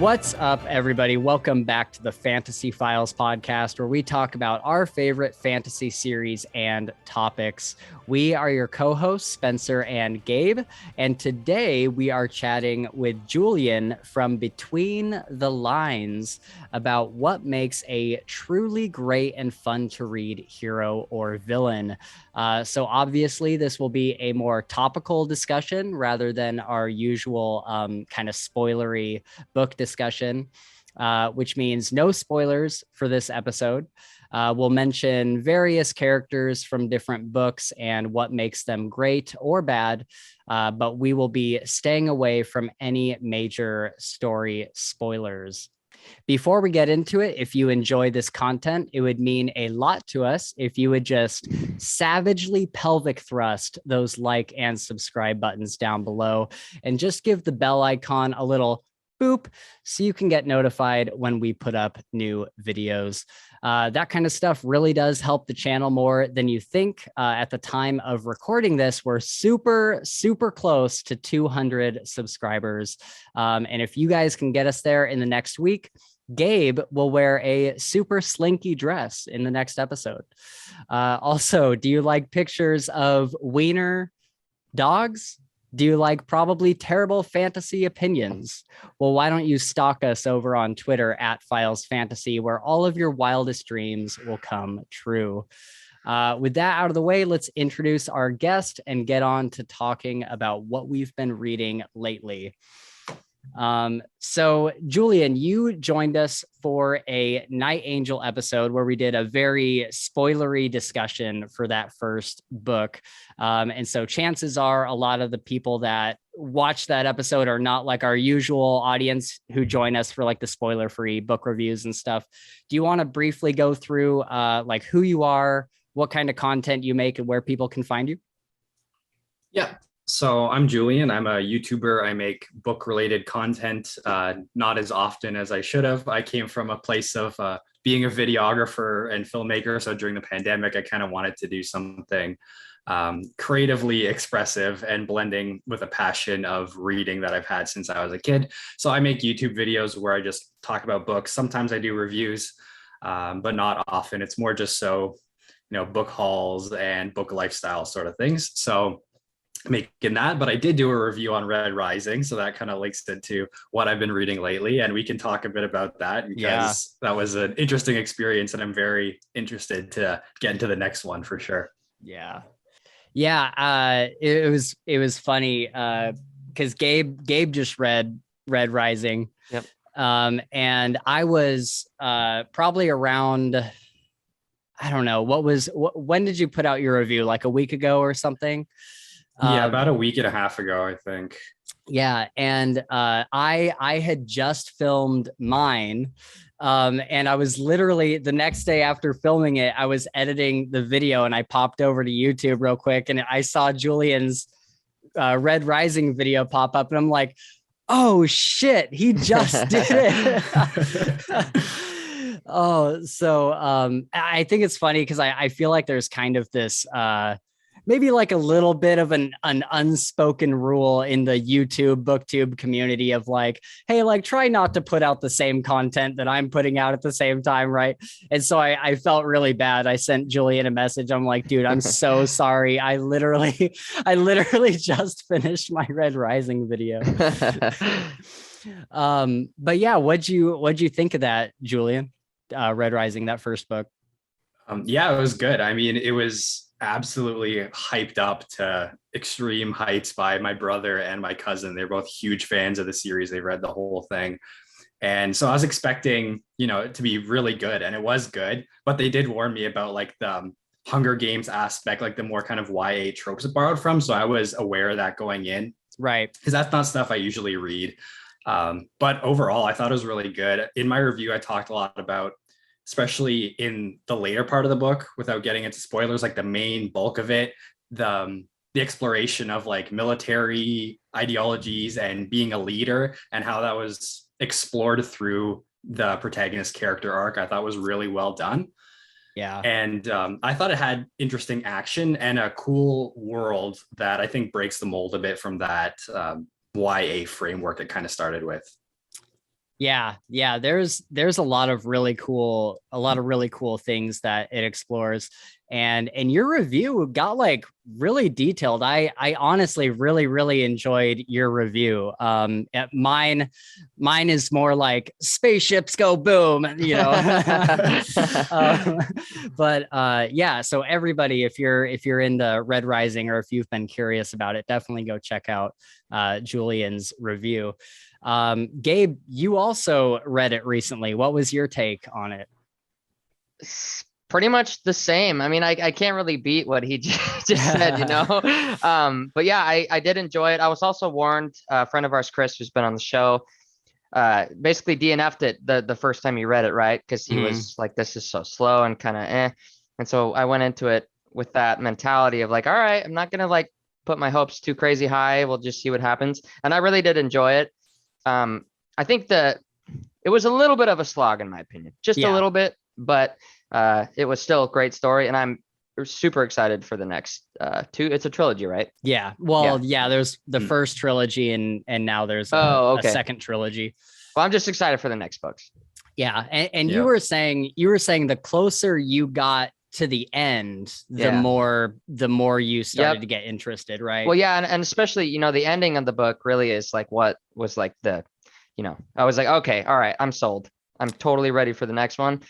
What's up, everybody? Welcome back to the Fantasy Files podcast, where we talk about our favorite fantasy series and topics. We are your co-hosts, Spencer and Gabe, and today we are chatting with Julian from Between the Lines about what makes a truly great and fun to read hero or villain. So obviously this will be a more topical discussion rather than our usual kind of spoilery book discussion, which means no spoilers for this episode. We'll mention various characters from different books and what makes them great or bad, but we will be staying away from any major story spoilers. Before we get into it, if you enjoy this content, it would mean a lot to us if you would just savagely pelvic thrust those like and subscribe buttons down below and just give the bell icon a little boop so you can get notified when we put up new videos. That kind of stuff really does help the channel more than you think. At the time of recording this, we're super close to 200 subscribers. And if you guys can get us there in the next week, Gabe will wear a super slinky dress in the next episode. Also, do you like pictures of wiener dogs? Do you like probably terrible fantasy opinions? Well, why don't you stalk us over on Twitter at Files Fantasy, where all of your wildest dreams will come true. With that out of the way, let's introduce our guest and get on to talking about what we've been reading lately. So Julian, you joined us for a Night Angel episode where we did a very spoilery discussion for that first book. And so chances are a lot of the people that watch that episode are not like our usual audience who join us for like the spoiler free book reviews and stuff. Do you want to briefly go through like who you are, what kind of content you make, and where people can find you? Yeah. So I'm Julian. I'm a YouTuber. I make book-related content, not as often as I should have. I came from a place of being a videographer and filmmaker. So during the pandemic, I kind of wanted to do something creatively expressive and blending with a passion of reading that I've had since I was a kid. So I make YouTube videos where I just talk about books. Sometimes I do reviews, but not often. It's more just so, book hauls and book lifestyle sort of things. So making that, but I did do a review on Red Rising, so that kind of links into what I've been reading lately, and we can talk a bit about that because that was an interesting experience, and I'm very interested to get into the next one for sure. Yeah. It was funny because Gabe just read Red Rising. Yep. And I was probably around, I don't know, when did you put out your review? Like a week ago or something? Yeah, about a week and a half ago, I think. Yeah, and I had just filmed mine, and I was literally the next day after filming it, I was editing the video, and I popped over to YouTube real quick, and I saw Julian's Red Rising video pop up, and I'm like, oh shit, he just did it. So I think it's funny because I feel like there's kind of this maybe like a little bit of an unspoken rule in the YouTube booktube community of like, hey, like try not to put out the same content that I'm putting out at the same time, right? And so I felt really bad. I sent Julian a message. I'm like, dude, I'm so sorry. I literally just finished my Red Rising video. But yeah, what'd you think of that, Julian? Red Rising, that first book. Yeah, it was good. I mean, it was absolutely hyped up to extreme heights by my brother and my cousin. They're both huge fans of the series. They read the whole thing. And so I was expecting, it to be really good, and it was good, but they did warn me about like the Hunger Games aspect, like the more kind of YA tropes it borrowed from. So I was aware of that going in. Right. Because that's not stuff I usually read. But overall, I thought it was really good. In my review, I talked a lot about, especially in the later part of the book, without getting into spoilers, like the main bulk of it, the exploration of like military ideologies and being a leader and how that was explored through the protagonist character arc, I thought was really well done. Yeah. And I thought it had interesting action and a cool world that I think breaks the mold a bit from that YA framework it kind of started with. Yeah. There's a lot of really cool things that it explores. And your review got like really detailed. I honestly really enjoyed your review. Mine is more like spaceships go boom, you know. Yeah. So everybody, if you're into Red Rising, or if you've been curious about it, definitely go check out Julian's review. Gabe, you also read it recently. What was your take on it? Pretty much the same. I mean, I can't really beat what he just said, you know? But yeah, I did enjoy it. I was also warned, a friend of ours, Chris, who's been on the show, basically DNF'd it the first time he read it, right? Because he was like, this is so slow and kind of eh. And so I went into it with that mentality of like, all right, I'm not going to like put my hopes too crazy high. We'll just see what happens. And I really did enjoy it. I think that it was a little bit of a slog in my opinion, just a little bit, but it was still a great story, and I'm super excited for the next two. It's a trilogy, right? Yeah. Well, yeah, there's the first trilogy and now there's a second trilogy. Well, I'm just excited for the next books. Yeah. And you were saying the closer you got to the end, the more you started to get interested, right? Well, yeah, and especially, you know, the ending of the book really is like what was like the, you know, I was like, okay, all right, I'm sold. I'm totally ready for the next one.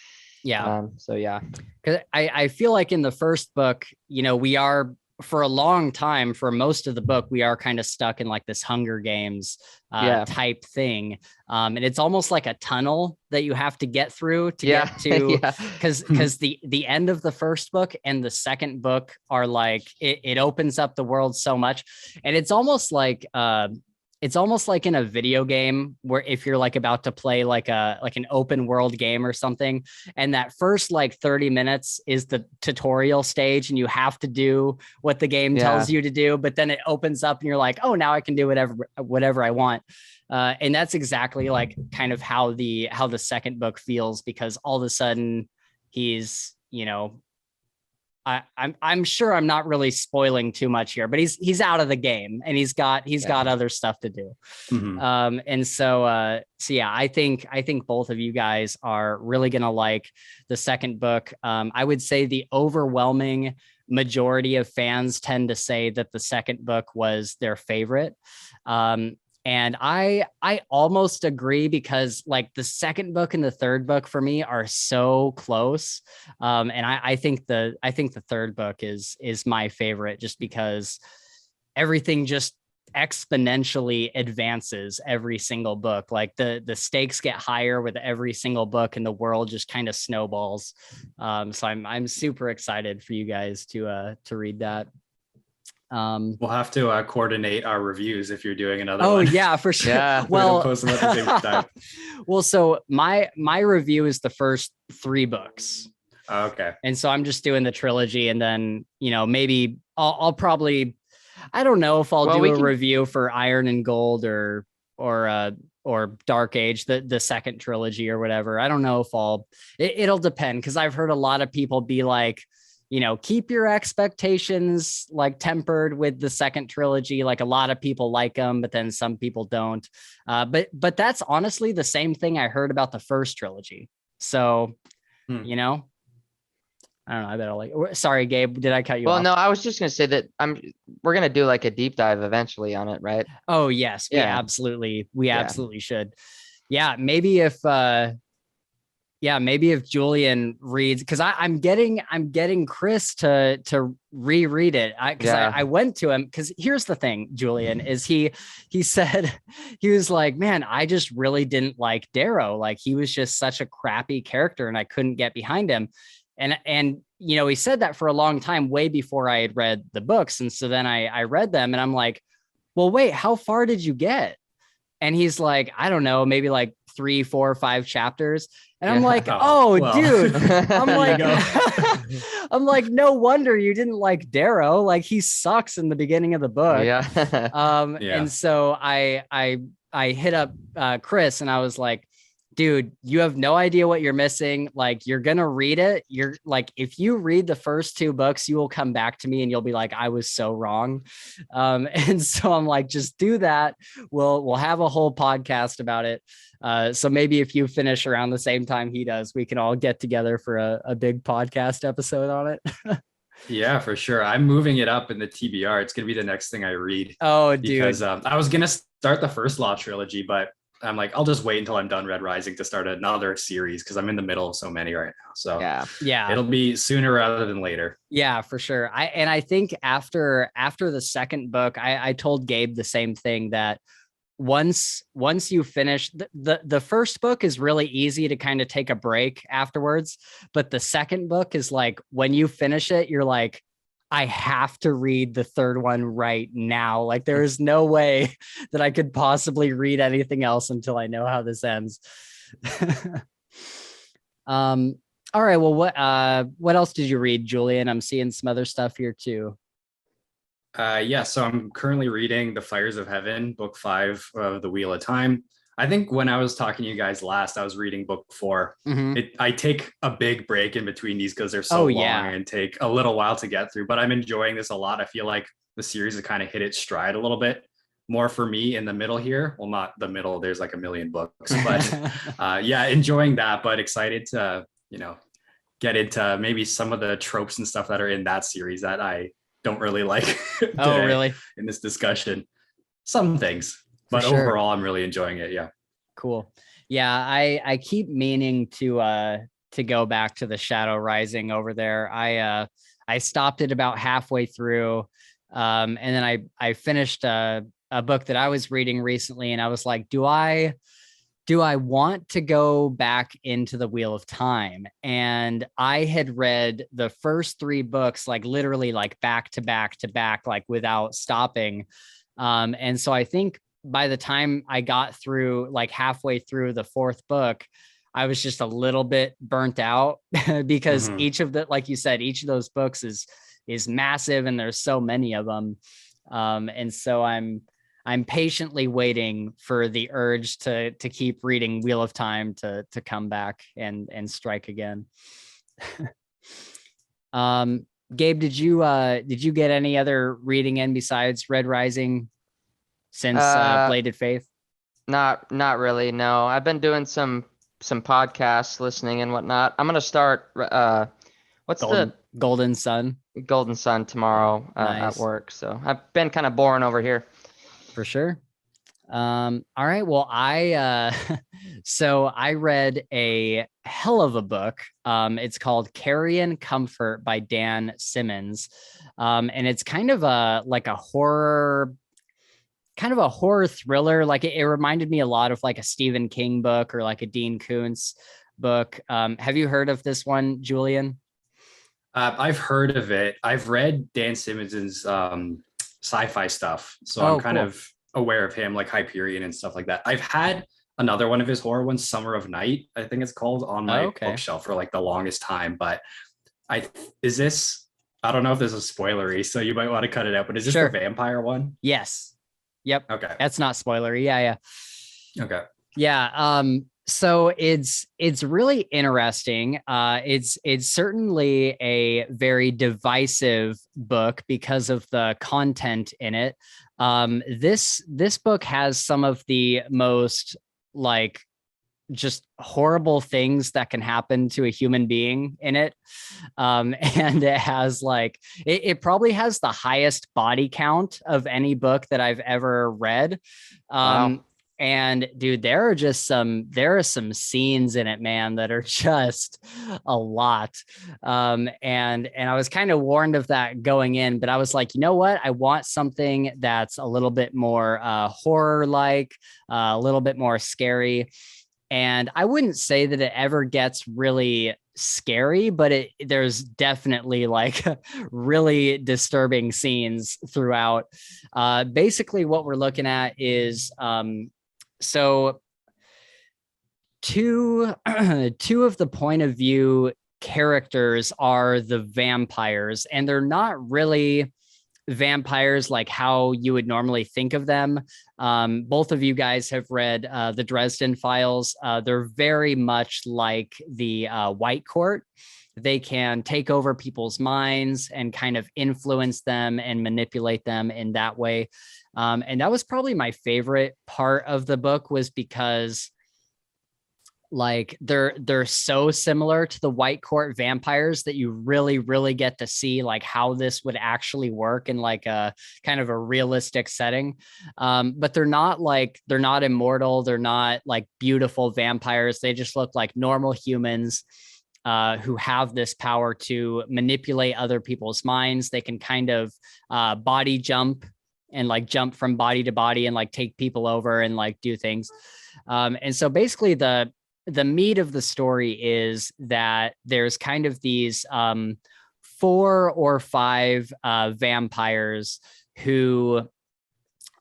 Yeah. So yeah, because I feel like in the first book, you know, we are for a long time, for most of the book, we are kind of stuck in like this Hunger Games type thing. And it's almost like a tunnel that you have to get through to get to, because the end of the first book and the second book are like, it opens up the world so much. And it's almost like in a video game where if you're like about to play like an open world game or something, and that first like 30 minutes is the tutorial stage and you have to do what the game tells you to do, but then it opens up and you're like, oh, now I can do whatever I want. And that's exactly like kind of how the second book feels, because all of a sudden he's, you know, I'm sure I'm not really spoiling too much here, but he's out of the game and he's got other stuff to do. And so yeah, I think both of you guys are really going to like the second book. I would say the overwhelming majority of fans tend to say that the second book was their favorite. And I almost agree, because like the second book and the third book for me are so close. And I think the third book is my favorite, just because everything just exponentially advances every single book. Like the stakes get higher with every single book and the world just kind of snowballs. So I'm super excited for you guys to read that. We'll have to coordinate our reviews if you're doing another one. Oh yeah, for sure. Yeah, well, post them at the same time. Well, so my review is the first 3 books. Okay. And so I'm just doing the trilogy, and then, you know, maybe I'll probably, I don't know if I'll do a review for Iron and Gold or Dark Age, the second trilogy or whatever. I don't know if it'll depend, because I've heard a lot of people be like, you know, keep your expectations like tempered with the second trilogy. Like a lot of people like them, but then some people don't. But that's honestly the same thing I heard about the first trilogy. So, you know, I don't know. I better sorry, Gabe, did I cut you off? Well, no, I was just going to say that we're going to do like a deep dive eventually on it, right? Oh yes, we absolutely should. Yeah. Maybe if Julian reads, because I'm getting Chris to reread it. I went to him, because here's the thing, Julian, is he said, he was like, man, I just really didn't like Darrow. Like he was just such a crappy character and I couldn't get behind him. And you know, he said that for a long time, way before I had read the books. And so then I read them and I'm like, well, wait, how far did you get? And he's like, I don't know, maybe like 3, 4, 5 chapters. And I'm like, dude, I'm like, no wonder you didn't like Darrow. Like he sucks in the beginning of the book. And so I hit up Chris and I was like, Dude, you have no idea what you're missing. Like, you're going to read it. You're like, if you read the first two books, you will come back to me and you'll be like, I was so wrong. And so I'm like, just do that. We'll have a whole podcast about it. So maybe if you finish around the same time he does, we can all get together for a big podcast episode on it. Yeah, for sure. I'm moving it up in the TBR. It's going to be the next thing I read. Oh, dude. Because I was going to start the first Law trilogy, but I'm like, I'll just wait until I'm done Red Rising to start another series because I'm in the middle of so many right now. So yeah, it'll be sooner rather than later. Yeah, for sure. I think after the second book, I told Gabe the same thing, that once you finish the first book is really easy to kind of take a break afterwards, but the second book is like, when you finish it, you're like, I have to read the third one right now. Like, there is no way that I could possibly read anything else until I know how this ends. All right. Well, what else did you read, Julian? I'm seeing some other stuff here too. Yeah, so I'm currently reading The Fires of Heaven, book 5 of The Wheel of Time. I think when I was talking to you guys last, I was reading book 4. Mm-hmm. I take a big break in between these because they're so long and take a little while to get through, but I'm enjoying this a lot. I feel like the series has kind of hit its stride a little bit more for me in the middle here. Well, not the middle, there's like a million books, but yeah, enjoying that, but excited to, get into maybe some of the tropes and stuff that are in that series that I don't really like really? in this discussion. Some things. But overall, I'm really enjoying it. Yeah. Cool. Yeah. I keep meaning to go back to the Shadow Rising over there. I stopped it about halfway through. And then I finished a book that I was reading recently, and I was like, do I want to go back into the Wheel of Time? And I had read the first 3 books, like literally like back to back to back, like without stopping. And so I think by the time I got through, like halfway through the 4th book, I was just a little bit burnt out because each of the, like you said, each of those books is massive and there's so many of them. And so I'm patiently waiting for the urge to keep reading Wheel of Time to come back and strike again. Gabe, did you get any other reading in besides Red Rising since Bladed Faith? Not really. No, I've been doing some podcasts, listening and whatnot. I'm gonna start. Golden Sun? Golden Sun tomorrow Nice. at work. So I've been kind of boring over here. For sure. All right. Well, so I read a hell of a book. It's called Carrion Comfort by Dan Simmons. And it's kind of a horror thriller. Like it reminded me a lot of like a Stephen King book or like a Dean Koontz book. Have you heard of this one, Julian? I've heard of it. I've read Dan Simmons's sci-fi stuff, so I'm kind of aware of him, like Hyperion and stuff like that. I've had another one of his horror ones, Summer of Night, I think it's called, on my bookshelf for like the longest time. But I don't know if this is spoilery, so you might want to cut it out, but is this the vampire one? Yes. Yep. Okay. That's not spoilery. Yeah. Okay. Yeah. So it's really interesting. It's certainly a very divisive book because of the content in it. This book has some of the most like just horrible things that can happen to a human being in it. And it has like, it probably has the highest body count of any book that I've ever read. Wow. And dude, there are some scenes in it, man, that are just a lot. And I was kind of warned of that going in, but I was like, you know what? I want something that's a little bit more horror-like, a little bit more scary. And I wouldn't say that it ever gets really scary, but there's definitely like really disturbing scenes throughout. Basically what we're looking at is, so two of the point of view characters are the vampires, and they're not really vampires like how you would normally think of them. Both of you guys have read the Dresden Files. They're very much like the White Court. They can take over people's minds and kind of influence them and manipulate them in that way. And that was probably my favorite part of the book, was because like they're so similar to the White Court vampires that you really get to see like how this would actually work in like a kind of a realistic setting. But they're not immortal. They're not like beautiful vampires. They just look like normal humans who have this power to manipulate other people's minds. They can kind of body jump and like jump from body to body and like take people over and like do things. And so basically the meat of the story is that there's kind of these 4 or 5 vampires who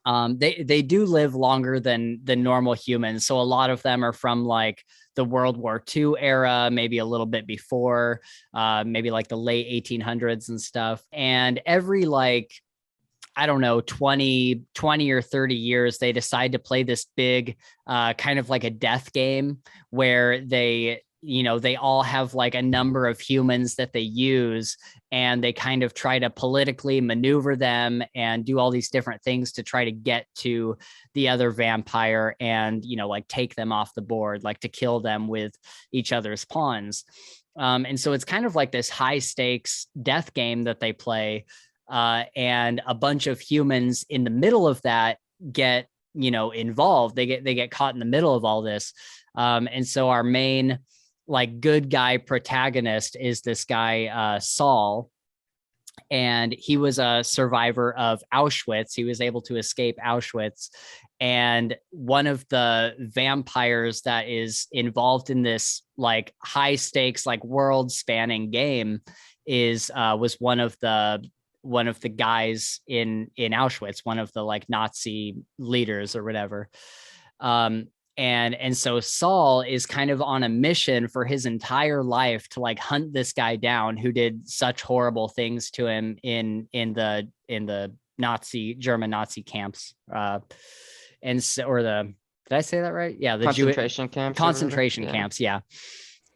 they do live longer than normal humans. So a lot of them are from like the World War II era, maybe a little bit before, maybe like the late 1800s and stuff. And every like, I don't know, 20 or 30 years, they decide to play this big kind of like a death game where they all have like a number of humans that they use, and they kind of try to politically maneuver them and do all these different things to try to get to the other vampire and, like take them off the board, like to kill them with each other's pawns. And so it's kind of like this high stakes death game that they play. And a bunch of humans in the middle of that get, involved. They get caught in the middle of all this. And so our main like good guy protagonist is this guy, Saul. And he was a survivor of Auschwitz. He was able to escape Auschwitz. And one of the vampires that is involved in this like high stakes, like world spanning game was one of the guys in Auschwitz, one of the like Nazi leaders or whatever. And so Saul is kind of on a mission for his entire life to like hunt this guy down who did such horrible things to him in the German Nazi camps. Did I say that right? Yeah. The concentration camps. Yeah.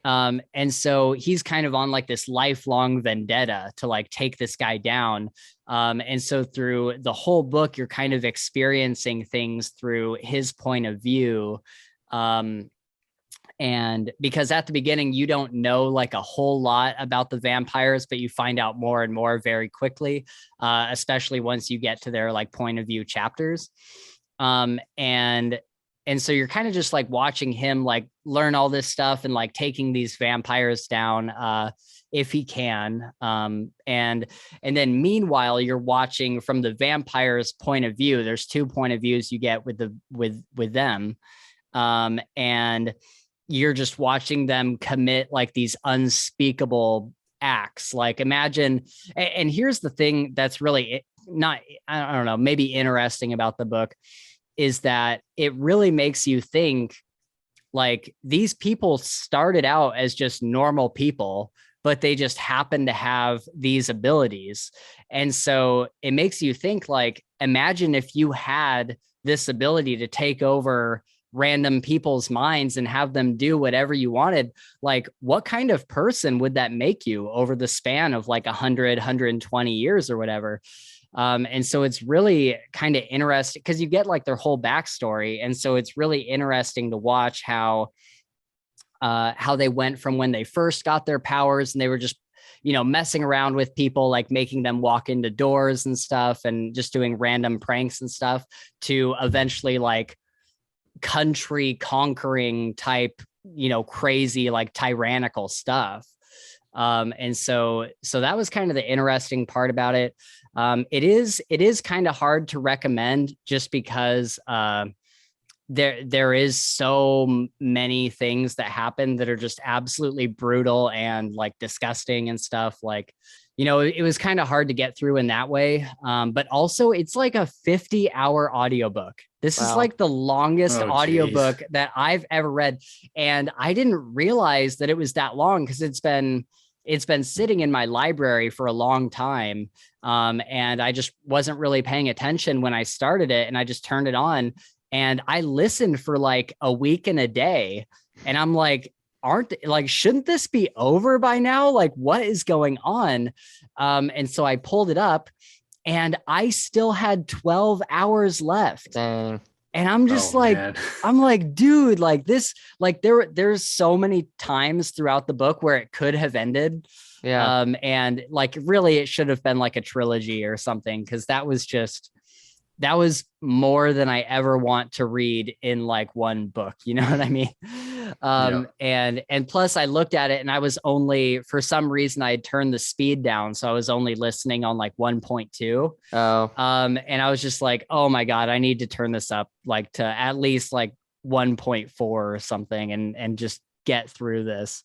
And so he's kind of on like this lifelong vendetta to like take this guy down. And so through the whole book, you're kind of experiencing things through his point of view. And because at the beginning, you don't know like a whole lot about the vampires, but you find out more and more very quickly, especially once you get to their like point of view chapters. And so you're kind of just like watching him like learn all this stuff and like taking these vampires down if he can. And then meanwhile, you're watching from the vampire's point of view. There's 2 point of views you get with them. And you're just watching them commit like these unspeakable acts. Like imagine, and here's the thing that's really not, I don't know, maybe interesting about the book, is that it really makes you think like these people started out as just normal people, but they just happen to have these abilities. And so it makes you think like, imagine if you had this ability to take over random people's minds and have them do whatever you wanted. Like what kind of person would that make you over the span of like 120 years or whatever? And so it's really kind of interesting because you get like their whole backstory. And so it's really interesting to watch how they went from when they first got their powers and they were just, messing around with people, like making them walk into doors and stuff and just doing random pranks and stuff, to eventually like country conquering type, crazy, like tyrannical stuff. And so that was kind of the interesting part about it. It is kind of hard to recommend just because there is so many things that happen that are just absolutely brutal and like disgusting and stuff. Like, it was kind of hard to get through in that way. But also it's like a 50-hour audiobook. This is like the longest audiobook that I've ever read. And I didn't realize that it was that long because it's been, it's been sitting in my library for a long time. And I just wasn't really paying attention when I started it, and I just turned it on and I listened for like a week and a day. And I'm like, shouldn't this be over by now? Like, what is going on? And so I pulled it up and I still had 12 hours left. Dang. And I'm just I'm like, dude, like this, like there's so many times throughout the book where it could have ended. Yeah. And like, really, it should have been like a trilogy or something. Cause that was more than I ever want to read in like one book. You know what I mean? And plus I looked at it and I was only, for some reason I had turned the speed down. So I was only listening on like 1.2. Oh. And I was just like, oh my God, I need to turn this up like to at least like 1.4 or something and just get through this.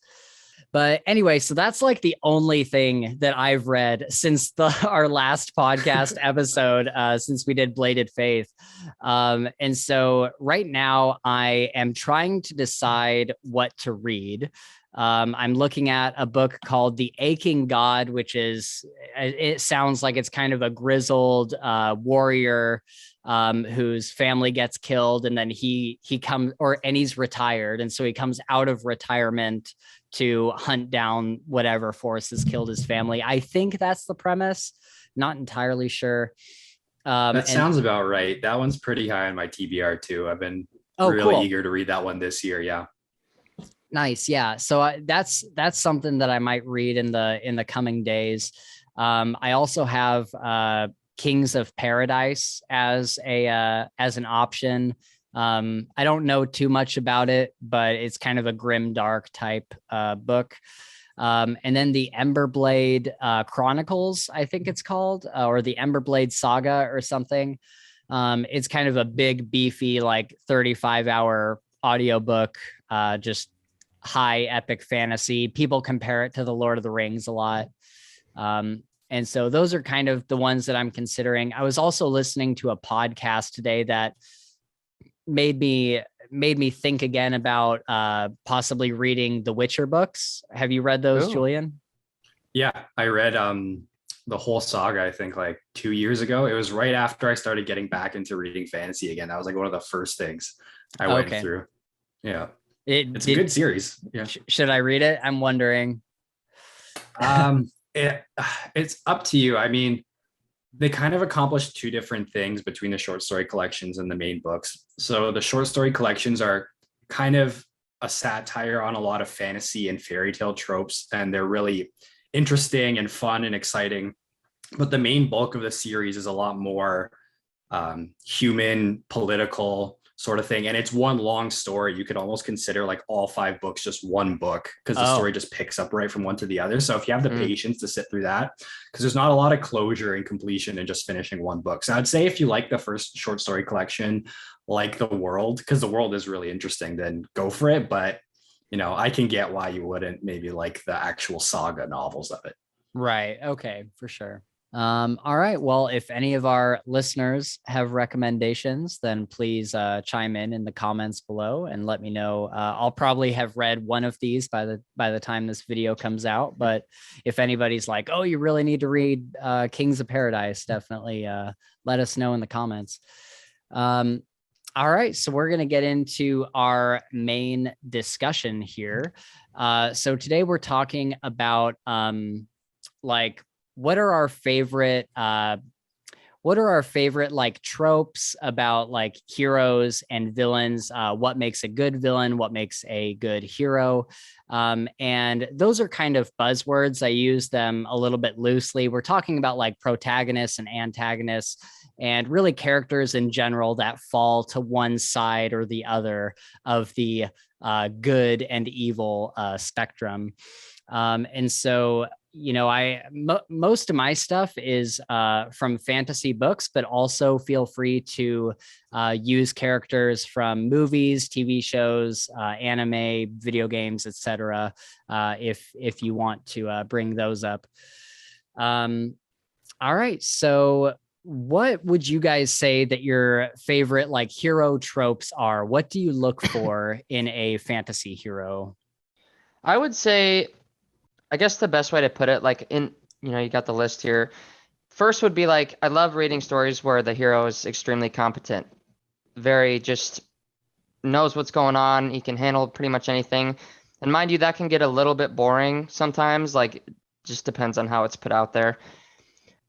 But anyway, so that's like the only thing that I've read since our last podcast episode, since we did Bladed Faith. And so right now I am trying to decide what to read. I'm looking at a book called The Aching God, which it sounds like it's kind of a grizzled warrior whose family gets killed, and then he comes, and he's retired. And so he comes out of retirement to hunt down whatever force has killed his family. I think that's the premise. Not entirely sure. That sounds about right. That one's pretty high on my TBR too. I've been really eager to read that one this year. Yeah. Nice. Yeah. So that's something that I might read in the coming days. I also have Kings of Paradise as an option. I don't know too much about it, but it's kind of a grim dark type book. And then the Emberblade Chronicles, I think it's called, or the Emberblade Saga or something. It's kind of a big, beefy, like 35-hour audiobook, just high epic fantasy. People compare it to the Lord of the Rings a lot. And so those are kind of the ones that I'm considering. I was also listening to a podcast today that made me think again about possibly reading the Witcher books. Have you read those, Julian? Yeah, I read the whole saga, I think like 2 years ago. It was right after I started getting back into reading fantasy again. That was like one of the first things I went through. Yeah. It's a good series. Yeah. Should I read it? I'm wondering. It's up to you. I mean, they kind of accomplished two different things between the short story collections and the main books. So the short story collections are kind of a satire on a lot of fantasy and fairy tale tropes, and they're really interesting and fun and exciting. But the main bulk of the series is a lot more human, political sort of thing. And it's one long story. You could almost consider like all 5 books just one book, because the story just picks up right from one to the other. So if you have the patience to sit through that, because there's not a lot of closure and completion in just finishing one book. So I'd say if you like the first short story collection, like the world, because the world is really interesting, then go for it. But, you know, I can get why you wouldn't maybe like the actual saga novels of it. Right. Okay, for sure. All right. Well, if any of our listeners have recommendations, then please chime in the comments below and let me know. I'll probably have read one of these by the time this video comes out. But if anybody's like, oh, you really need to read Kings of Paradise, definitely let us know in the comments. All right. So we're going to get into our main discussion here. So today we're talking about like, what are our favorite like tropes about like heroes and villains? What makes a good villain? What makes a good hero? And those are kind of buzzwords. I use them a little bit loosely. We're talking about like protagonists and antagonists, and really characters in general that fall to one side or the other of the good and evil spectrum. And so, you know, most of my stuff is from fantasy books, but also feel free to use characters from movies, TV shows, anime, video games, etc. If you want to bring those up. All right, so what would you guys say that your favorite like hero tropes are? What do you look for in a fantasy hero? I would say I guess the best way to put it, like you got the list here. First would be like, I love reading stories where the hero is extremely competent, very just knows what's going on. He can handle pretty much anything. And mind you, that can get a little bit boring sometimes, like just depends on how it's put out there.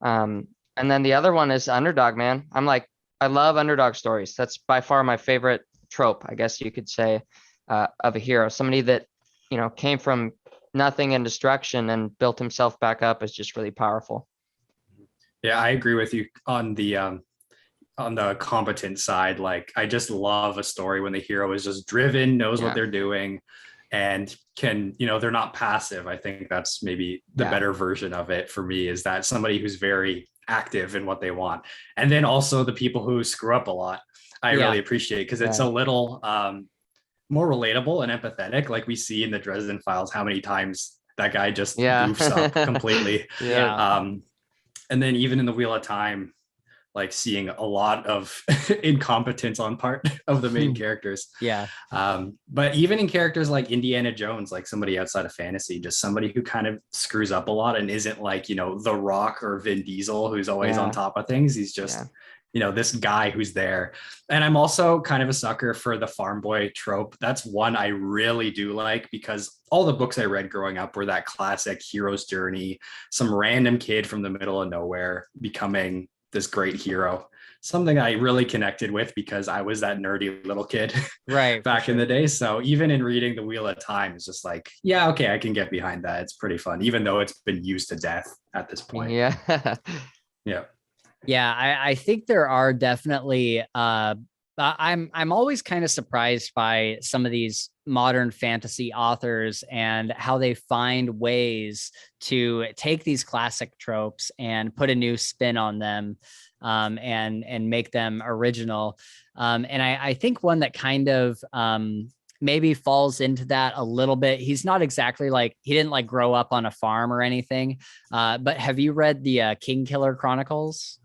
And then the other one is underdog, man. I love underdog stories. That's by far my favorite trope, I guess you could say, of a hero. Somebody that, came from nothing and destruction and built himself back up is just really powerful. Yeah, I agree with you on the competent side. Like, I just love a story when the hero is just driven, knows what they're doing, and can, they're not passive. I think that's maybe the better version of it for me, is that somebody who's very active in what they want. And then also the people who screw up a lot, I really appreciate, because it's a little more relatable and empathetic. Like we see in the Dresden Files how many times that guy just goofs up completely. And then even in the Wheel of Time, like seeing a lot of incompetence on part of the main characters. But even in characters like Indiana Jones, like somebody outside of fantasy, just somebody who kind of screws up a lot and isn't like, The Rock or Vin Diesel, who's always on top of things. He's just, this guy who's there. And I'm also kind of a sucker for the farm boy trope. That's one I really do like, because all the books I read growing up were that classic hero's journey, some random kid from the middle of nowhere becoming this great hero, something I really connected with because I was that nerdy little kid back in the day. So even in reading The Wheel of Time, it's just like, yeah, okay, I can get behind that. It's pretty fun, even though it's been used to death at this point. I think there are definitely I'm always kind of surprised by some of these modern fantasy authors and how they find ways to take these classic tropes and put a new spin on them, and make them original. And I think one that kind of maybe falls into that a little bit. He's not exactly like, he didn't like grow up on a farm or anything. But have you read the King Killer Chronicles?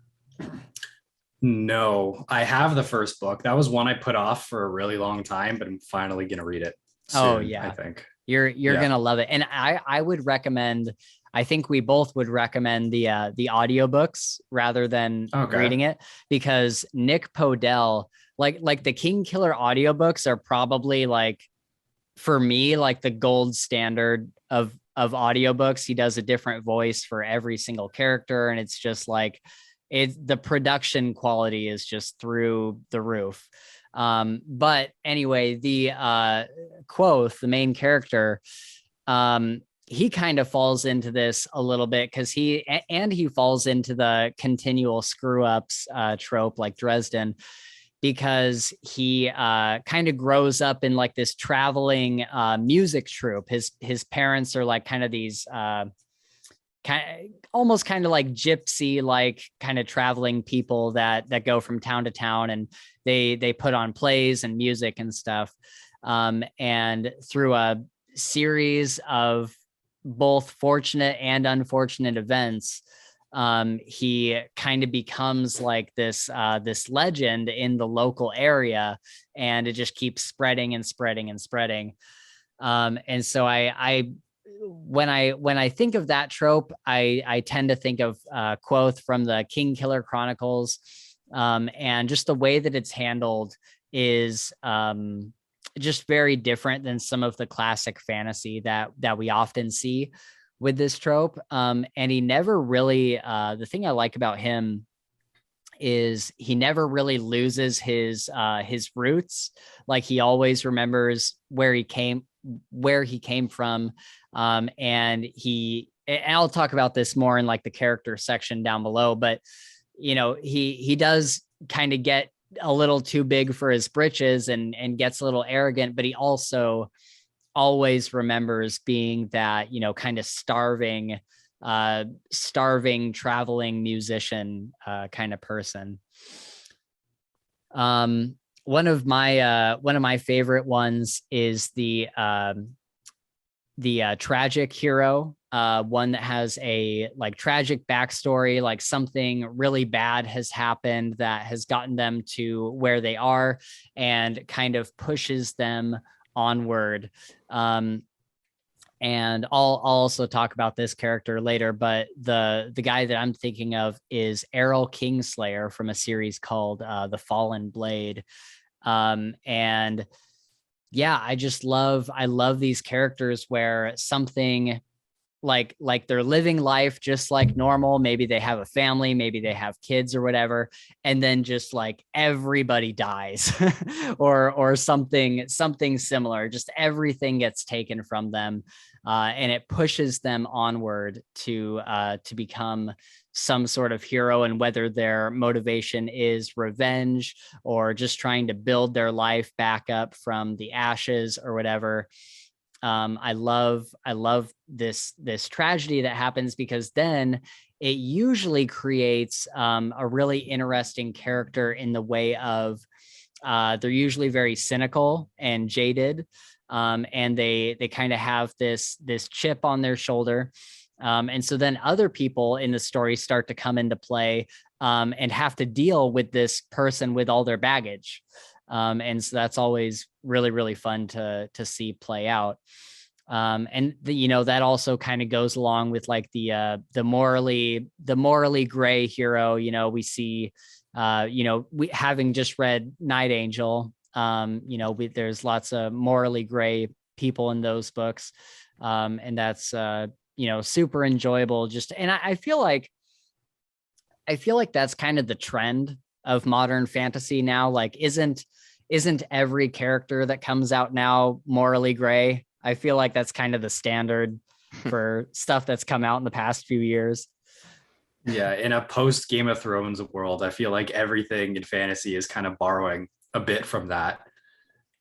No, I have the first book. That was one I put off for a really long time, but I'm finally going to read it soon, I think. You're going to love it. And I would recommend, I think we both would recommend the audiobooks rather than reading it, because Nick Podell, like the King Killer audiobooks are probably like, for me, like the gold standard of audiobooks. He does a different voice for every single character. And it's just like, the production quality is just through the roof. But anyway, the Quoth, the main character, he kind of falls into this a little bit, because he falls into the continual screw ups trope like Dresden, because he kind of grows up in like this traveling music troupe. His parents are like kind of these almost kind of like gypsy, like kind of traveling people that go from town to town, and they put on plays and music and stuff. And through a series of both fortunate and unfortunate events, he kind of becomes like this legend in the local area, and it just keeps spreading and spreading and spreading. And so when I think of that trope, I tend to think of Quoth from the King Killer Chronicles, and just the way that it's handled is just very different than some of the classic fantasy that we often see with this trope. And he never really, the thing I like about him is he never really loses his roots. Like, he always remembers where he came from. And I'll talk about this more in like the character section down below, but he does kind of get a little too big for his britches and gets a little arrogant, but he also always remembers being that, kind of starving traveling musician kind of person. One of my favorite ones is the tragic hero, one that has a like tragic backstory, like something really bad has happened that has gotten them to where they are and kind of pushes them onward. And I'll also talk about this character later, but the guy that I'm thinking of is Errol Kingslayer from a series called The Fallen Blade. And yeah, I love these characters where something like they're living life just like normal. Maybe they have a family, maybe they have kids or whatever, and then just like everybody dies or something similar. Just everything gets taken from them, and it pushes them onward to become some sort of hero. And whether their motivation is revenge or just trying to build their life back up from the ashes or whatever. I love this tragedy that happens, because then it usually creates a really interesting character in the way of they're usually very cynical and jaded, and they kind of have this chip on their shoulder, and so then other people in the story start to come into play and have to deal with this person with all their baggage. And so that's always really, really fun to see play out. And that also kind of goes along with like the morally gray hero. We see, we having just read Night Angel, there's lots of morally gray people in those books. And that's, super enjoyable. And I feel like that's kind of the trend of modern fantasy now. Like, isn't every character that comes out now morally gray? I feel like that's kind of the standard for stuff that's come out in the past few years. Yeah, in a post Game of Thrones world, I feel like everything in fantasy is kind of borrowing a bit from that,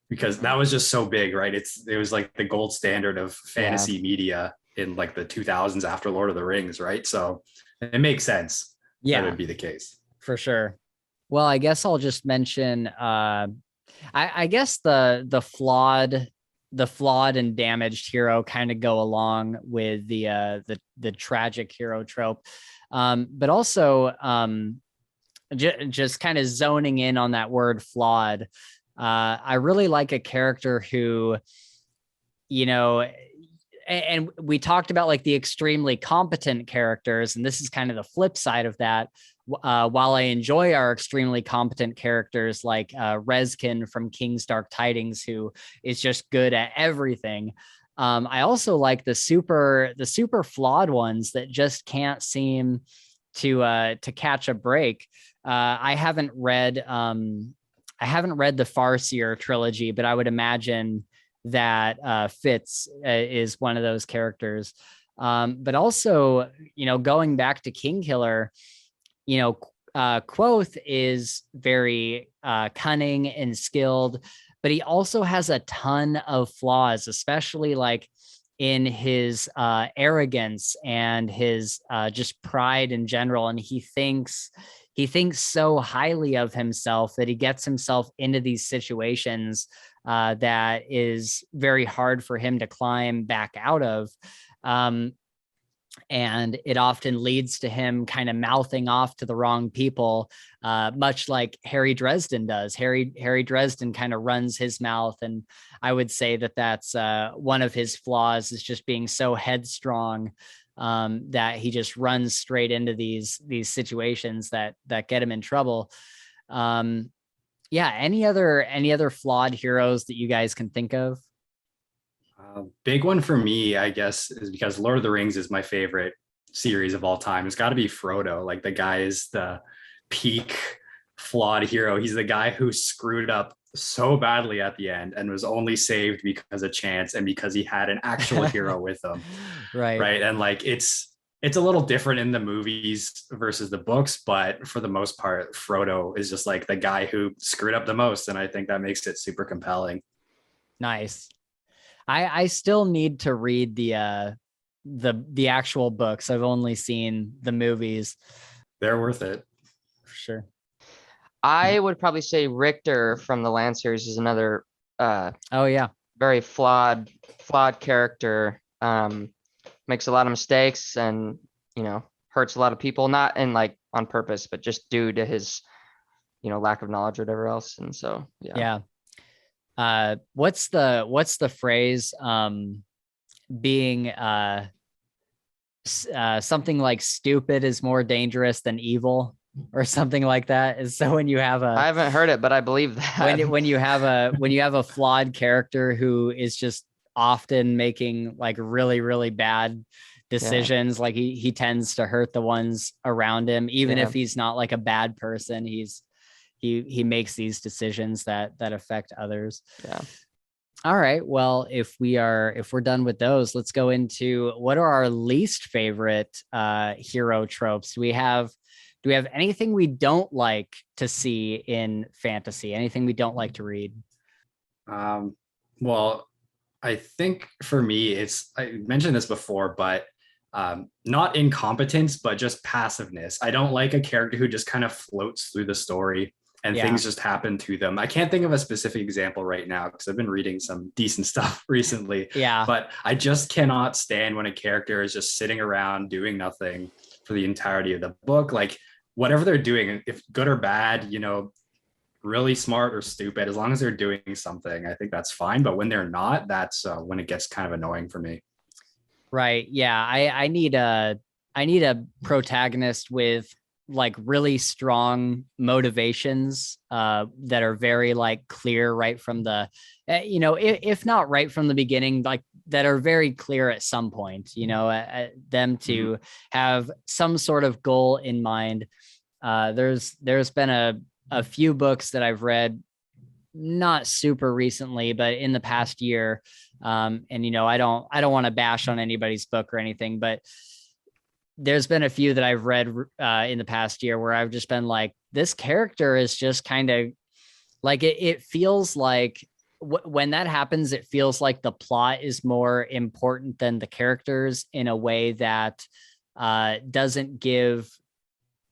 because that was just so big, right? It was like the gold standard of fantasy media in like the 2000s after Lord of the Rings, right? So it makes sense that would be the case. For sure. Well, I guess I'll just mention I guess the flawed and damaged hero kind of go along with the tragic hero trope, but also just kind of zoning in on that word flawed. I really like a character who, and we talked about like the extremely competent characters, and this is kind of the flip side of that. While I enjoy our extremely competent characters like Rezkin from King's Dark Tidings, who is just good at everything, I also like the super flawed ones that just can't seem to catch a break. I haven't read the Farseer trilogy, but I would imagine that Fitz is one of those characters. But also, going back to Kingkiller, Quoth is very cunning and skilled, but he also has a ton of flaws, especially like in his arrogance and his just pride in general. And he thinks so highly of himself that he gets himself into these situations that is very hard for him to climb back out of. And it often leads to him kind of mouthing off to the wrong people, much like Harry Dresden does. Harry Dresden kind of runs his mouth, and I would say that that's one of his flaws, is just being so headstrong that he just runs straight into these situations that get him in trouble. Any other flawed heroes that you guys can think of? Big one for me, I guess, is because Lord of the Rings is my favorite series of all time. It's got to be Frodo. Like, the guy is the peak flawed hero. He's the guy who screwed up so badly at the end and was only saved because of chance and because he had an actual hero with him. Right. And like, it's a little different in the movies versus the books, but for the most part, Frodo is just like the guy who screwed up the most. And I think that makes it super compelling. Nice. I still need to read the actual books. I've only seen the movies. They're worth it. For sure. I would probably say Richter from the Land series is another very flawed character. Makes a lot of mistakes and, hurts a lot of people, not in like on purpose, but just due to his, lack of knowledge or whatever else. And so, yeah. What's the phrase? being something like stupid is more dangerous than evil or something like that. And so when you have I haven't heard it, but I believe that when you have a flawed character who is just often making like really, really bad decisions, like he tends to hurt the ones around him, even if he's not like a bad person. He makes these decisions that affect others. Yeah. All right. Well, if we're done with those, let's go into what are our least favorite hero tropes. Do we have anything we don't like to see in fantasy? Anything we don't like to read? Well, I think for me, I mentioned this before, but not incompetence, but just passiveness. I don't like a character who just kind of floats through the story and things just happen to them. I can't think of a specific example right now because I've been reading some decent stuff recently. Yeah. But I just cannot stand when a character is just sitting around doing nothing for the entirety of the book. Like whatever they're doing, if good or bad, really smart or stupid, as long as they're doing something, I think that's fine. But when they're not, that's when it gets kind of annoying for me. Right. Yeah. I need a protagonist with like really strong motivations that are very like clear right from the if not right from the beginning, like that are very clear at some point, them to have some sort of goal in mind. There's been a few books that I've read, not super recently, but in the past year. And I don't want to bash on anybody's book or anything, but there's been a few that I've read in the past year where I've just been like, this character is just kind of like, it feels like when that happens, it feels like the plot is more important than the characters in a way that doesn't give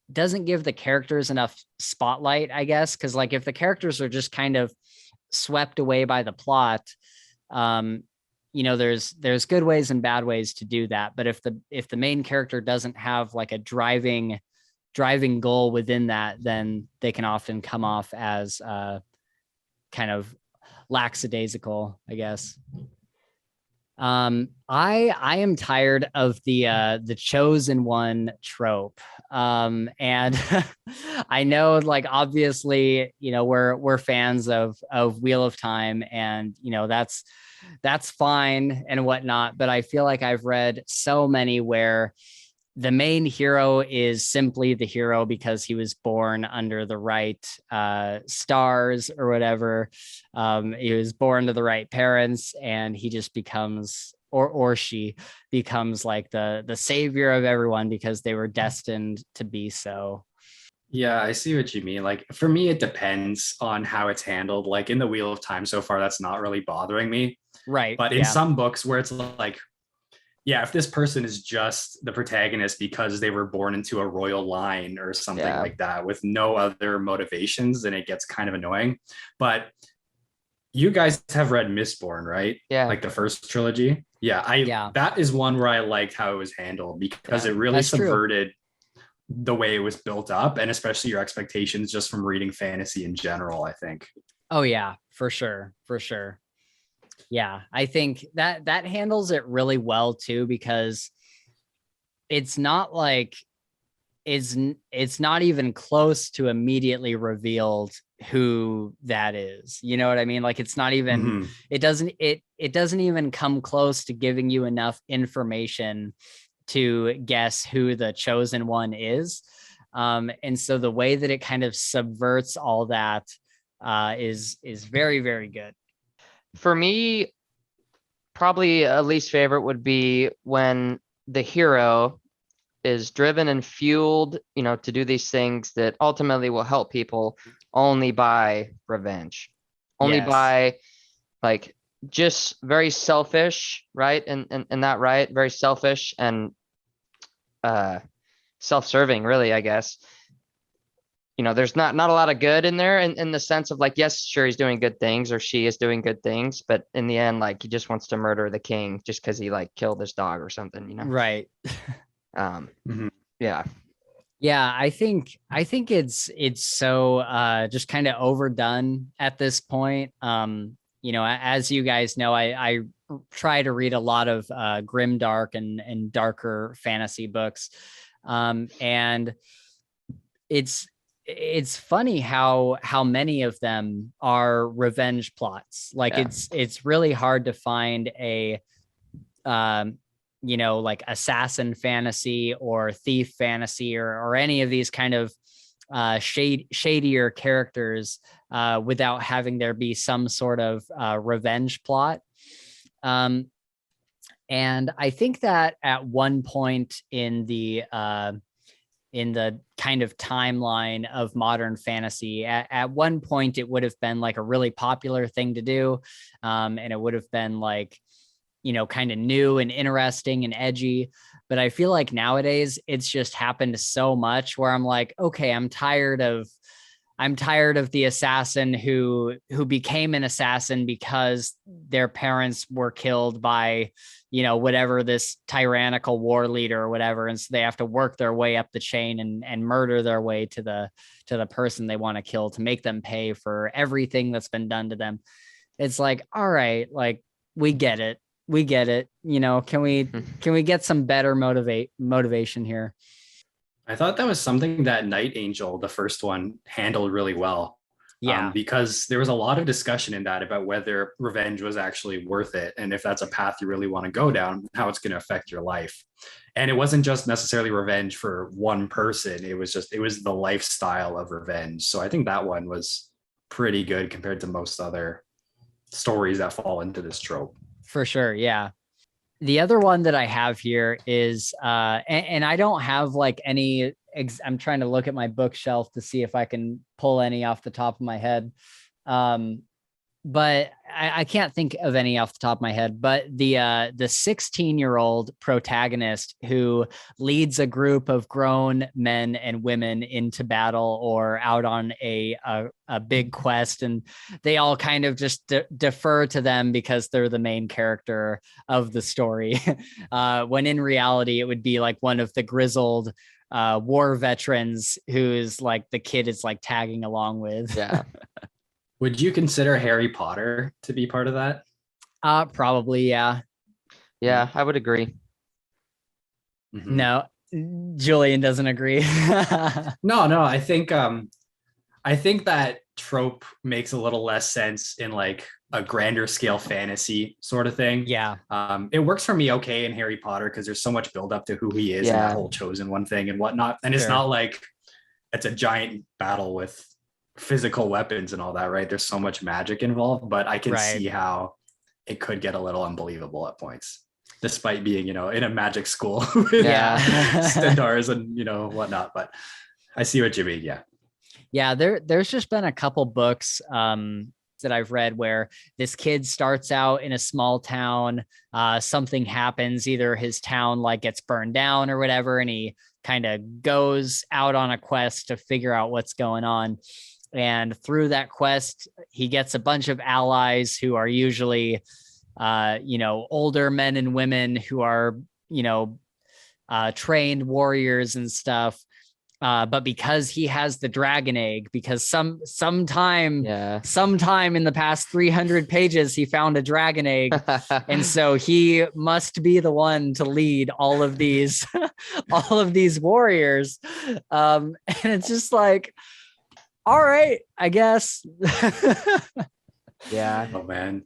the characters enough spotlight, I guess. Cause like if the characters are just kind of swept away by the plot, there's good ways and bad ways to do that. But if the main character doesn't have like a driving goal within that, then they can often come off as kind of lackadaisical, I guess. I am tired of the chosen one trope. And I know, like, obviously, we're fans of Wheel of Time, and that's fine and whatnot. But I feel like I've read so many where the main hero is simply the hero because he was born under the right stars or whatever. He was born to the right parents, and he just becomes, or she becomes like the savior of everyone because they were destined to be so. Yeah, I see what you mean. Like for me, it depends on how it's handled. Like in the Wheel of Time so far, that's not really bothering me. Right. But in some books where it's like, yeah, if this person is just the protagonist because they were born into a royal line or something like that with no other motivations, then it gets kind of annoying. But you guys have read Mistborn, right? Yeah. Like the first trilogy. Yeah, that is one where I liked how it was handled because it really subverted the way it was built up, and especially your expectations just from reading fantasy in general, I think. Oh yeah, for sure. Yeah, I think that handles it really well too, because it's not like it's not even close to immediately revealed who that is. You know what I mean? Like it's not even it doesn't even come close to giving you enough information to guess who the chosen one is. And so the way that it kind of subverts all that is very, very good. For me, probably a least favorite would be when the hero is driven and fueled, to do these things that ultimately will help people only by revenge, only by like just very selfish, right? And that, right? Very selfish and self-serving, really, I guess. There's not a lot of good in there in the sense of like, yes, sure, he's doing good things or she is doing good things, but in the end, like he just wants to murder the king just because he like killed his dog or something, Right. Yeah. Yeah, I think it's so just kind of overdone at this point. as you guys know, I try to read a lot of grimdark and darker fantasy books. And it's funny how many of them are revenge plots. Like it's really hard to find a like assassin fantasy or thief fantasy or any of these kind of shadier characters without having there be some sort of revenge plot. And I think that at one point in the kind of timeline of modern fantasy, at one point it would have been like a really popular thing to do, and it would have been like kind of new and interesting and edgy. But I feel like nowadays it's just happened so much where I'm like, okay, I'm tired of the assassin who became an assassin because their parents were killed by, whatever, this tyrannical war leader or whatever. And so they have to work their way up the chain and murder their way to the person they want to kill to make them pay for everything that's been done to them. It's like, all right, like we get it. Can we get some better motivation here? I thought that was something that Night Angel, the first one, handled really well. Yeah. Because there was a lot of discussion in that about whether revenge was actually worth it, and if that's a path you really want to go down, how it's going to affect your life. And it wasn't just necessarily revenge for one person. It was the lifestyle of revenge. So I think that one was pretty good compared to most other stories that fall into this trope. For sure. Yeah. The other one that I have here is, and I don't have like any, I'm trying to look at my bookshelf to see if I can pull any off the top of my head. But I can't think of any off the top of my head, but the 16-year-old protagonist who leads a group of grown men and women into battle or out on a big quest, and they all kind of just defer to them because they're the main character of the story. When in reality, it would be like one of the grizzled war veterans who's like the kid is like tagging along with. Yeah. Would you consider Harry Potter to be part of that? Probably, yeah. Yeah, I would agree. Mm-hmm. No, Julian doesn't agree. No, I think that trope makes a little less sense in like a grander scale fantasy sort of thing. Yeah. It works for me okay in Harry Potter because there's so much build up to who he is and that whole chosen one thing and whatnot. And it's not like it's a giant battle with physical weapons and all that, right? There's so much magic involved, but I can see how it could get a little unbelievable at points, despite being, in a magic school with centaurs and, whatnot. But I see what you mean. Yeah. Yeah. There's just been a couple books that I've read where this kid starts out in a small town. Something happens, either his town like gets burned down or whatever, and he kind of goes out on a quest to figure out what's going on. And through that quest, he gets a bunch of allies who are usually, older men and women who are, trained warriors and stuff. But because he has the dragon egg, because sometime in the past 300 pages, he found a dragon egg. And so he must be the one to lead all of these, warriors. And it's just like, all right, I guess. Yeah. Oh man,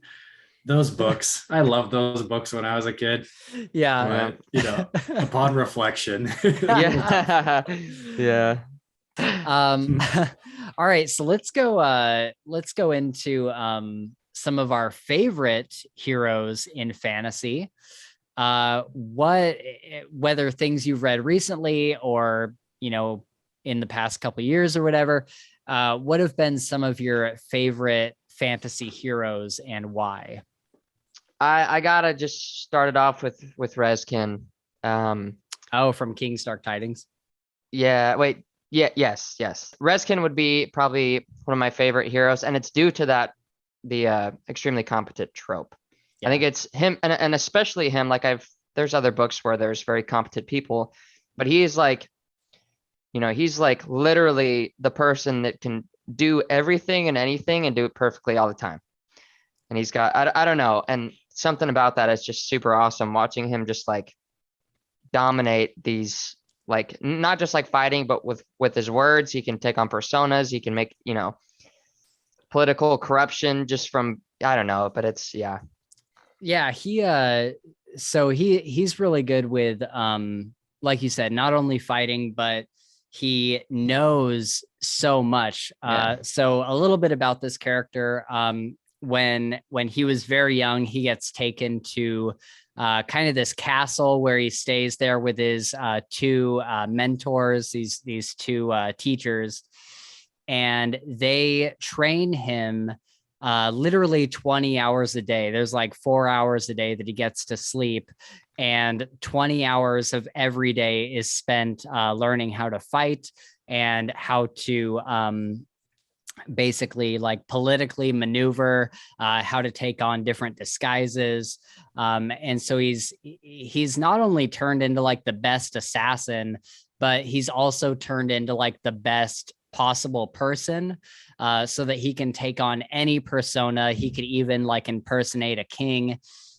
those books. I loved those books when I was a kid. Yeah. But, upon reflection. Yeah. Yeah. All right, so let's go into some of our favorite heroes in fantasy. Whether things you've read recently or, in the past couple of years or whatever, what have been some of your favorite fantasy heroes and why? I gotta just start it off with Rezkin. From King's Dark Tidings. Yeah. Wait. Yeah. Yes. Rezkin would be probably one of my favorite heroes, and it's due to the extremely competent trope. Yeah. I think it's him, and especially him. Like there's other books where there's very competent people, but he's like, he's like literally the person that can do everything and anything and do it perfectly all the time. and he's got, I don't know. And something about that is just super awesome. Watching him just like dominate these, like not just like fighting, but with his words, he can take on personas. He can make, political corruption just from, I don't know, but it's, yeah. Yeah, so he's really good with like you said, not only fighting, but he knows so much. Yeah. So a little bit about this character. When he was very young, he gets taken to kind of this castle where he stays there with his two mentors, these two teachers, and they train him literally 20 hours a day. There's like 4 hours a day that he gets to sleep, and 20 hours of every day is spent learning how to fight and how to basically like politically maneuver, how to take on different disguises. And so he's not only turned into like the best assassin, but he's also turned into like the best possible person, so that he can take on any persona. He could even like impersonate a king.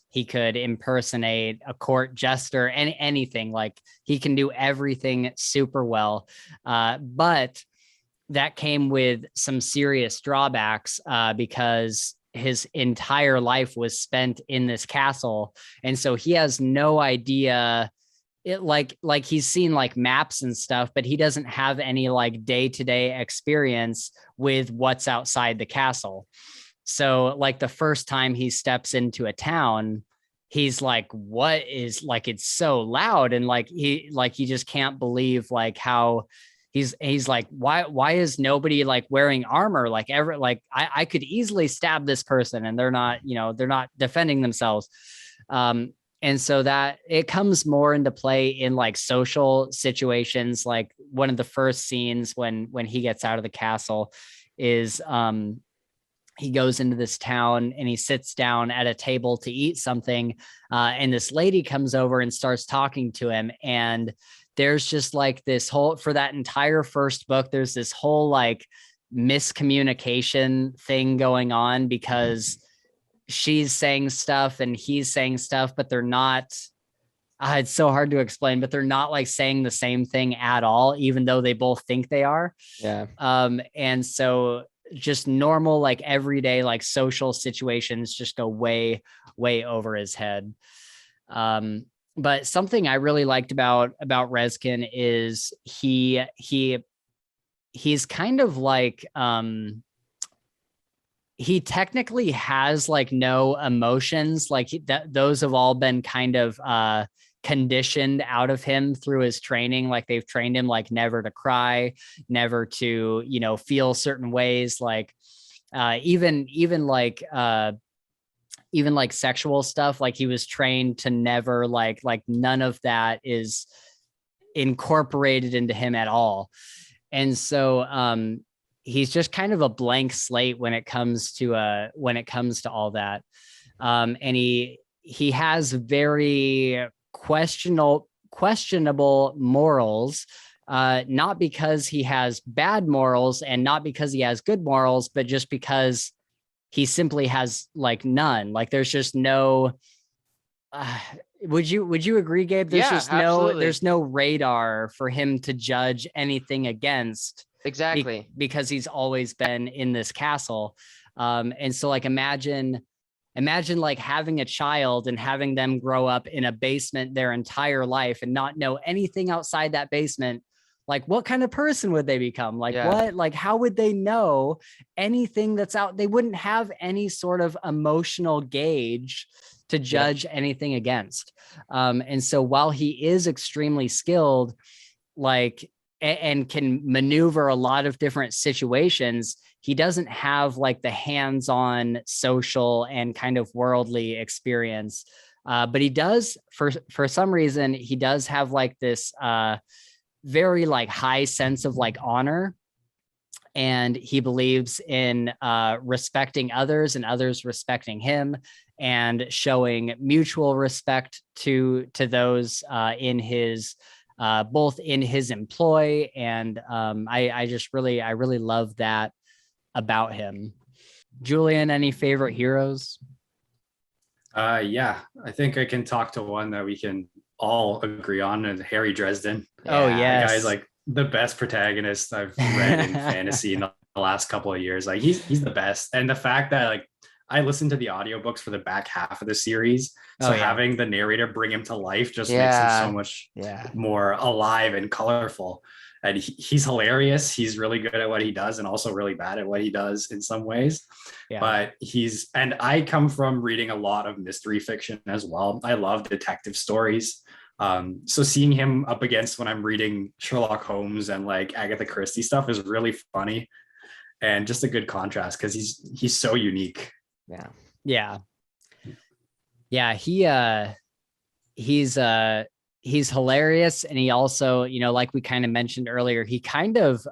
He could impersonate a court jester, and anything. Like he can do everything super well. But that came with some serious drawbacks, because his entire life was spent in this castle. And so he has no idea like he's seen like maps and stuff, but he doesn't have any like day-to-day experience with what's outside the castle. So like the first time he steps into a town, he's like, what is, like, it's so loud, and like he just can't believe like how he's like, why is nobody like wearing armor? Like ever, like I could easily stab this person and they're not, they're not defending themselves. And so that it comes more into play in like social situations. Like one of the first scenes when he gets out of the castle is he goes into this town and he sits down at a table to eat something, and this lady comes over and starts talking to him. And there's just like this whole, for that entire first book, there's this whole like miscommunication thing going on, because she's saying stuff and he's saying stuff, but they're not, it's so hard to explain, but they're not like saying the same thing at all, even though they both think they are. Yeah. And so just normal, like everyday, like social situations just go way, way over his head. But something I really liked about Rezkin is he's kind of like, he technically has like no emotions. Like those have all been kind of conditioned out of him through his training. Like they've trained him like never to cry, never to, feel certain ways. Like even like sexual stuff, like he was trained to never like none of that is incorporated into him at all. And so he's just kind of a blank slate when it comes to all that. And he has very questionable morals, not because he has bad morals and not because he has good morals, but just because he simply has like none. Like there's just no, would you agree, Gabe? There's just there's no radar for him to judge anything against. Exactly. Because he's always been in this castle. And so like imagine like having a child and having them grow up in a basement their entire life and not know anything outside that basement. Like what kind of person would they become? Like what, like how would they know anything that's out? They wouldn't have any sort of emotional gauge to judge anything against. And so while he is extremely skilled, like, and can maneuver a lot of different situations, he doesn't have like the hands-on social and kind of worldly experience. But he does, for some reason, he does have like this very like high sense of like honor. And he believes in respecting others and others respecting him, and showing mutual respect to those in his both in his employ. And I really love that about him. Julian, any favorite heroes? Yeah, I think I can talk to one that we can all agree on, and Harry Dresden. Oh, Yeah. The guy's yes. like the best protagonist I've read in fantasy in the last couple of years. Like he's the best. And the fact that like I listened to the audiobooks for the back half of the series. Oh, So yeah. having the narrator bring him to life just makes him Yeah. so much Yeah. more alive and colorful. And he's hilarious. He's really good at what he does and also really bad at what he does in some ways. Yeah. But and I come from reading a lot of mystery fiction as well. I love detective stories. So seeing him up against when I'm reading Sherlock Holmes and like Agatha Christie stuff is really funny and just a good contrast because he's so unique. Yeah. Yeah. Yeah. He's hilarious. And he also, like we kind of mentioned earlier, he kind of,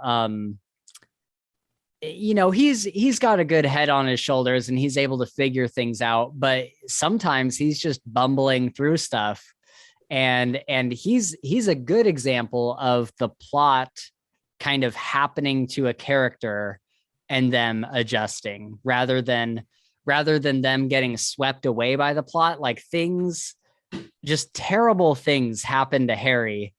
he's got a good head on his shoulders and he's able to figure things out, but sometimes he's just bumbling through stuff. And he's a good example of the plot kind of happening to a character and them adjusting rather than them getting swept away by the plot. Like just terrible things happen to Harry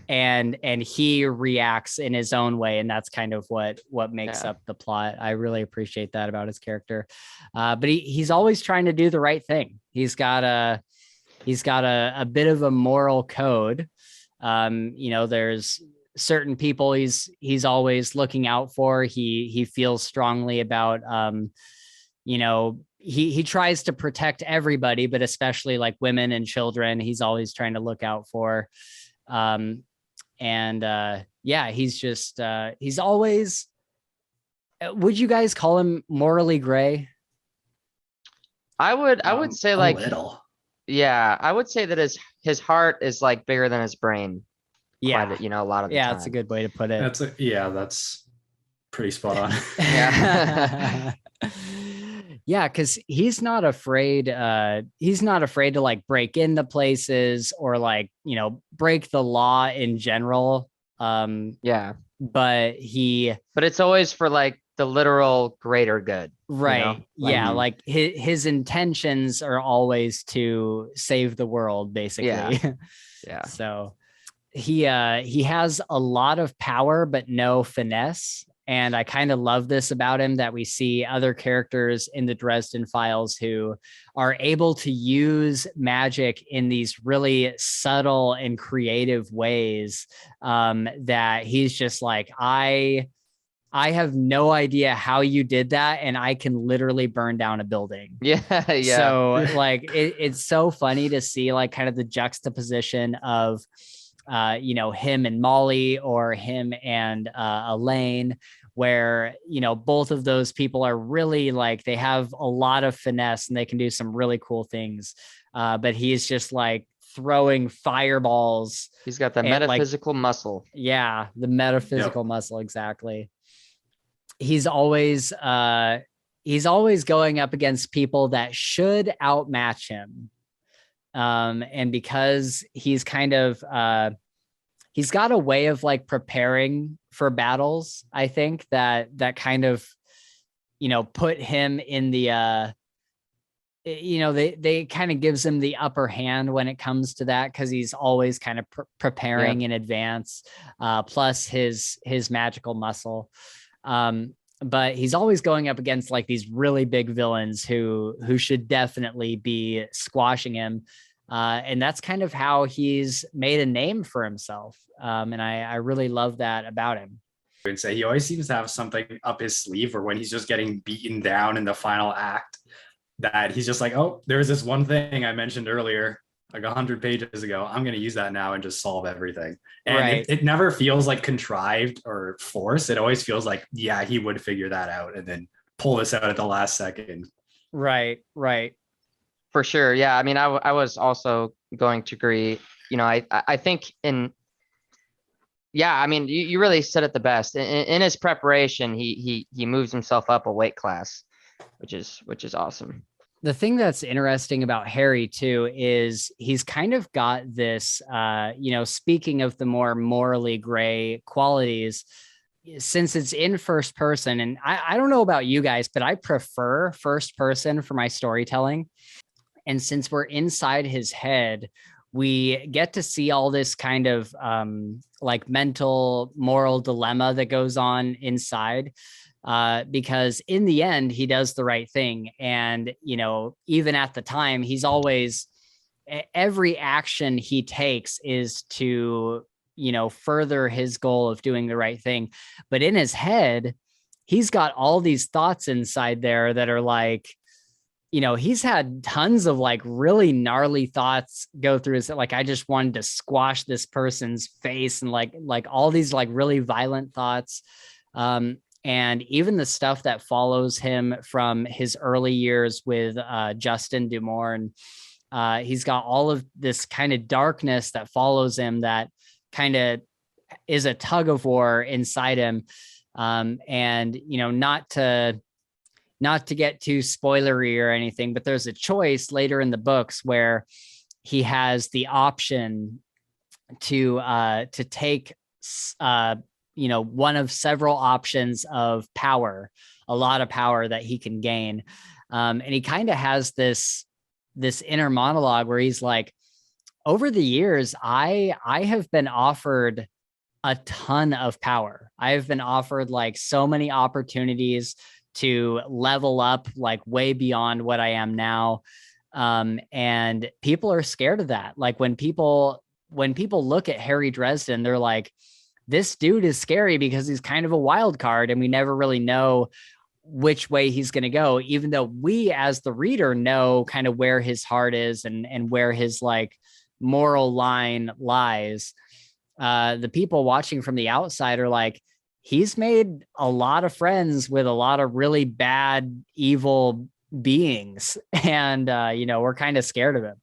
and he reacts in his own way. And that's kind of what makes up the plot. I really appreciate that about his character. But he's always trying to do the right thing. He's got a bit of a moral code. There's certain people he's always looking out for. He feels strongly about, he tries to protect everybody, but especially like women and children, he's always trying to look out for. He's just, he's always, would you guys call him morally gray? I would say like, little. Yeah, I would say that his heart is like bigger than his brain. Yeah. A lot of the time. That's a good way to put it. That's pretty spot on. Yeah. Yeah, because he's not afraid to like break into places or like, break the law in general. Yeah. But it's always for like the literal greater good. Right. Like his intentions are always to save the world, basically. Yeah. So he has a lot of power, but no finesse. And I kind of love this about him, that we see other characters in the Dresden Files who are able to use magic in these really subtle and creative ways, that he's just like, I have no idea how you did that, and I can literally burn down a building. Yeah. So like it's so funny to see like kind of the juxtaposition of him and Molly or him and Elaine, where both of those people are really like, they have a lot of finesse and they can do some really cool things, but he's just like throwing fireballs. He's got the metaphysical muscle. Yeah, the metaphysical muscle, exactly. He's always going up against people that should outmatch him. And because he's kind of he's got a way of like preparing for battles, I think that kind of put him in the they kind of gives him the upper hand when it comes to that, because he's always kind of preparing in advance, plus his magical muscle. But he's always going up against like these really big villains who should definitely be squashing him. And that's kind of how he's made a name for himself. And I really love that about him. And say he always seems to have something up his sleeve, or when he's just getting beaten down in the final act, that he's just like, oh, there's this one thing I mentioned earlier, like 100 pages ago. I'm going to use that now and just solve everything. And it never feels like contrived or forced. It always feels like, yeah, he would figure that out and then pull this out at the last second. Right. For sure. Yeah. I mean, I was also going to agree. I think I mean, you really said it the best. In his preparation, he moves himself up a weight class, which is awesome. The thing that's interesting about Harry too is he's kind of got this, speaking of the more morally gray qualities, since it's in first person, and I don't know about you guys, but I prefer first person for my storytelling. And since we're inside his head, we get to see all this kind of like mental moral dilemma that goes on inside, because in the end he does the right thing. And even at the time, he's always, every action he takes is to further his goal of doing the right thing. But in his head, he's got all these thoughts inside there that are like, he's had tons of like really gnarly thoughts go through his, like, I just wanted to squash this person's face, and like all these like really violent thoughts. And even the stuff that follows him from his early years with Justin Dumorn, he's got all of this kind of darkness that follows him that kind of is a tug of war inside him. And not to get too spoilery or anything, but there's a choice later in the books where he has the option to take one of several options of power, a lot of power that he can gain. And he kind of has this inner monologue where he's like, over the years, I have been offered a ton of power. I have been offered like so many opportunities to level up like way beyond what I am now. And people are scared of that. Like when people look at Harry Dresden, they're like, this dude is scary because he's kind of a wild card and we never really know which way he's going to go, even though we as the reader know kind of where his heart is and where his like moral line lies. The people watching from the outside are like, he's made a lot of friends with a lot of really bad, evil beings. And, we're kind of scared of him.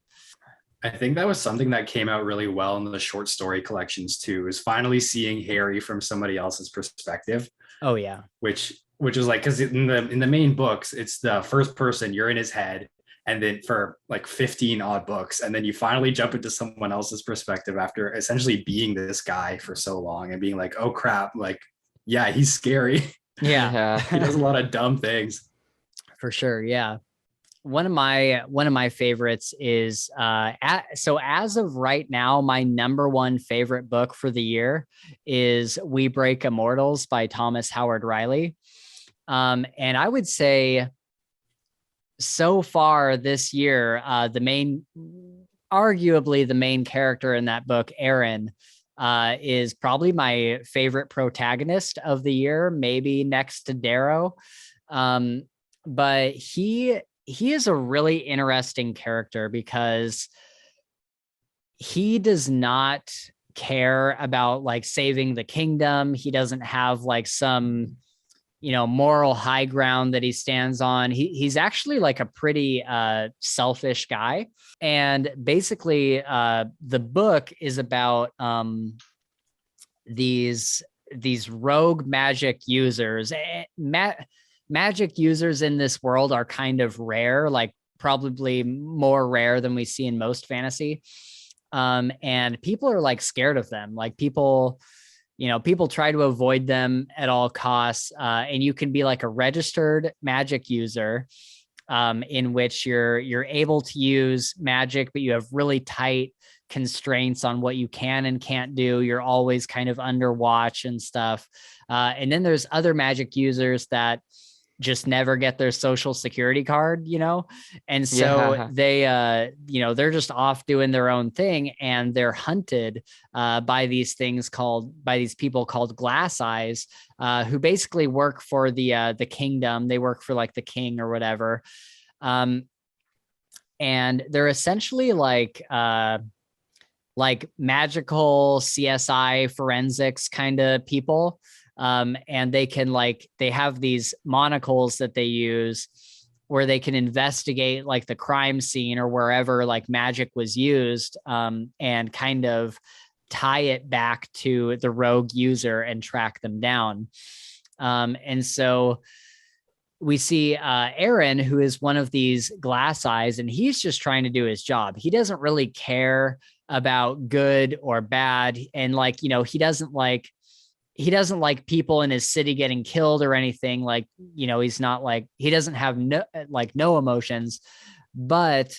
I think that was something that came out really well in the short story collections too, is finally seeing Harry from somebody else's perspective. Oh yeah. Which is like, because in the main books, it's the first person, you're in his head. And then for like 15 odd books, and then you finally jump into someone else's perspective after essentially being this guy for so long and being like, oh crap, like, yeah, he's scary. Yeah. He does a lot of dumb things. For sure. Yeah. One of my favorites is so as of right now, my number one favorite book for the year is We Break Immortals by Thomas Howard Riley. And I would say so far this year, arguably the main character in that book, Aaron, is probably my favorite protagonist of the year, maybe next to Darrow. But he is a really interesting character because he does not care about like saving the kingdom. He doesn't have like some moral high ground that he stands on. He's actually like a pretty selfish guy. And basically the book is about these rogue magic users. Magic users in this world are kind of rare, like probably more rare than we see in most fantasy. And people are like scared of them. Like people try to avoid them at all costs. And you can be like a registered magic user, in which you're able to use magic, but you have really tight constraints on what you can and can't do. You're always kind of under watch and stuff. And then there's other magic users that just never get their social security card, and so they they're just off doing their own thing, and they're hunted by these people called Glass Eyes, who basically work for the kingdom. They work for like the king or whatever, and they're essentially like magical CSI forensics kind of people. And they have these monocles that they use where they can investigate like the crime scene or wherever like magic was used, and kind of tie it back to the rogue user and track them down. And so we see Aaron, who is one of these Glass Eyes, and he's just trying to do his job. He doesn't really care about good or bad. And he doesn't he doesn't like people in his city getting killed or anything. Like, he's not like, he doesn't have no emotions, but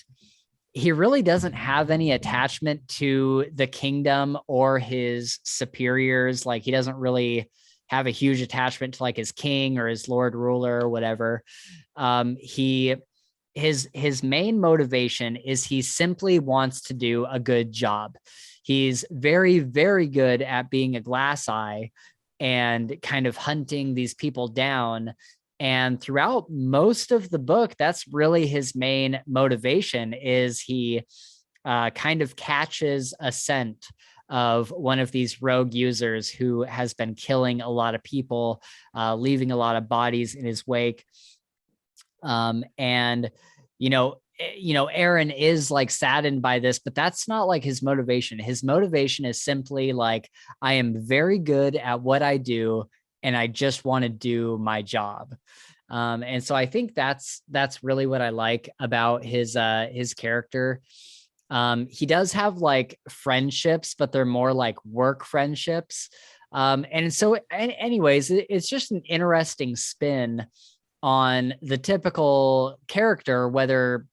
he really doesn't have any attachment to the kingdom or his superiors. Like, he doesn't really have a huge attachment to like his king or his lord ruler or whatever. His main motivation is he simply wants to do a good job. He's very, very good at being a glass eye and kind of hunting these people down. And throughout most of the book, that's really his main motivation, is he kind of catches a scent of one of these rogue users who has been killing a lot of people, leaving a lot of bodies in his wake. And, Aaron is like saddened by this, but that's not like his motivation. His motivation is simply like, I am very good at what I do, and I just want to do my job. And so I think that's really what I like about his character. He does have like friendships, but they're more like work friendships. And so anyways, it's just an interesting spin on the typical character, whether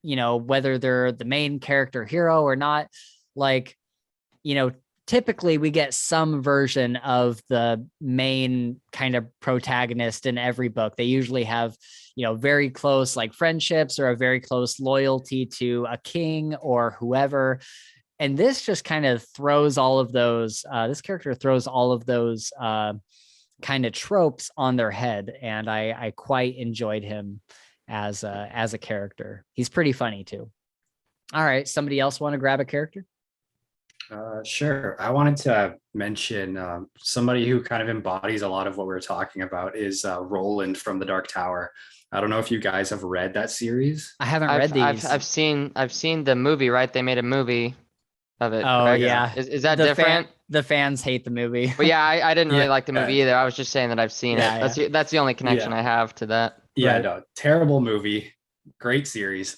they're the main character hero or not. Like, typically we get some version of the main kind of protagonist in every book. They usually have, very close like friendships or a very close loyalty to a king or whoever. And this just kind of throws all of those, this character throws all of those kind of tropes on their head. And I quite enjoyed him as a character. He's pretty funny too. All right. Somebody else want to grab a character? Sure. I wanted to mention somebody who kind of embodies a lot of what we're talking about is Roland from the Dark Tower. I don't know if you guys have read that series. I haven't read these. I've seen the movie, right? They made a movie of it. Oh, correct? yeah. Is that different? The fans hate the movie. But yeah, I didn't really like the movie either. I was just saying that I've seen it. That's the only connection I have to that. Yeah, Right. No, terrible movie. Great series.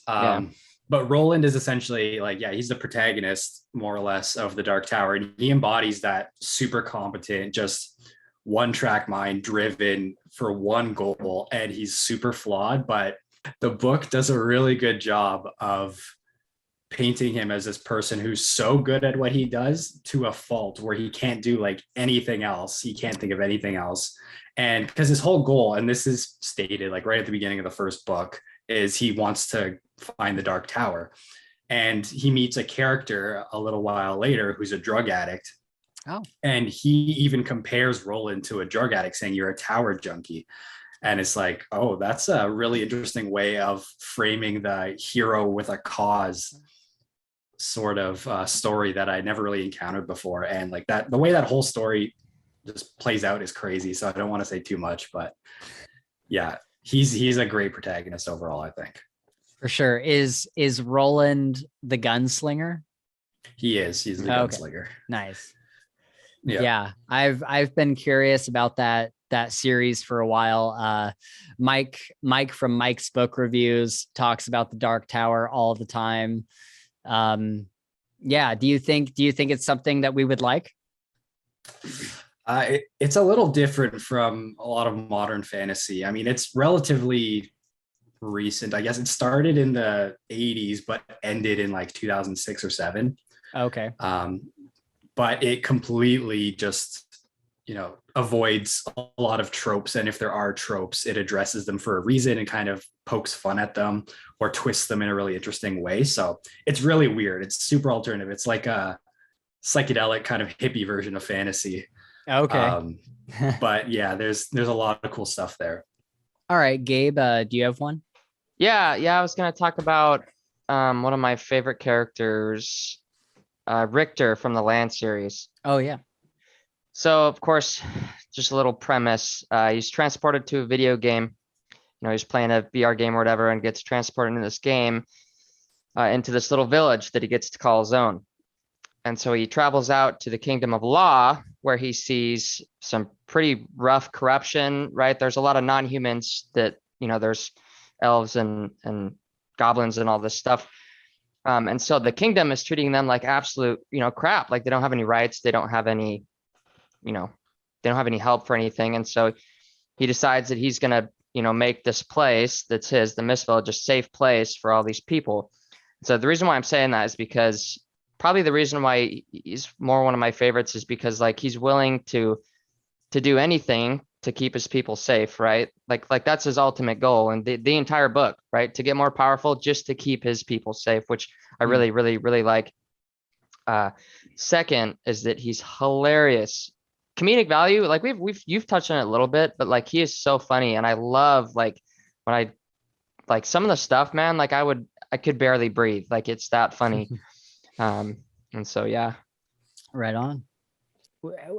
But Roland is essentially like, he's the protagonist more or less of the Dark Tower. And he embodies that super competent, just one track mind, driven for one goal. And he's super flawed, but the book does a really good job of painting him as this person who's so good at what he does to a fault where he can't do like anything else. He can't think of anything else. And because his whole goal, and this is stated like right at the beginning of the first book, is he wants to find the Dark Tower. And he meets a character a little while later who's a drug addict. Oh. And he even compares Roland to a drug addict, saying, "You're a tower junkie." And it's like, oh, that's a really interesting way of framing the hero with a cause sort of story that I never really encountered before. And like that, the way that whole story just plays out is crazy. So I don't want to say too much, but yeah, he's a great protagonist overall, I think. For sure. Is Roland the gunslinger? He's the gunslinger. Nice. Yeah. I've been curious about that series for a while. Mike from Mike's Book Reviews talks about the Dark Tower all the time. Do you think it's something that we would like? It's a little different from a lot of modern fantasy. I mean, it's relatively recent. I guess it started in the 80s, but ended in like 2006 or 7. Okay. But it completely just, avoids a lot of tropes. And if there are tropes, it addresses them for a reason and kind of pokes fun at them or twists them in a really interesting way. So it's really weird. It's super alternative. It's like a psychedelic kind of hippie version of fantasy. Okay. But yeah, there's a lot of cool stuff there. All right, Gabe, do you have one? Yeah. I was going to talk about one of my favorite characters, Richter from the Land series. Oh, yeah. So, of course, just a little premise. He's transported to a video game. He's playing a VR game or whatever and gets transported into this game, into this little village that he gets to call his own. And so he travels out to the Kingdom of Law, where he sees some pretty rough corruption, right? There's a lot of non-humans that, there's elves and goblins and all this stuff. And so the kingdom is treating them like absolute, crap. Like they don't have any rights. They don't have any, they don't have any help for anything. And so he decides that he's gonna, make this place that's his, the Mist Village, a safe place for all these people. So the reason why I'm saying that is because probably the reason why he's more one of my favorites is because like he's willing to do anything to keep his people safe, right? Like that's his ultimate goal, and the entire book, right? To get more powerful, just to keep his people safe, which I really, really, really like. Second is that he's hilarious. Comedic value, like you've touched on it a little bit, but like he is so funny, and I love like when I like some of the stuff, man, like I could barely breathe. Like it's that funny. And so yeah. Right on.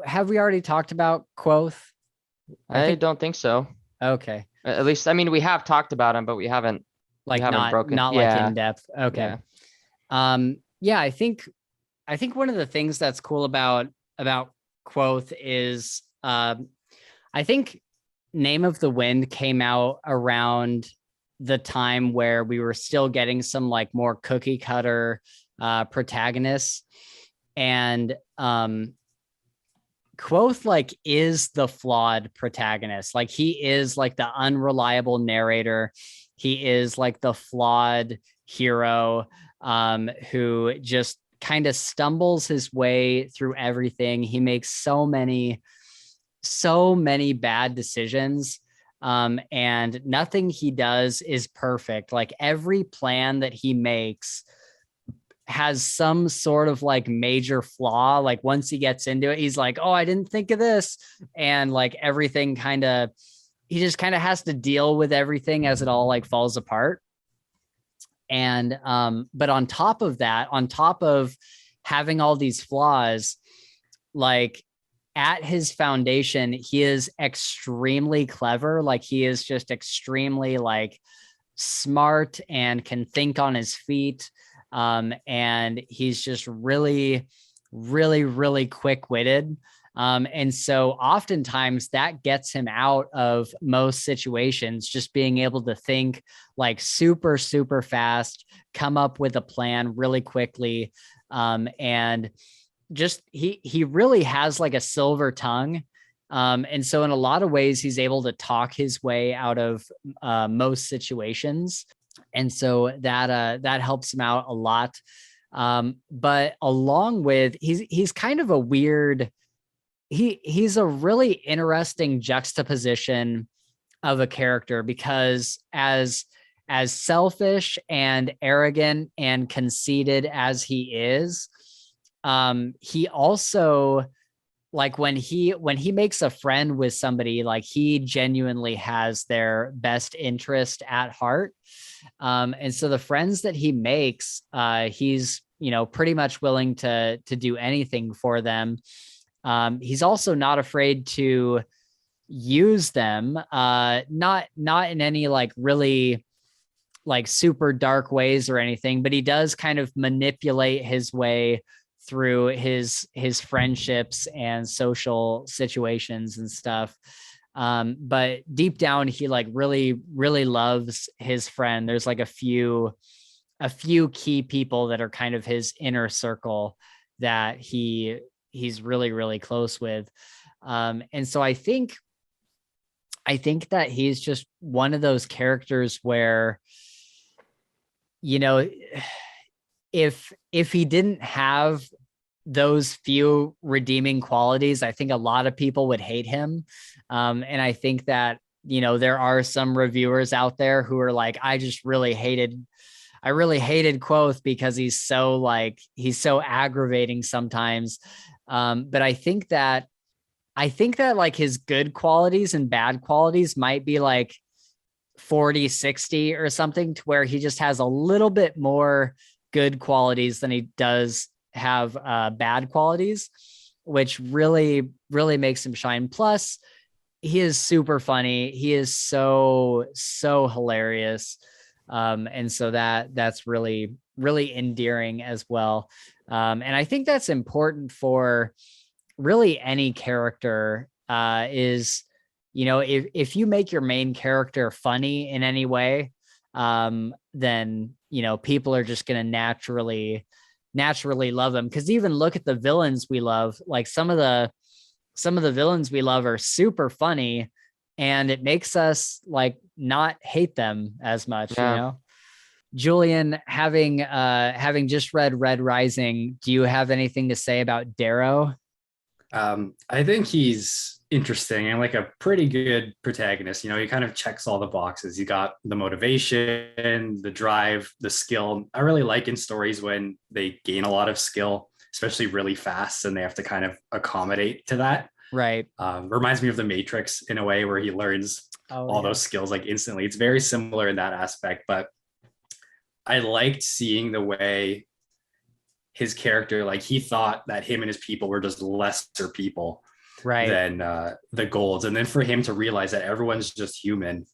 Have we already talked about Quoth? I don't think so. Okay. At least, I mean, we have talked about him, but we haven't not broken. Not like in depth. Okay. Yeah. I think one of the things that's cool about Quoth is I think Name of the Wind came out around the time where we were still getting some like more cookie cutter protagonists, and Quoth like is the flawed protagonist. Like he is like the unreliable narrator. He is like the flawed hero who just kind of stumbles his way through everything. He makes so many bad decisions. And nothing he does is perfect. Like every plan that he makes has some sort of like major flaw. Like once he gets into it, he's like, oh, I didn't think of this. And like everything he just kind of has to deal with everything as it all like falls apart. And, but on top of that, on top of having all these flaws, like at his foundation, he is extremely clever. Like he is just extremely like smart and can think on his feet. And he's just really, really, really quick-witted. And so oftentimes that gets him out of most situations, just being able to think like super, super fast, come up with a plan really quickly. And just, he really has like a silver tongue. And so in a lot of ways, he's able to talk his way out of most situations. And so that helps him out a lot. But along with, he's kind of a weird, he's a really interesting juxtaposition of a character, because as selfish and arrogant and conceited as he is, he also, like when he makes a friend with somebody, like he genuinely has their best interest at heart. And so the friends that he makes, he's, pretty much willing to do anything for them. He's also not afraid to use them, not in any like really like super dark ways or anything, but he does kind of manipulate his way through his friendships and social situations and stuff. But deep down, he like really, really loves his friend. There's like a few key people that are kind of his inner circle that he's really, really close with. And so I think that he's just one of those characters where, if he didn't have those few redeeming qualities, I think a lot of people would hate him. And I think that, there are some reviewers out there who are like, I really hated Quoth because he's so aggravating sometimes. But I think that like his good qualities and bad qualities might be like 40-60 or something, to where he just has a little bit more good qualities than he does have bad qualities, which really, really makes him shine. Plus, he is super funny. He is so hilarious. And so that's really, really endearing as well. And I think that's important for really any character, is, if you make your main character funny in any way, then, people are just going to naturally love them. Because even look at the villains we love, like some of the some of the villains we love are super funny, and it makes us like not hate them as much, you know? Julian, having just read Red Rising, do you have anything to say about Darrow? I think he's interesting and like a pretty good protagonist. You know, he kind of checks all the boxes. You got the motivation, the drive, the skill. I really like in stories when they gain a lot of skill, especially really fast, and they have to kind of accommodate to that. Right. Reminds me of the Matrix in a way where he learns all those skills like instantly. It's very similar in that aspect, but I liked seeing the way his character, like he thought that him and his people were just lesser people than the Golds. And then for him to realize that everyone's just human,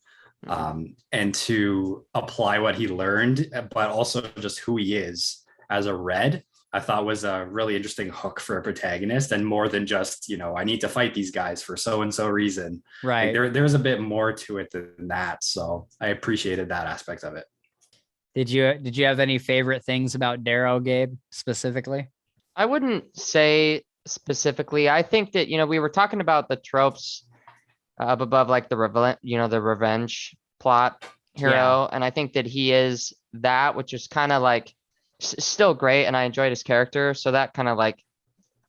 and to apply what he learned, but also just who he is as a Red, I thought was a really interesting hook for a protagonist, and more than just, you know, I need to fight these guys for so-and-so reason. Right. Like there's a bit more to it than that. So I appreciated that aspect of it. Did you have any favorite things about Darrow, Gabe, specifically? I wouldn't say specifically. I think that, you know, we were talking about the tropes up above, like the revenge plot hero. And I think that he is that, which is kind of like still great. And I enjoyed his character. So that kind of like,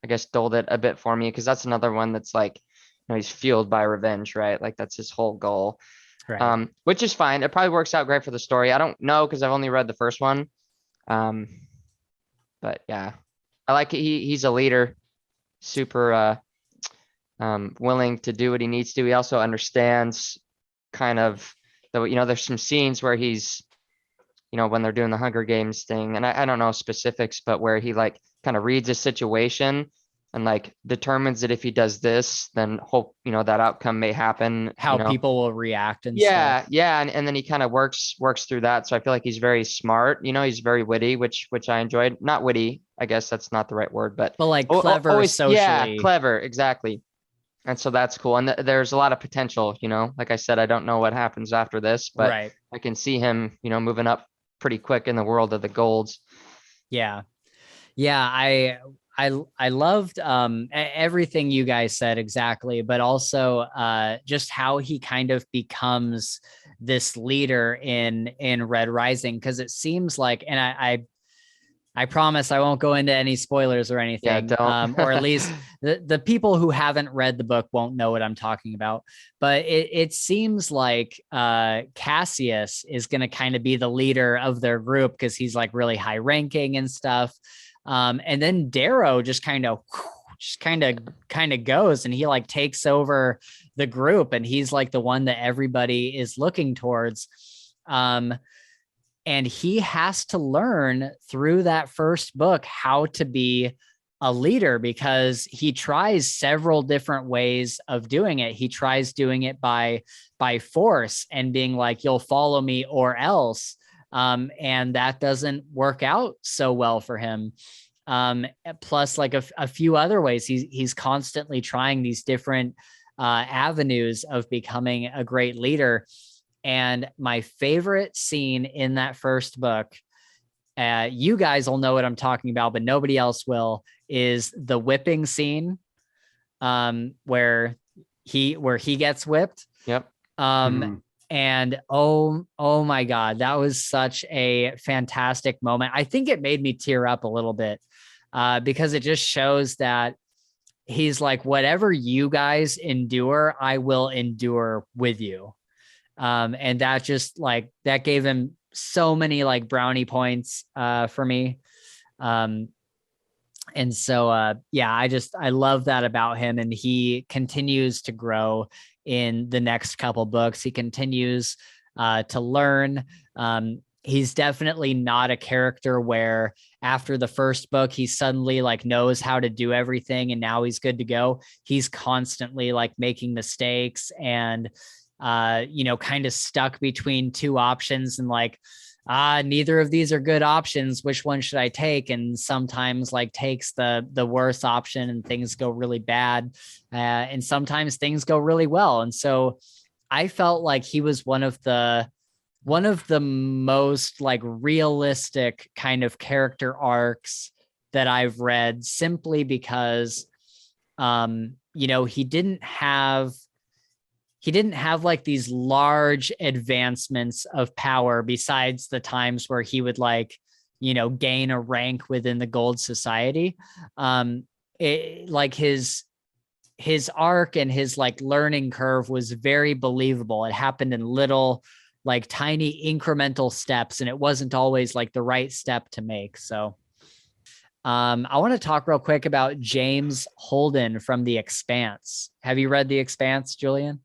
I guess, dulled it a bit for me, because that's another one that's like, you know, he's fueled by revenge, right? Like that's his whole goal. Right. Which is fine. It probably works out great for the story. I don't know, because I've only read the first one. But yeah, I like it. He's a leader, super willing to do what he needs to. He also understands kind of the, you know, there's some scenes where he's, you know, when they're doing the Hunger Games thing, and I don't know specifics, but where he like kind of reads a situation and like determines that if he does this, then hope, you know, that outcome may happen. How you know? people will react and yeah, stuff. yeah, and then he kind of works through that. So I feel like he's very smart. You know, he's very witty, which I enjoyed. Not witty, I guess that's not the right word, but like clever, always socially. Yeah, clever, exactly. And so that's cool. And there's a lot of potential. You know, like I said, I don't know what happens after this, but I can see him, you know, moving up pretty quick in the world of the Golds. Yeah. I loved everything you guys said exactly, but also just how he kind of becomes this leader in Red Rising, because it seems like, and I promise I won't go into any spoilers or anything, or at least the people who haven't read the book won't know what I'm talking about. But it seems like Cassius is going to kind of be the leader of their group, because he's like really high ranking and stuff. And then Darrow just kind of goes, and he like takes over the group, and he's like the one that everybody is looking towards. And he has to learn through that first book how to be a leader, because he tries several different ways of doing it. He tries doing it by force and being like, you'll follow me or else. And that doesn't work out so well for him. Plus like a few other ways, he's constantly trying these different avenues of becoming a great leader. And my favorite scene in that first book, you guys will know what I'm talking about, but nobody else will, is the whipping scene, where he gets whipped. Yep. And oh my God, that was such a fantastic moment. I think it made me tear up a little bit, because it just shows that he's like, whatever you guys endure, I will endure with you. And that just like, that gave him so many like brownie points for me. And so, yeah, I love that about him. And he continues to grow in the next couple books. He continues to learn. He's definitely not a character where after the first book, he suddenly like knows how to do everything and now he's good to go. He's constantly like making mistakes and, kind of stuck between two options and like, neither of these are good options. Which one should I take? And sometimes like takes the worst option and things go really bad. And sometimes things go really well. And so I felt like he was one of the most like realistic kind of character arcs that I've read, simply because he didn't have like these large advancements of power besides the times where he would like, gain a rank within the gold society. Like his arc and his like learning curve was very believable. It happened in little, like tiny incremental steps, and it wasn't always like the right step to make. So I want to talk real quick about James Holden from The Expanse. Have you read The Expanse, Julian?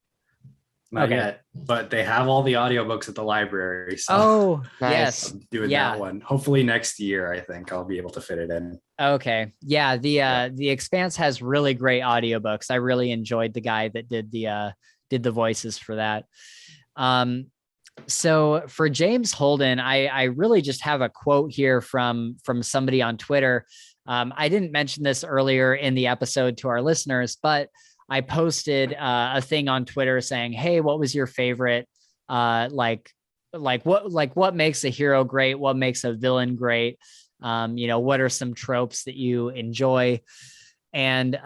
Not yet, but they have all the audiobooks at the library. So Nice. yes. I'm doing that one. Hopefully next year, I think I'll be able to fit it in. Okay. Yeah. The Expanse has really great audiobooks. I really enjoyed the guy that did the voices for that. So for James Holden, I really just have a quote here from somebody on Twitter. I didn't mention this earlier in the episode to our listeners, but I posted a thing on Twitter saying, "Hey, what was your favorite? What makes a hero great? What makes a villain great? What are some tropes that you enjoy?" And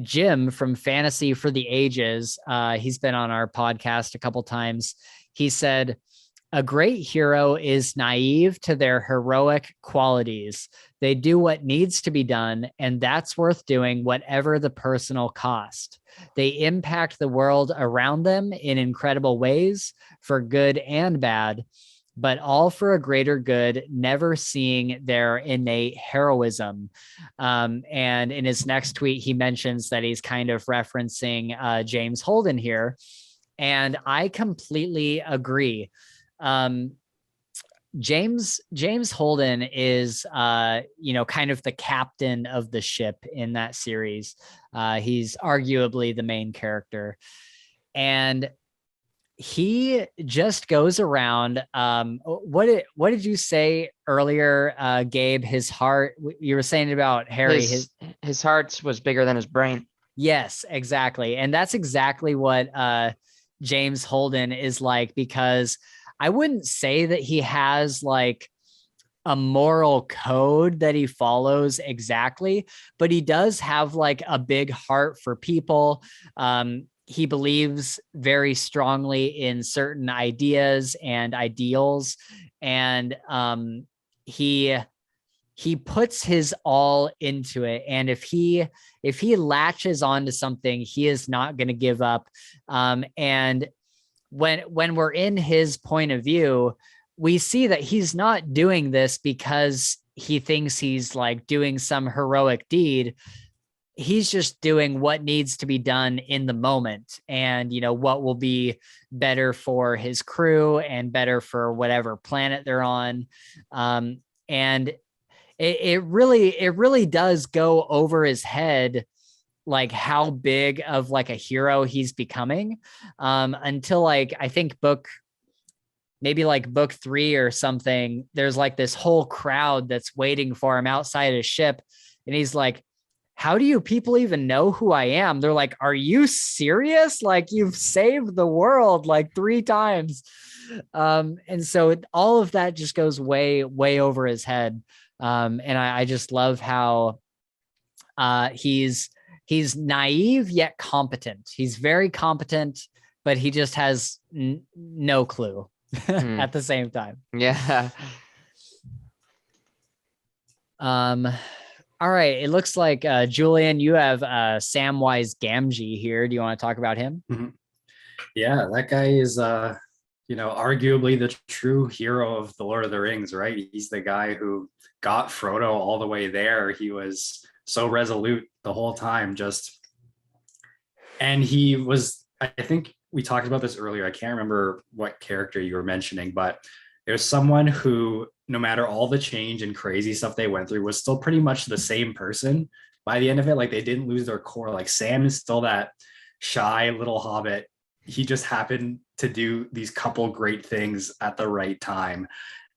Jim from Fantasy for the Ages, he's been on our podcast a couple times. He said, "A great hero is naive to their heroic qualities. They do what needs to be done, and that's worth doing, whatever the personal cost. They impact the world around them in incredible ways, for good and bad, but all for a greater good, never seeing their innate heroism." And in his next tweet, he mentions that he's kind of referencing James Holden here. And I completely agree. James Holden is, kind of the captain of the ship in that series. He's arguably the main character, and he just goes around. What did you say earlier, Gabe? His heart. You were saying about Harry. His heart was bigger than his brain. Yes, exactly, and that's exactly what James Holden is like, because I wouldn't say that he has like a moral code that he follows exactly, but he does have like a big heart for people. He believes very strongly in certain ideas and ideals, and he puts his all into it. And if he latches onto something, he is not going to give up. And when we're in his point of view, we see that he's not doing this because he thinks he's like doing some heroic deed. He's just doing what needs to be done in the moment, and what will be better for his crew and better for whatever planet they're on. And it really does go over his head, like how big of like a hero he's becoming, until like, I think maybe like book 3 or something, there's like this whole crowd that's waiting for him outside his ship. And he's like, "How do you people even know who I am?" They're like, "Are you serious? Like, you've saved the world like 3 times." And so all of that just goes way, way over his head. And I just love how he's naive yet competent. He's very competent, but he just has no clue at the same time. Yeah. All right. It looks like Julian, you have Samwise Gamgee here. Do you want to talk about him? Mm-hmm. Yeah, that guy is arguably the true hero of the Lord of the Rings, right? He's the guy who got Frodo all the way there. He was so resolute the whole time, and he was, I think we talked about this earlier. I can't remember what character you were mentioning, but there's someone who, no matter all the change and crazy stuff they went through, was still pretty much the same person by the end of it. Like, they didn't lose their core. Like, Sam is still that shy little hobbit. He just happened to do these couple great things at the right time.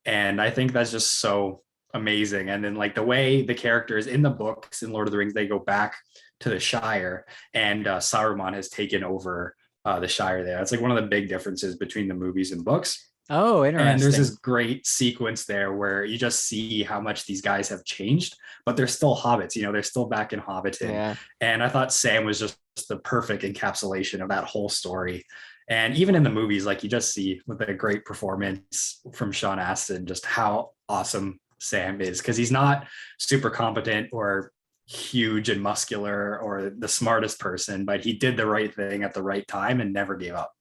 And I think that's just so amazing. And then like the way the characters in the books in Lord of the Rings, they go back to the Shire, and Saruman has taken over the Shire there. That's like one of the big differences between the movies and books. Oh, interesting. And there's this great sequence there where you just see how much these guys have changed, but they're still hobbits, they're still back in Hobbiton. Yeah. And I thought Sam was just the perfect encapsulation of that whole story. And even in the movies, like you just see with a great performance from Sean Astin, just how awesome Sam is, because he's not super competent or huge and muscular or the smartest person, but he did the right thing at the right time and never gave up.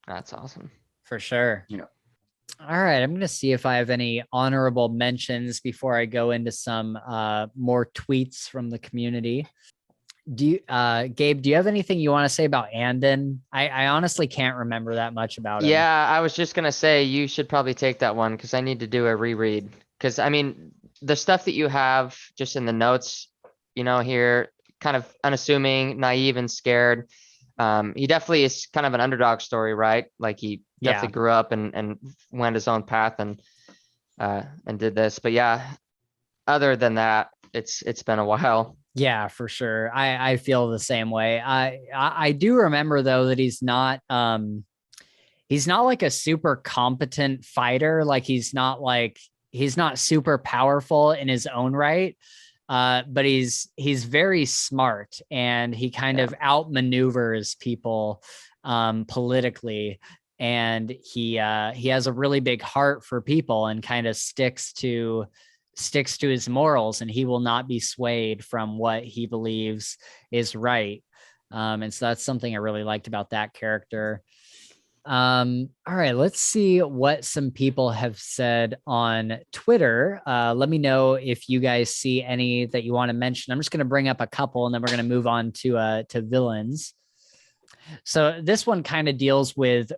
That's awesome. For sure. All right, I'm going to see if I have any honorable mentions before I go into some more tweets from the community. Do you, Gabe, do you have anything you want to say about Andon? I honestly can't remember that much about him. Yeah, I was just going to say you should probably take that one because I need to do a reread. Because, I mean, the stuff that you have just in the notes, here, kind of unassuming, naive, and scared. He definitely is kind of an underdog story, right? Like he definitely grew up and went his own path and did this. But yeah, other than that, it's been a while. Yeah, for sure. I feel the same way. I do remember though that he's not like a super competent fighter. Like he's not super powerful in his own right. But he's very smart and he kind of outmaneuvers people politically, and he has a really big heart for people and kind of sticks to his morals, and he will not be swayed from what he believes is right. And so that's something I really liked about that character. All right, let's see what some people have said on Twitter. Let me know if you guys see any that you want to mention. I'm just going to bring up a couple and then we're going to move on to villains. So this one kind of deals with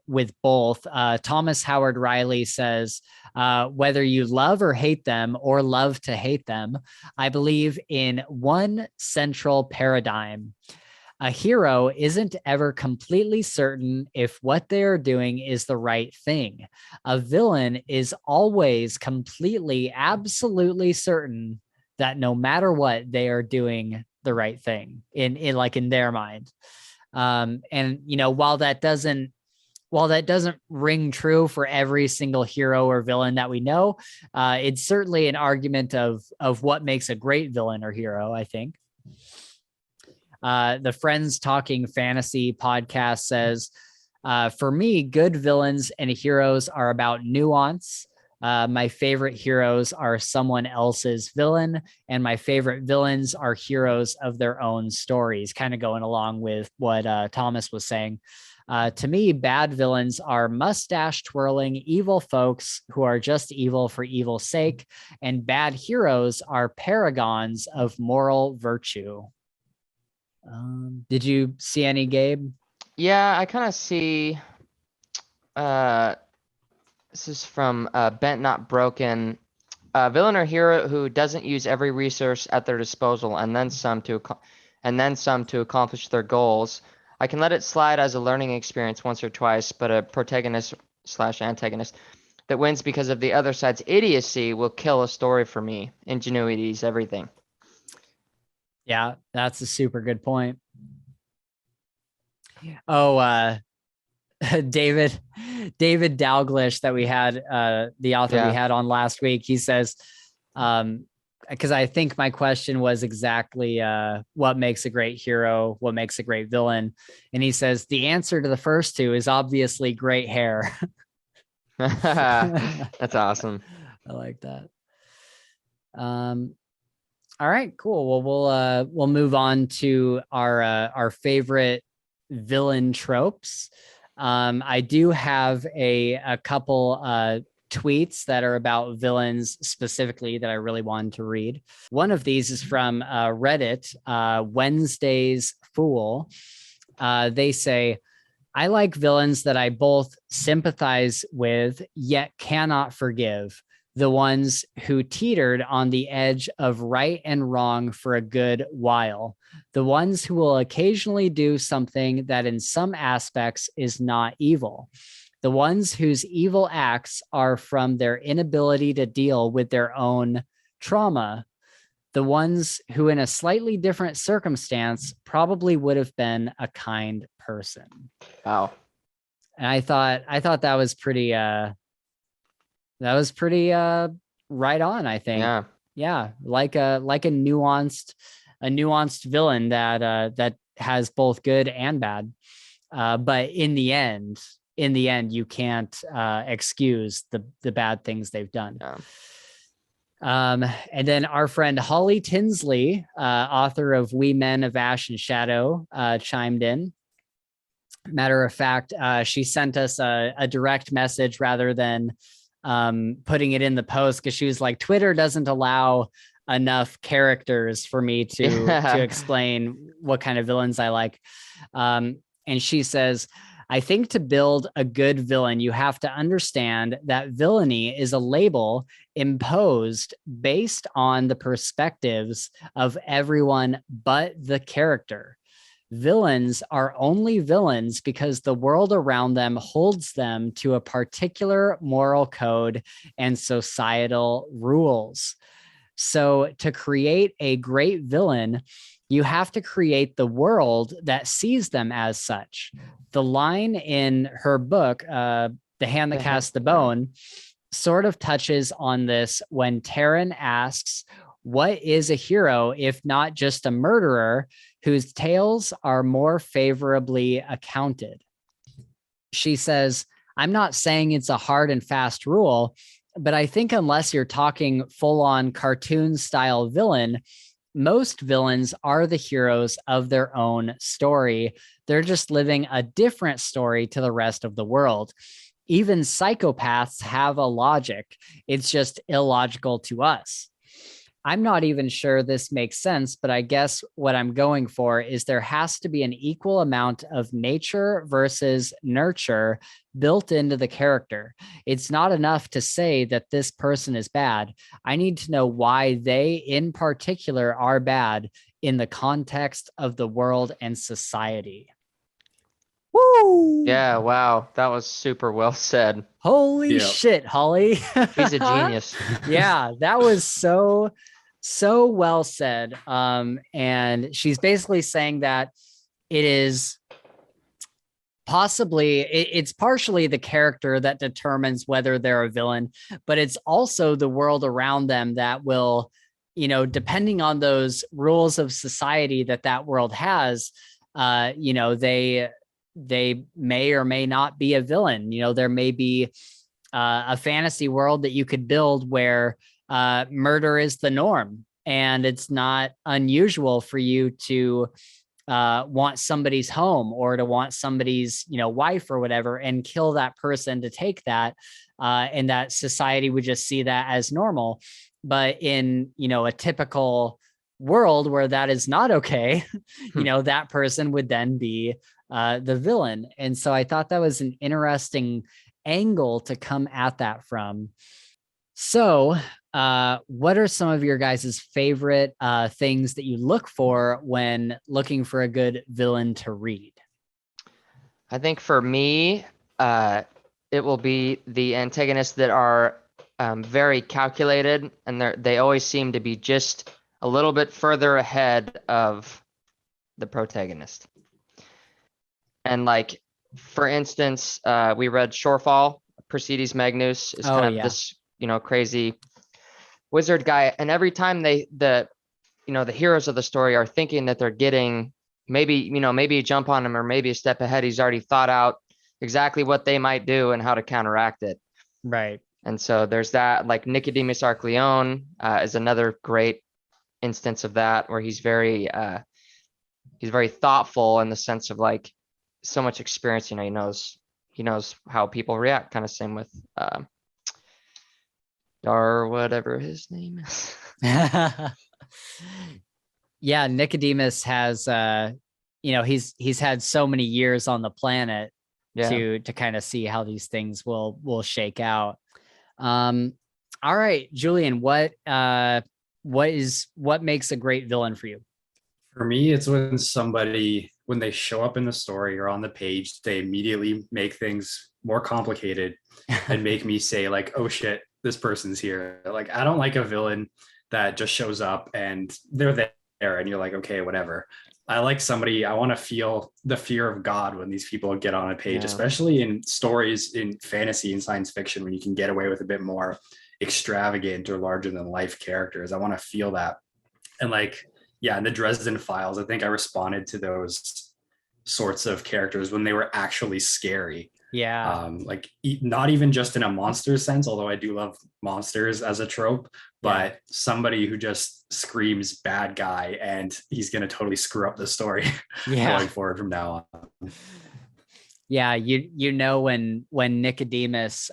both. Thomas Howard Riley says, whether you love or hate them or love to hate them, I believe in one central paradigm. A hero isn't ever completely certain if what they are doing is the right thing. A villain is always completely, absolutely certain that no matter what, they are doing the right thing in their mind. And while that doesn't ring true for every single hero or villain that we know, it's certainly an argument of what makes a great villain or hero, I think. The Friends Talking Fantasy podcast says, for me, good villains and heroes are about nuance. My favorite heroes are someone else's villain, and my favorite villains are heroes of their own stories, kind of going along with what Thomas was saying. To me, bad villains are mustache twirling evil folks who are just evil for evil's sake, and bad heroes are paragons of moral virtue. Did you see any, Gabe? Yeah, I kind of see. This is from Bent Not Broken. A villain or hero who doesn't use every resource at their disposal and then some to accomplish their goals. I can let it slide as a learning experience once or twice, but a protagonist/antagonist that wins because of the other side's idiocy will kill a story for me. Ingenuity is everything. Yeah, that's a super good point. Oh, David Dalglish that we had, the author we had on last week, he says, because I think my question was exactly what makes a great hero, what makes a great villain. And he says, the answer to the first two is obviously great hair. That's awesome. I like that. All right, cool. Well, we'll move on to our favorite villain tropes. I do have a couple tweets that are about villains specifically that I really wanted to read. One of these is from Reddit, Wednesday's Fool. They say, I like villains that I both sympathize with yet cannot forgive. The ones who teetered on the edge of right and wrong for a good while. The ones who will occasionally do something that in some aspects is not evil. The ones whose evil acts are from their inability to deal with their own trauma. The ones who in a slightly different circumstance probably would have been a kind person. Wow. And I thought that was pretty That was pretty right on, I think. Yeah. Yeah, like a nuanced villain that has both good and bad. But in the end, you can't excuse the bad things they've done. Yeah. And then our friend Holly Tinsley, author of We Men of Ash and Shadow, chimed in. Matter of fact, she sent us a direct message rather than putting it in the post, because she was like, Twitter doesn't allow enough characters for me to explain what kind of villains I like. And she says, I think to build a good villain, you have to understand that villainy is a label imposed based on the perspectives of everyone but the character. Villains are only villains because the world around them holds them to a particular moral code and societal rules. So to create a great villain, you have to create the world that sees them as such. The line in her book, The Hand That Casts the Bone, sort of touches on this when Taryn asks, what is a hero if not just a murderer whose tales are more favorably accounted? She says, I'm not saying it's a hard and fast rule, but I think unless you're talking full-on cartoon style villain, most villains are the heroes of their own story. They're just living a different story to the rest of the world. Even psychopaths have a logic. It's just illogical to us. I'm not even sure this makes sense, but I guess what I'm going for is there has to be an equal amount of nature versus nurture built into the character. It's not enough to say that this person is bad. I need to know why they in particular are bad in the context of the world and society. Woo! Yeah, wow. That was super well said. Holy shit, Holly. He's a genius. Yeah, that was so well said. And she's basically saying that it is possibly, it's partially the character that determines whether they're a villain, but it's also the world around them that will, depending on those rules of society that world has, they may or may not be a villain. There may be a fantasy world that you could build where murder is the norm, and it's not unusual for you to want somebody's home or to want somebody's wife or whatever and kill that person to take that, and that society would just see that as normal. But in a typical world where that is not okay, that person would then be the villain. And so I thought that was an interesting angle to come at that from. So what are some of your guys' favorite things that you look for when looking for a good villain to read? I think for me, it will be the antagonists that are very calculated, and they always seem to be just a little bit further ahead of the protagonist. And like, for instance, we read Shorefall. Proceedings Magnus is kind of this, crazy wizard guy. And every time the heroes of the story are thinking that they're getting maybe a jump on him or maybe a step ahead, he's already thought out exactly what they might do and how to counteract it. Right. And so there's that. Like Nicodemus Arcleon is another great instance of that, where he's very thoughtful in the sense of like so much experience. He knows how people react. Kind of same with Dar, whatever his name is. Yeah, Nicodemus has he's had so many years on the planet to kind of see how these things will shake out. All right, Julian, what makes a great villain for you? For me, it's when they show up in the story or on the page, they immediately make things more complicated and make me say like, oh shit, this person's here. Like, I don't like a villain that just shows up and they're there and you're like, okay, whatever. I like somebody, I want to feel the fear of God when these people get on a page, Yeah. especially in stories in fantasy and science fiction, when you can get away with a bit more extravagant or larger than life characters. I want to feel that. And like, yeah, in the Dresden Files, I think I responded to those sorts of characters when they were actually scary. Yeah. Like not even just in a monster sense, although I do love monsters as a trope, but somebody who just screams bad guy and he's going to totally screw up the story Yeah. going forward from now on. Yeah, you know when Nicodemus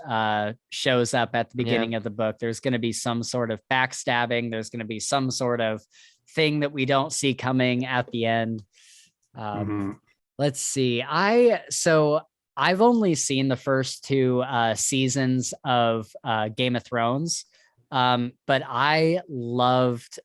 shows up at the beginning of the book, there's going to be some sort of backstabbing. There's going to be some sort of thing that we don't see coming at the end. Let's see. I've only seen the first two seasons of Game of Thrones, but I loved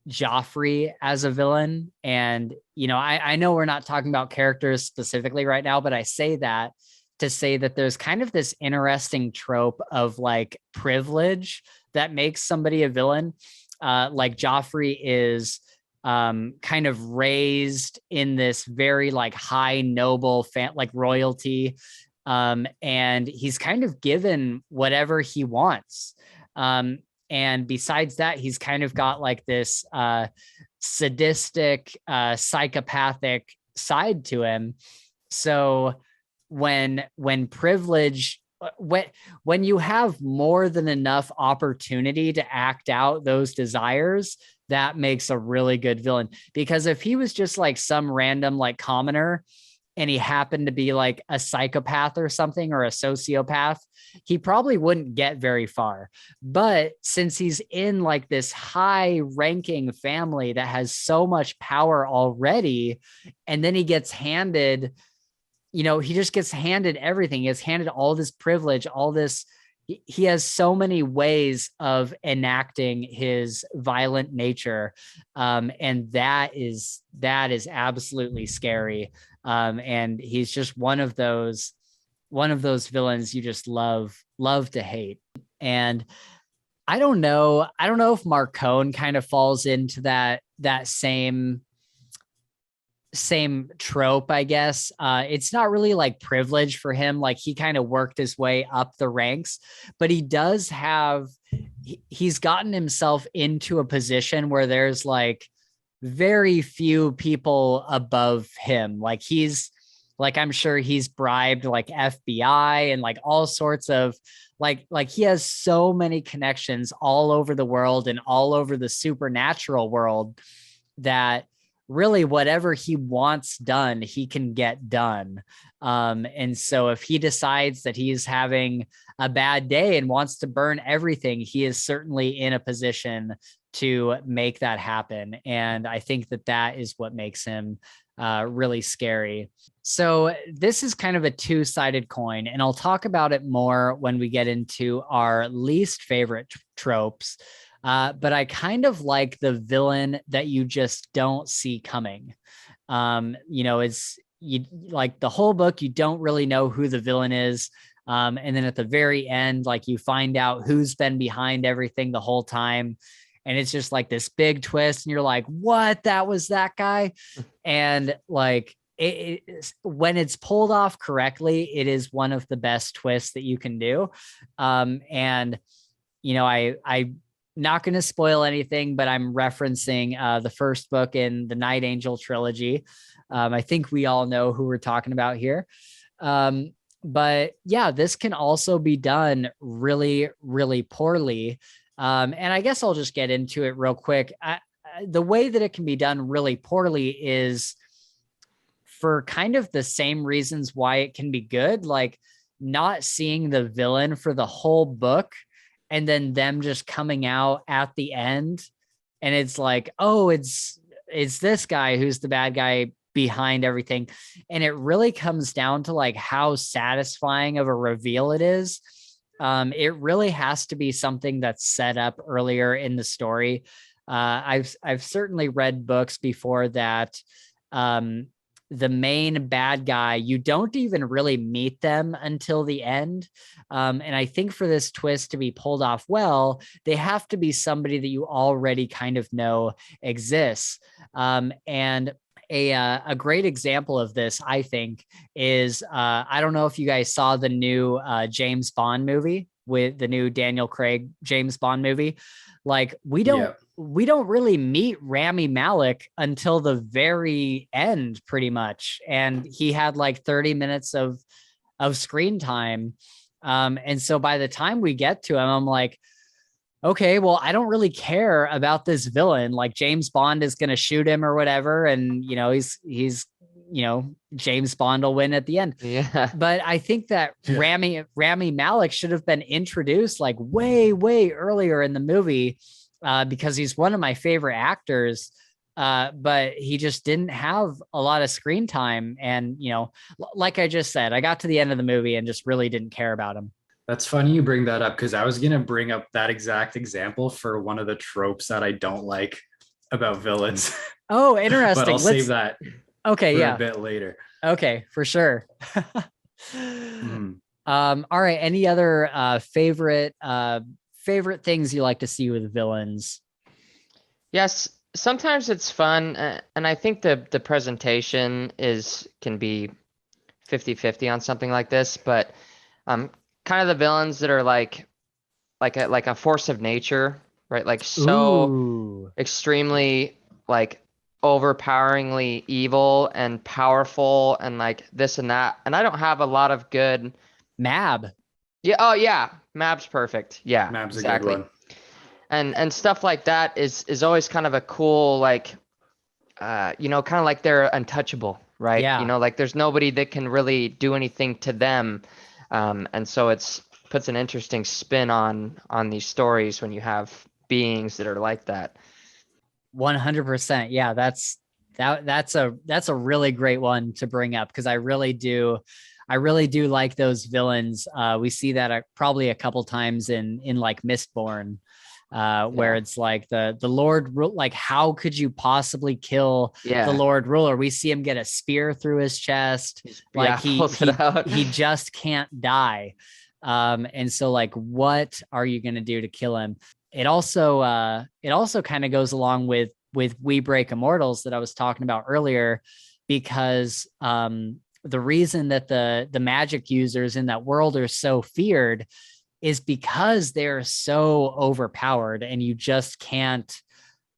Joffrey as a villain. And, you know, I know we're not talking about characters specifically right now, but I say that to say that there's kind of this interesting trope of like privilege that makes somebody a villain. Like Joffrey is kind of raised in this very like high noble like royalty. And he's kind of given whatever he wants. And besides that, he's kind of got like this sadistic, psychopathic side to him. So when privilege, when you have more than enough opportunity to act out those desires, that makes a really good villain. Because if he was just like some random like commoner and he happened to be like a psychopath or something, or a sociopath, he probably wouldn't get very far. But since he's in like this high ranking family that has so much power already, and then he gets handed, you know, he just gets handed everything. He has handed all this privilege, all this. He has so many ways of enacting his violent nature. And that is absolutely scary. And he's just one of those villains you just love to hate. And I don't know if Marcone kind of falls into that same trope, I guess. It's not really like privilege for him. Like he kind of worked his way up the ranks, but he does have, he's gotten himself into a position where there's like very few people above him. Like he's like, I'm sure he's bribed like FBI and like all sorts of like he has so many connections all over the world and all over the supernatural world that really whatever he wants done, he can get done. And so if he decides that he's having a bad day and wants to burn everything, he is certainly in a position to make that happen. And I think that is what makes him really scary. So this is kind of a two-sided coin, and I'll talk about it more when we get into our least favorite tropes. But I kind of like the villain that you just don't see coming. You know, it's you like the whole book, you don't really know who the villain is. And then at the very end, like you find out who's been behind everything the whole time. And it's just like this big twist. And you're like, what? That was that guy. And like, when it's pulled off correctly, it is one of the best twists that you can do. And, you know, I not going to spoil anything, but I'm referencing the first book in the Night Angel trilogy. I think we all know who we're talking about here. But yeah, this can also be done really, really poorly. And I guess I'll just get into it real quick. The way that it can be done really poorly is for kind of the same reasons why it can be good, like not seeing the villain for the whole book and then them just coming out at the end. And it's like, oh, it's this guy who's the bad guy behind everything. And it really comes down to like how satisfying of a reveal it is. It really has to be something that's set up earlier in the story. I've certainly read books before that the main bad guy, you don't even really meet them until the end. And I think for this twist to be pulled off well, they have to be somebody that you already kind of know exists. And a great example of this, I think, is I don't know if you guys saw the new James Bond movie, with the new Daniel Craig James Bond movie. Like we don't really meet Rami Malek until the very end, pretty much, and he had like 30 minutes of screen time. And so by the time we get to him, I'm like, okay, well, I don't really care about this villain. Like James Bond is going to shoot him or whatever. And, he's, James Bond will win at the end. Yeah. But I think that Rami Malek should have been introduced like way, way earlier in the movie because he's one of my favorite actors. But he just didn't have a lot of screen time. And, like I just said, I got to the end of the movie and just really didn't care about him. That's funny you bring that up, because I was going to bring up that exact example for one of the tropes that I don't like about villains. Oh, interesting. But I'll save that for a bit later. Okay, for sure. All right. Any other favorite things you like to see with villains? Yes, sometimes it's fun, and I think the presentation can be 50-50 on something like this, but kind of the villains that are like a force of nature, right? Like so extremely like overpoweringly evil and powerful and like this and that. And I don't have a lot of good Mab. Yeah. Oh yeah. Mab's perfect. Yeah. Mab's exactly. a good one. And stuff like that is always kind of a cool, like, kind of like they're untouchable, right? Yeah. Like there's nobody that can really do anything to them. And so puts an interesting spin on these stories when you have beings that are like that. 100%. Yeah, that's a really great one to bring up, because I really do like those villains. We see that probably a couple times in like Mistborn, where it's like the Lord, like how could you possibly kill the Lord Ruler? We see him get a spear through his chest, like he just can't die. And so like, what are you going to do to kill him? It also kind of goes along with We Break Immortals that I was talking about earlier, because the reason that the magic users in that world are so feared is because they're so overpowered, and you just can't,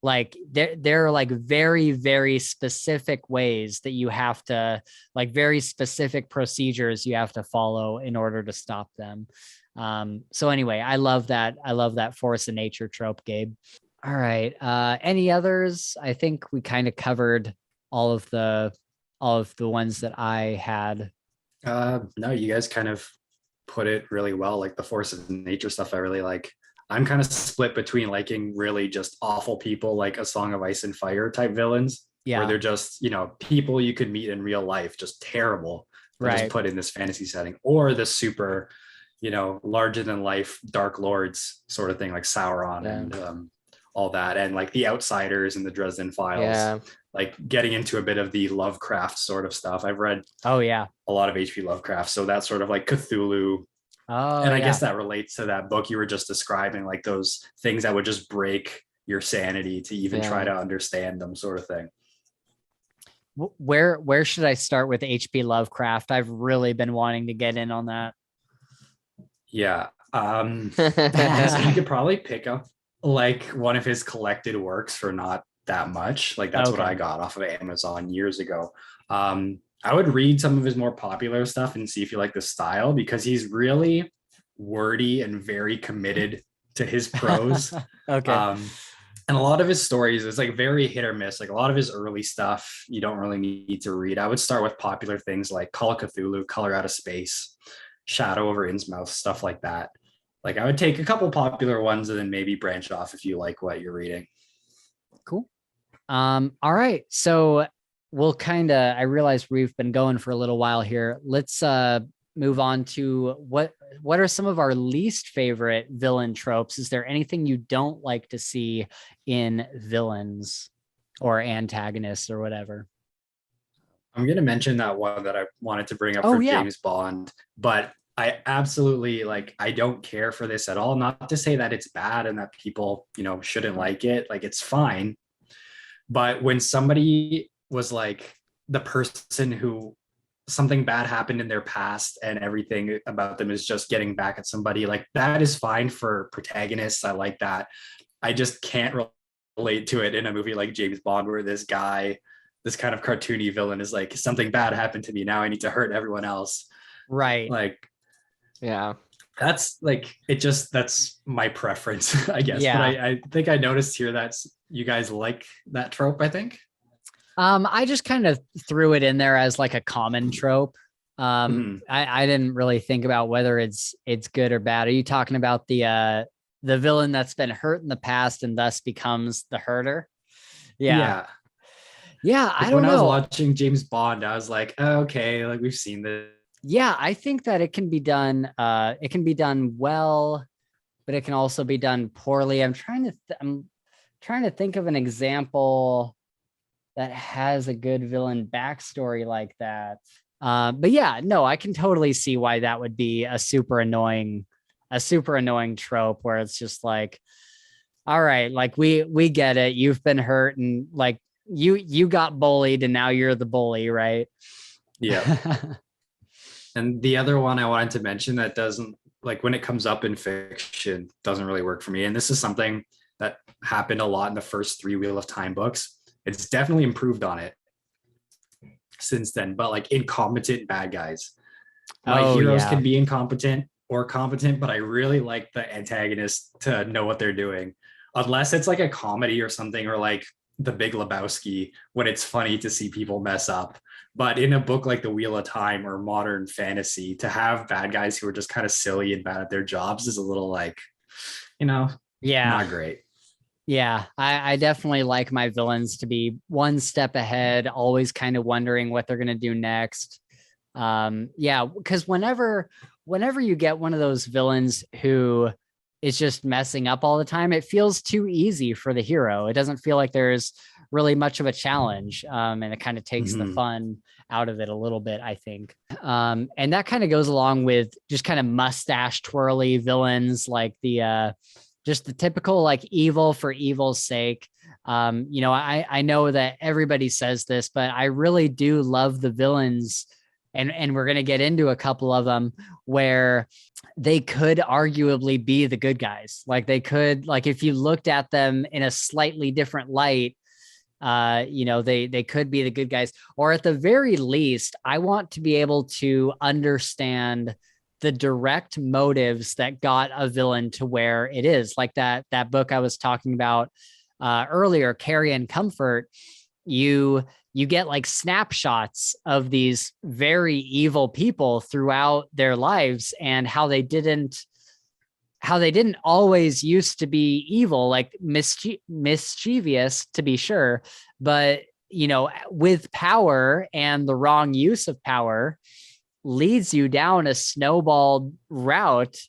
like, there are like very, very specific ways that you have to, like very specific procedures you have to follow in order to stop them. So anyway, I love that force of nature trope, Gabe. All right. Any others? I think we kind of covered all of the ones that I had. No, you guys kind of put it really well. Like the force of nature stuff I really like. I'm kind of split between liking really just awful people, like A Song of Ice and Fire type villains, where they're just, people you could meet in real life, just terrible, but just put in this fantasy setting, or the super, larger than life Dark Lords sort of thing, like Sauron and all that, and like the Outsiders and the Dresden Files, like getting into a bit of the Lovecraft sort of stuff. I've read a lot of H.P. Lovecraft, so that's sort of like Cthulhu. And I guess that relates to that book you were just describing, like those things that would just break your sanity to even try to understand them, sort of thing. Where should I start with H.P. Lovecraft? I've really been wanting to get in on that. Yeah. So you could probably pick up like one of his collected works for not that much. Like that's what I got off of Amazon years ago. I would read some of his more popular stuff and see if you like the style, because he's really wordy and very committed to his prose. And a lot of his stories is like very hit or miss. Like a lot of his early stuff you don't really need to read. I would start with popular things like Call of Cthulhu, Color Out of Space, Shadow over Innsmouth, stuff like that. Like I would take a couple popular ones and then maybe branch off if you like what you're reading. Cool. All right. So we'll I realize we've been going for a little while here. Let's move on to what are some of our least favorite villain tropes? Is there anything you don't like to see in villains or antagonists or whatever? I'm going to mention that one that I wanted to bring up Oh, for yeah. James Bond, but I absolutely I don't care for this at all. Not to say that it's bad and that people, shouldn't like it. Like it's fine. But when somebody was like the person who something bad happened in their past and everything about them is just getting back at somebody, like that is fine for protagonists. I like that. I just can't relate to it in a movie like James Bond, where this guy, this kind of cartoony villain, is like, something bad happened to me. Now I need to hurt everyone else. Right. Like, Yeah. that's that's my preference, I guess. Yeah. But I think I noticed here that you guys like that trope, I think. I just kind of threw it in there as like a common trope. Mhm. I didn't really think about whether it's good or bad. Are you talking about the villain that's been hurt in the past and thus becomes the herder? Yeah. Yeah, I don't When I was know. watching James Bond, I was like, oh, okay, like we've seen this. Yeah, I think that it can be done well, but it can also be done poorly. I'm trying to think of an example that has a good villain backstory like that. But yeah, no, I can totally see why that would be a super annoying trope where it's just like, all right, like we get it. You've been hurt and like you got bullied and now you're the bully, right? Yeah. And the other one I wanted to mention that doesn't, like, when it comes up in fiction, doesn't really work for me. And this is something that happened a lot in the first 3 Wheel of Time books. It's definitely improved on it since then, but like incompetent bad guys. My heroes can be incompetent or competent, but I really like the antagonist to know what they're doing. Unless it's like a comedy or something, or like The Big Lebowski, when it's funny to see people mess up. But in a book like The Wheel of Time or modern fantasy, to have bad guys who are just kind of silly and bad at their jobs is a little like, not great. Yeah, I definitely like my villains to be one step ahead, always kind of wondering what they're gonna do next. Yeah, because whenever you get one of those villains who is just messing up all the time, it feels too easy for the hero. It doesn't feel like there's really much of a challenge, and it kind of takes the fun out of it a little bit, I think. And that kind of goes along with just kind of mustache twirly villains, like the just the typical like evil for evil's sake. I know that everybody says this, but I really do love the villains, and we're going to get into a couple of them where they could arguably be the good guys. Like they could, like if you looked at them in a slightly different light, they could be the good guys. Or at the very least, I want to be able to understand the direct motives that got a villain to where it is. Like that book I was talking about earlier, Carry and Comfort. You get like snapshots of these very evil people throughout their lives and how they didn't always used to be evil, like mischievous to be sure, but with power and the wrong use of power leads you down a snowball route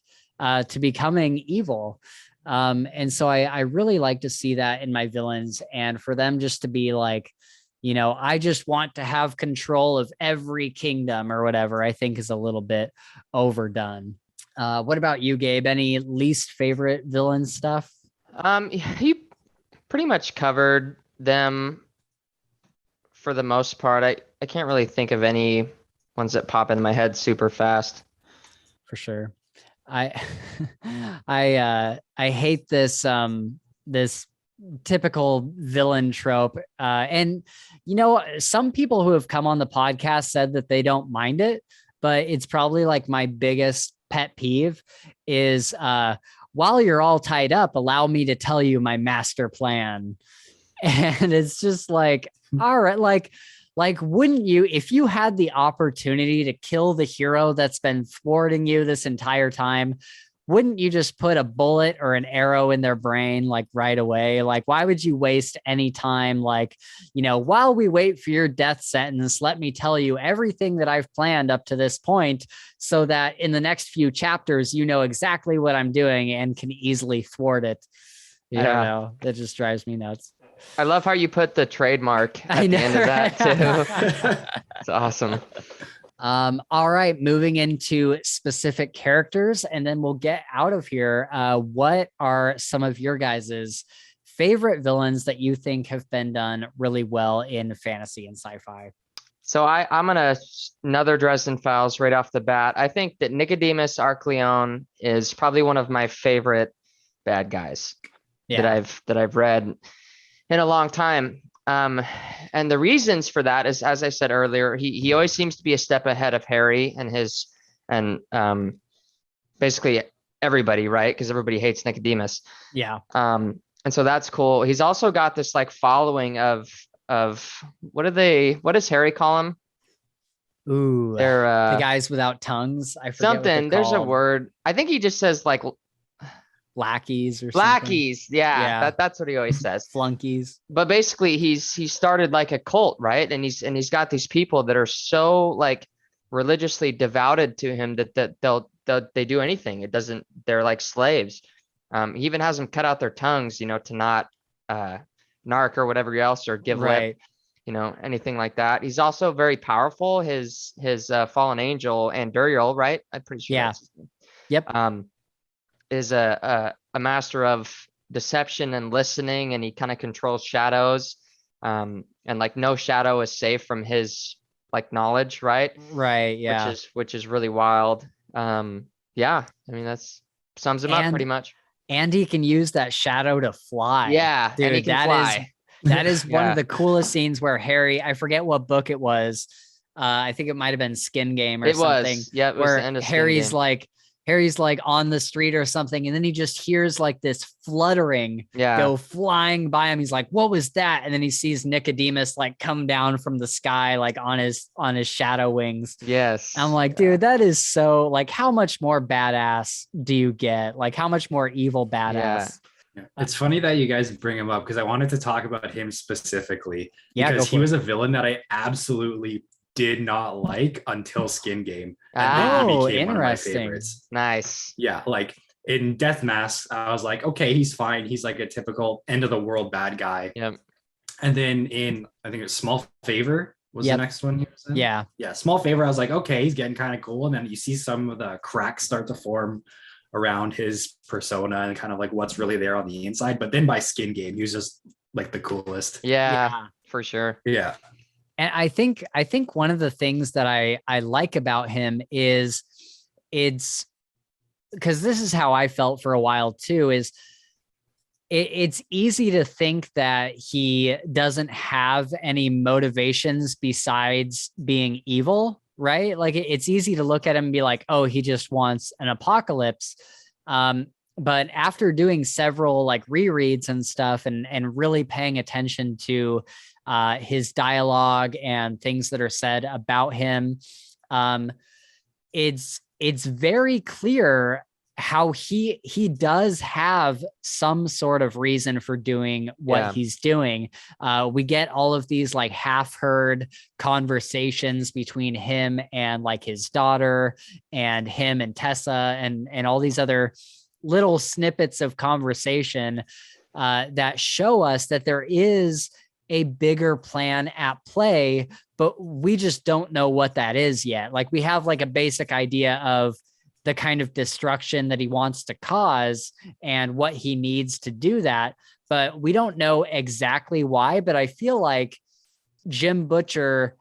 to becoming evil. And so I really like to see that in my villains, and for them just to be like, I just want to have control of every kingdom or whatever, I think is a little bit overdone. What about you, Gabe? Any least favorite villain stuff? He pretty much covered them for the most part. I can't really think of any ones that pop in my head super fast. For sure. I hate this this typical villain trope. And some people who have come on the podcast said that they don't mind it, but it's probably like my biggest pet peeve is while you're all tied up, allow me to tell you my master plan. And it's just like, all right, like, wouldn't you, if you had the opportunity to kill the hero that's been thwarting you this entire time, wouldn't you just put a bullet or an arrow in their brain like right away? Like, why would you waste any time? Like, while we wait for your death sentence, let me tell you everything that I've planned up to this point so that in the next few chapters, you know exactly what I'm doing and can easily thwart it. I don't know. That just drives me nuts. I love how you put the trademark I at know, the end of that too. right? It's awesome. All right, moving into specific characters, and then we'll get out of here. What are some of your guys's favorite villains that you think have been done really well in fantasy and sci-fi? So I'm gonna another Dresden Files right off the bat. I think that Nicodemus Arcleon is probably one of my favorite bad guys that I've read in a long time. And the reasons for that is, as I said earlier, he always seems to be a step ahead of Harry and basically everybody, right? Because everybody hates Nicodemus. Yeah. And so that's cool. He's also got this like following of what does Harry call them? Ooh, They're the guys without tongues. I forget something. what There's a called. word. I think he just says like Lackeys or lackeys. Yeah, Yeah. that's what he always says. Flunkies. But basically, he started like a cult, right? And he's got these people that are so like religiously devoted to him that they do anything. It doesn't. They're like slaves. He even has them cut out their tongues, to not narc or whatever else or give lip, anything like that. He's also very powerful. His fallen angel Anduriel, right? I'm pretty sure. Yeah. That's his name. Yep. Is a master of deception and listening, and he kind of controls shadows. And like no shadow is safe from his like knowledge, right? Right. Yeah. Which is really wild. Yeah. I mean, that's sums him up pretty much. And he can use that shadow to fly. Yeah, dude, and he can fly. That is one Yeah. of the coolest scenes where Harry, I forget what book it was. I think it might have been Skin Game or something. Yeah, it was where the end of Skin Harry's Game. Harry's like on the street or something, and then he just hears like this fluttering go flying by him. He's like, "What was that?" And then he sees Nicodemus like come down from the sky, like on his shadow wings. Yes. I'm like, dude, that is so like, how much more badass do you get? Like, how much more evil badass? Yeah. It's funny that you guys bring him up because I wanted to talk about him specifically because he go was for a villain that I absolutely did not like until Skin Game. Ah. And then he Oh, became one of my interesting. favorites. Nice. Yeah, like in Death Mask, I was like, okay, he's fine. He's like a typical end of the world bad guy. Yep. And then in, I think it was Small Favor was Yep. the next one he was in. Yeah. Yeah, Small Favor, I was like, okay, he's getting kind of cool. And then you see some of the cracks start to form around his persona and kind of like what's really there on the inside. But then by Skin Game, he was just like the coolest. Yeah, for sure. Yeah. And I think one of the things that I like about him is it's because this is how I felt for a while too, is it's easy to think that he doesn't have any motivations besides being evil, right? Like it's easy to look at him and be like, oh, he just wants an apocalypse. But after doing several like rereads and stuff and really paying attention to his dialogue and things that are said about him, it's very clear how he does have some sort of reason for doing what he's doing. We get all of these like half-heard conversations between him and like his daughter and him and Tessa and all these other little snippets of conversation that show us that there is a bigger plan at play, but we just don't know what that is yet. Like we have like a basic idea of the kind of destruction that he wants to cause and what he needs to do that, but we don't know exactly why. But I feel like Jim Butcher,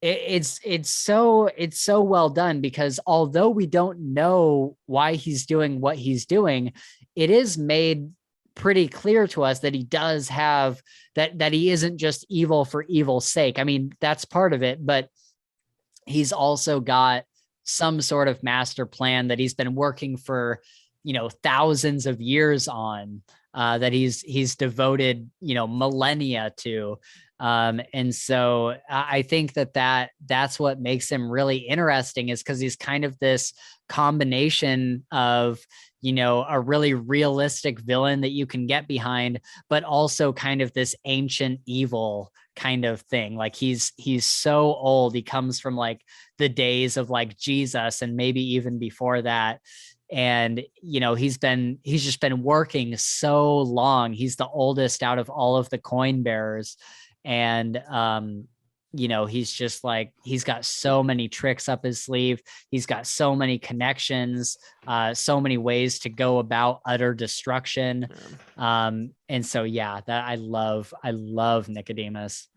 it's so well done, because although we don't know why he's doing what he's doing, it is made pretty clear to us that he does have that he isn't just evil for evil's sake. I mean, that's part of it, but he's also got some sort of master plan that he's been working for, thousands of years on, that he's devoted, millennia to. And so I think that's what makes him really interesting, is because he's kind of this combination of, a really realistic villain that you can get behind, but also kind of this ancient evil kind of thing. Like he's so old. He comes from like the days of like Jesus and maybe even before that. And, he's just been working so long. He's the oldest out of all of the coin bearers. And, he's just like, he's got so many tricks up his sleeve. He's got so many connections, so many ways to go about utter destruction. And so, that I love Nicodemus.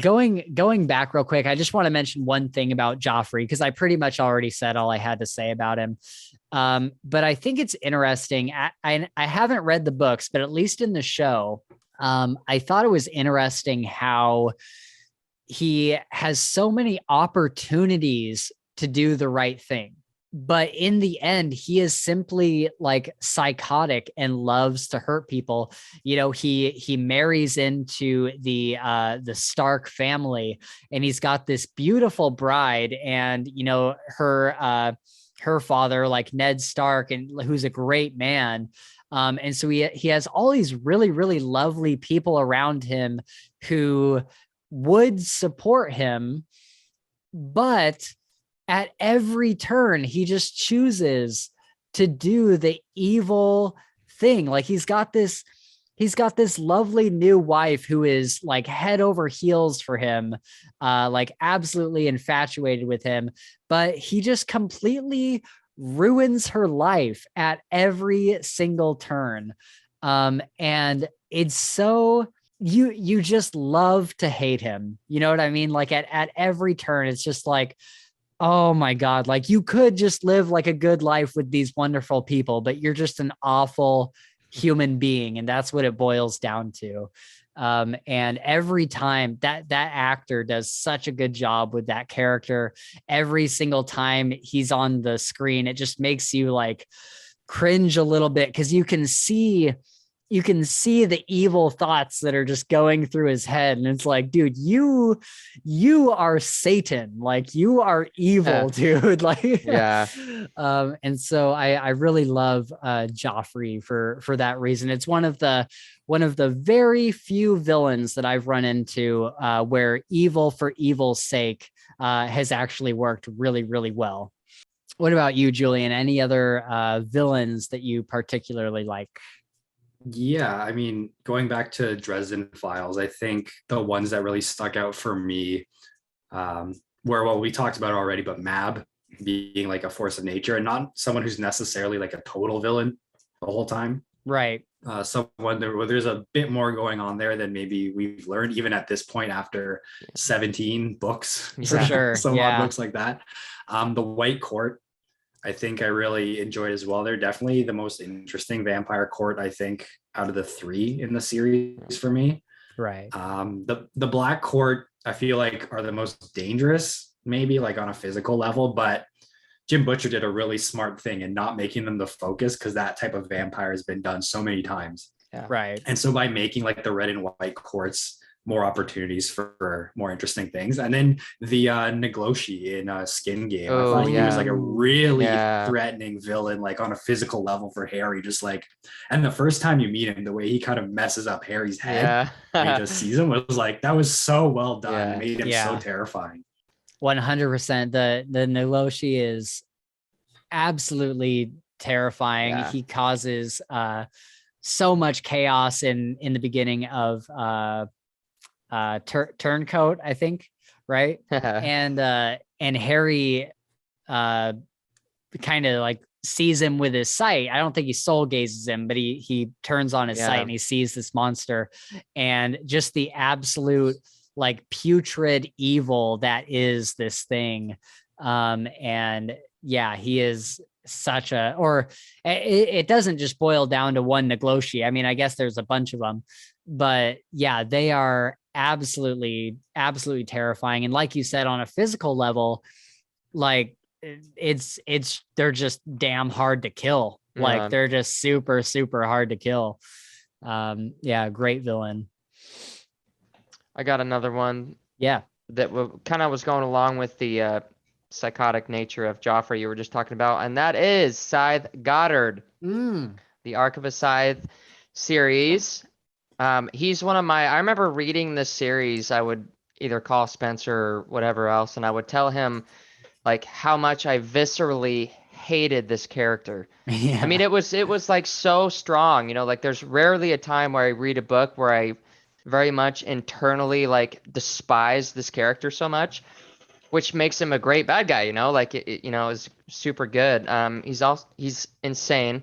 Going back real quick, I just want to mention one thing about Joffrey, because I pretty much already said all I had to say about him. But I think it's interesting. I haven't read the books, but at least in the show, I thought it was interesting how he has so many opportunities to do the right thing. But in the end, he is simply like psychotic and loves to hurt people. He marries into the Stark family, and he's got this beautiful bride, and her father, like Ned Stark, and who's a great man. And so he has all these really, really lovely people around him who would support him, but at every turn, he just chooses to do the evil thing. Like he's got this lovely new wife who is like head over heels for him, like absolutely infatuated with him, but he just completely ruins her life at every single turn. And it's so, you just love to hate him. You know what I mean? Like at every turn, it's just like, oh my God, like you could just live like a good life with these wonderful people, but you're just an awful human being. And that's what it boils down to. And every time that actor does such a good job with that character, every single time he's on the screen, it just makes you like cringe a little bit, because you can see the evil thoughts that are just going through his head. And it's like, dude, you are Satan. Like you are evil, dude. Like, yeah. And so I really love Joffrey for that reason. It's one of the very few villains that I've run into where evil for evil's sake has actually worked really, really well. What about you, Julian? Any other villains that you particularly like? Yeah, I mean, going back to Dresden Files, I think the ones that really stuck out for me were we talked about already, but Mab being like a force of nature and not someone who's necessarily like a total villain the whole time. Right. Someone where there's a bit more going on there than maybe we've learned, even at this point after 17 books. For sure. Some odd books like that. The White Court, I think I really enjoyed as well. They're definitely the most interesting vampire court, I think, out of the 3 in the series for me. Right. The Black Court, I feel like, are the most dangerous, maybe like on a physical level, but Jim Butcher did a really smart thing in not making them the focus, because that type of vampire has been done so many times. Yeah. Right. And so by making like the red and white courts more opportunities for more interesting things. And then the Nagloshi in Skin Game. I thought he was like a really threatening villain, like on a physical level for Harry, just like, and the first time you meet him, the way he kind of messes up Harry's head when he just sees him was like, that was so well done. It made him so terrifying. 100%. The Nagloshi is absolutely terrifying. Yeah. He causes so much chaos in the beginning of Turncoat, I think, right? and Harry kind of like sees him with his sight. I don't think he soul gazes him, but he turns on his sight and he sees this monster, and just the absolute like putrid evil that is this thing. And yeah, he is such a, or it doesn't just boil down to one Nagloshi. I mean, I guess there's a bunch of them, but yeah, they are absolutely terrifying. And like you said, on a physical level, like they're just damn hard to kill. Like they're just super hard to kill. Yeah, great villain. I got another one. Yeah, that kind of was going along with the psychotic nature of Joffrey you were just talking about, and that is Scythe Goddard, the Arc of a Scythe series. He's one of my, I remember reading this series, I would either call Spencer or whatever else, and I would tell him like how much I viscerally hated this character. Yeah. I mean, it was like so strong, you know, like there's rarely a time where I read a book where I very much internally like despise this character so much, which makes him a great bad guy, you know, like you know, is super good. He's insane.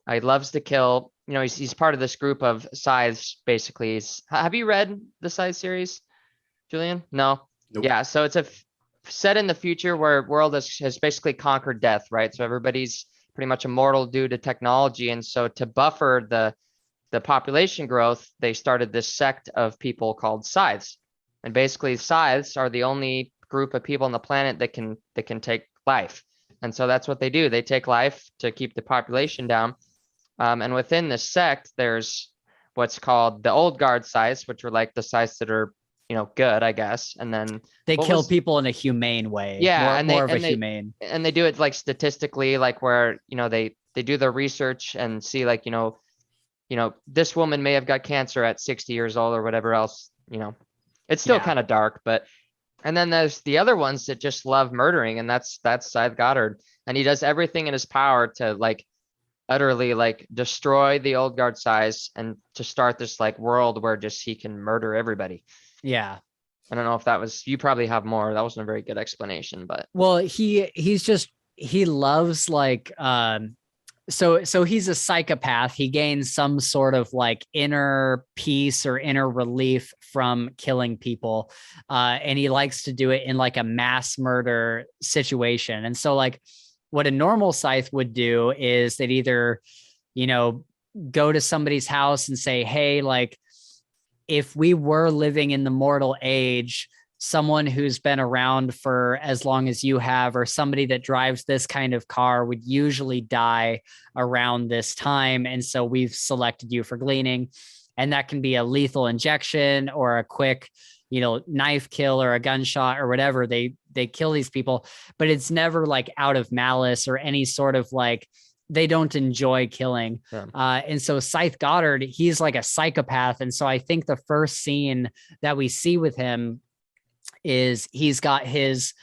He loves to kill. You know, he's part of this group of scythes, basically. Have you read the Scythe series, Julian? No. Nope. Yeah, so it's set in the future where world has basically conquered death, right? So everybody's pretty much immortal due to technology, and so to buffer the population growth, they started this sect of people called scythes, and basically scythes are the only group of people on the planet that can take life, and so that's what they do. They take life to keep the population down. And within this sect, there's what's called the old guard scythes, which are like the scythes that are, you know, good, I guess. And then they kill people in a humane way. Yeah, more of a humane. And they do it like statistically, like where, you know, they do their research and see like, you know, this woman may have got cancer at 60 years old or whatever else, you know. It's still kind of dark, but and then there's the other ones that just love murdering, and that's Scythe Goddard. And he does everything in his power to like utterly like destroy the old guard size and to start this like world where just he can murder everybody. Yeah. I don't know if that was, you probably have more. That wasn't a very good explanation, but well, he loves like so he's a psychopath. He gains some sort of like inner peace or inner relief from killing people. And he likes to do it in like a mass murder situation. And so like what a normal scythe would do is they'd either, you know, go to somebody's house and say, hey, like, if we were living in the mortal age, someone who's been around for as long as you have, or somebody that drives this kind of car would usually die around this time. And so we've selected you for gleaning. And that can be a lethal injection or a quick, you know, knife kill or a gunshot or whatever. They kill these people, but it's never like out of malice or any sort of like, they don't enjoy killing. Yeah. And so Scythe Goddard, he's like a psychopath. And so I think the first scene that we see with him is he's got his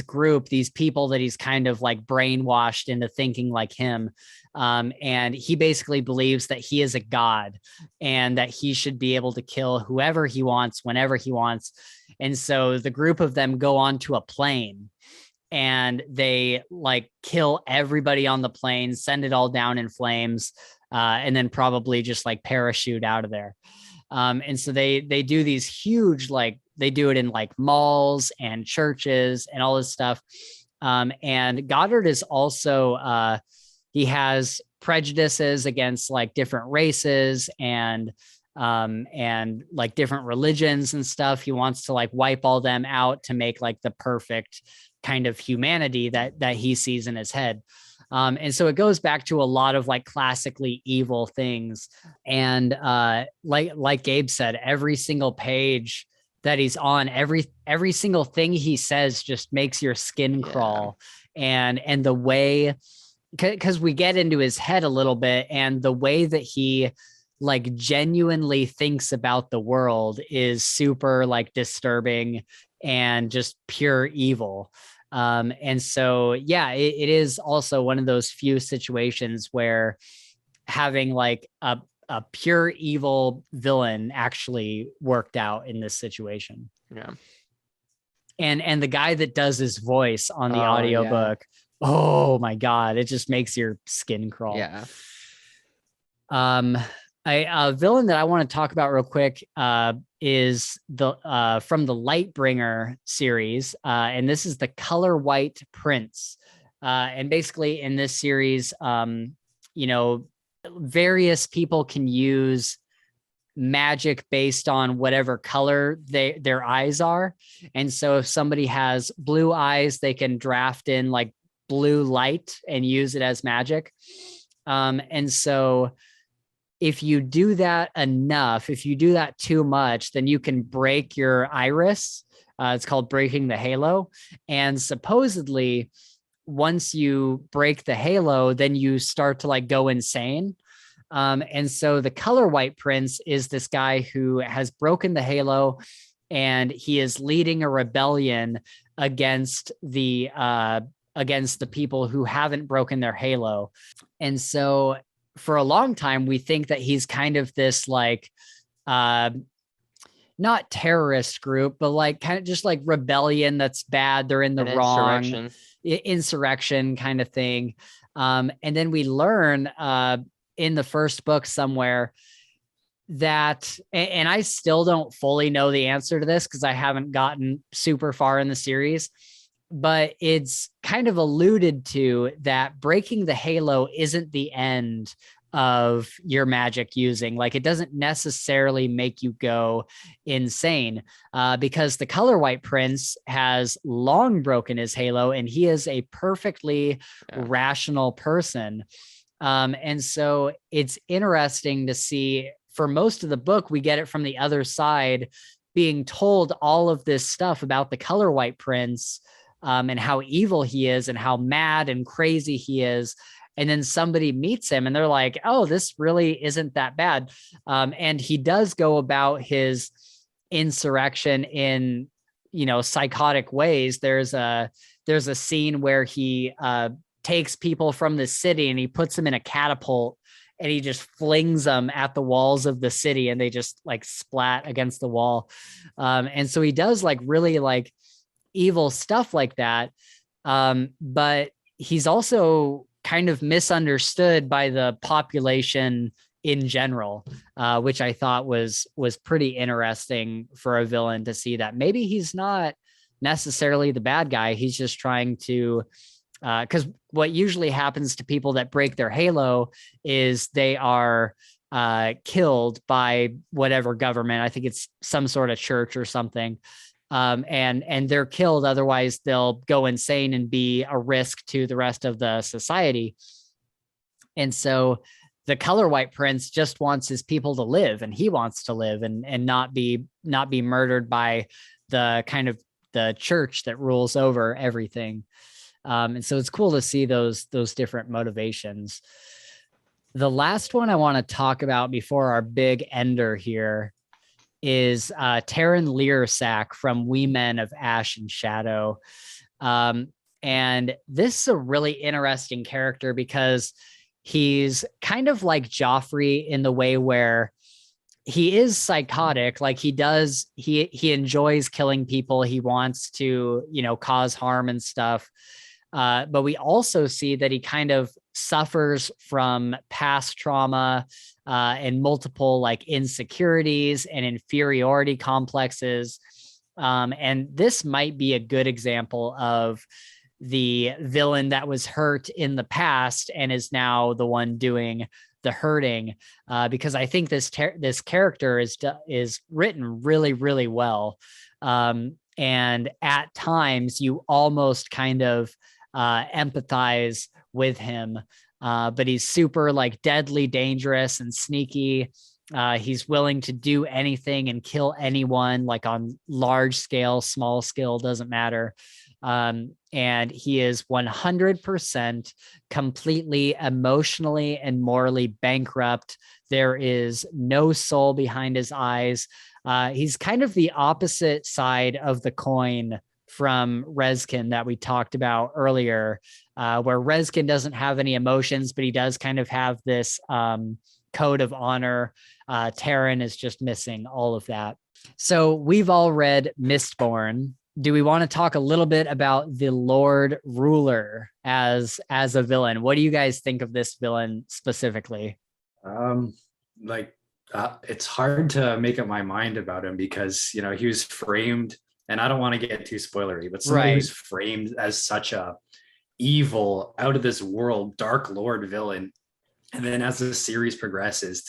group, these people that he's kind of like brainwashed into thinking like him. And he basically believes that he is a god and that he should be able to kill whoever he wants, whenever he wants. And so the group of them go onto a plane and they like kill everybody on the plane, send it all down in flames, and then probably just like parachute out of there. And so they do these huge, like they do it in like malls and churches and all this stuff. And Goddard is also, he has prejudices against like different races and like different religions and stuff. He wants to like wipe all them out to make like the perfect kind of humanity that he sees in his head. And so it goes back to a lot of like classically evil things. And like Gabe said, every single page that he's on, every single thing he says just makes your skin crawl. And the way, because we get into his head a little bit, and the way that he like genuinely thinks about the world is super like disturbing and just pure evil. And so, yeah, it is also one of those few situations where having like a pure evil villain actually worked out in this situation. Yeah. And the guy that does his voice on the audiobook, oh my God, it just makes your skin crawl. Yeah. A villain that I want to talk about real quick is the from the Lightbringer series, and this is the Color White Prince. And basically, in this series, you know, various people can use magic based on whatever color their eyes are. And so, if somebody has blue eyes, they can draft in like blue light and use it as magic. And so, if you do that enough, if you do that too much, then you can break your iris. It's called breaking the halo. And supposedly, once you break the halo, then you start to like go insane. And so the Color White Prince is this guy who has broken the halo, and he is leading a rebellion against the against the people who haven't broken their halo. And so for a long time, we think that he's kind of this like, not terrorist group, but like kind of just like rebellion that's bad. They're in the wrong insurrection kind of thing. And then we learn in the first book somewhere that, and I still don't fully know the answer to this because I haven't gotten super far in the series, but it's kind of alluded to that breaking the halo isn't the end of your magic using. Like, it doesn't necessarily make you go insane, because the Color White Prince has long broken his halo and he is a perfectly rational person. And so it's interesting to see, for most of the book, we get it from the other side, being told all of this stuff about the Color White Prince, and how evil he is and how mad and crazy he is. And then somebody meets him and they're like, oh, this really isn't that bad. And he does go about his insurrection in, psychotic ways. There's a scene where he takes people from the city and he puts them in a catapult and he just flings them at the walls of the city and they just like splat against the wall. And so he does like really like evil stuff like that. But he's also kind of misunderstood by the population in general, which I thought was pretty interesting for a villain to see that maybe he's not necessarily the bad guy. He's just trying to, because what usually happens to people that break their halo is they are killed by whatever government. I think it's some sort of church or something. And they're killed. Otherwise they'll go insane and be a risk to the rest of the society. And so the Color White Prince just wants his people to live, and he wants to live and not be murdered by the kind of the church that rules over everything. And so it's cool to see those different motivations. The last one I want to talk about before our big ender here is Taryn Learsack from We Men of Ash and Shadow. And this is a really interesting character because he's kind of like Joffrey in the way where he is psychotic. Like he enjoys killing people. He wants to, cause harm and stuff. But we also see that he kind of suffers from past trauma, and multiple like insecurities and inferiority complexes. And this might be a good example of the villain that was hurt in the past and is now the one doing the hurting, because I think this character is written really, really well. And at times you almost kind of empathize with him. But he's super like deadly dangerous and sneaky. He's willing to do anything and kill anyone, like on large scale, small scale, doesn't matter. And he is 100% completely emotionally and morally bankrupt. There is no soul behind his eyes. He's kind of the opposite side of the coin from Rezkin that we talked about earlier, where Rezkin doesn't have any emotions, but he does kind of have this code of honor. Taryn is just missing all of that. So we've all read Mistborn. Do we want to talk a little bit about the Lord Ruler as a villain? What do you guys think of this villain specifically? It's hard to make up my mind about him because, he was framed, and I don't want to get too spoilery, but somebody who's framed as such a evil, out of this world, Dark Lord villain. And then as the series progresses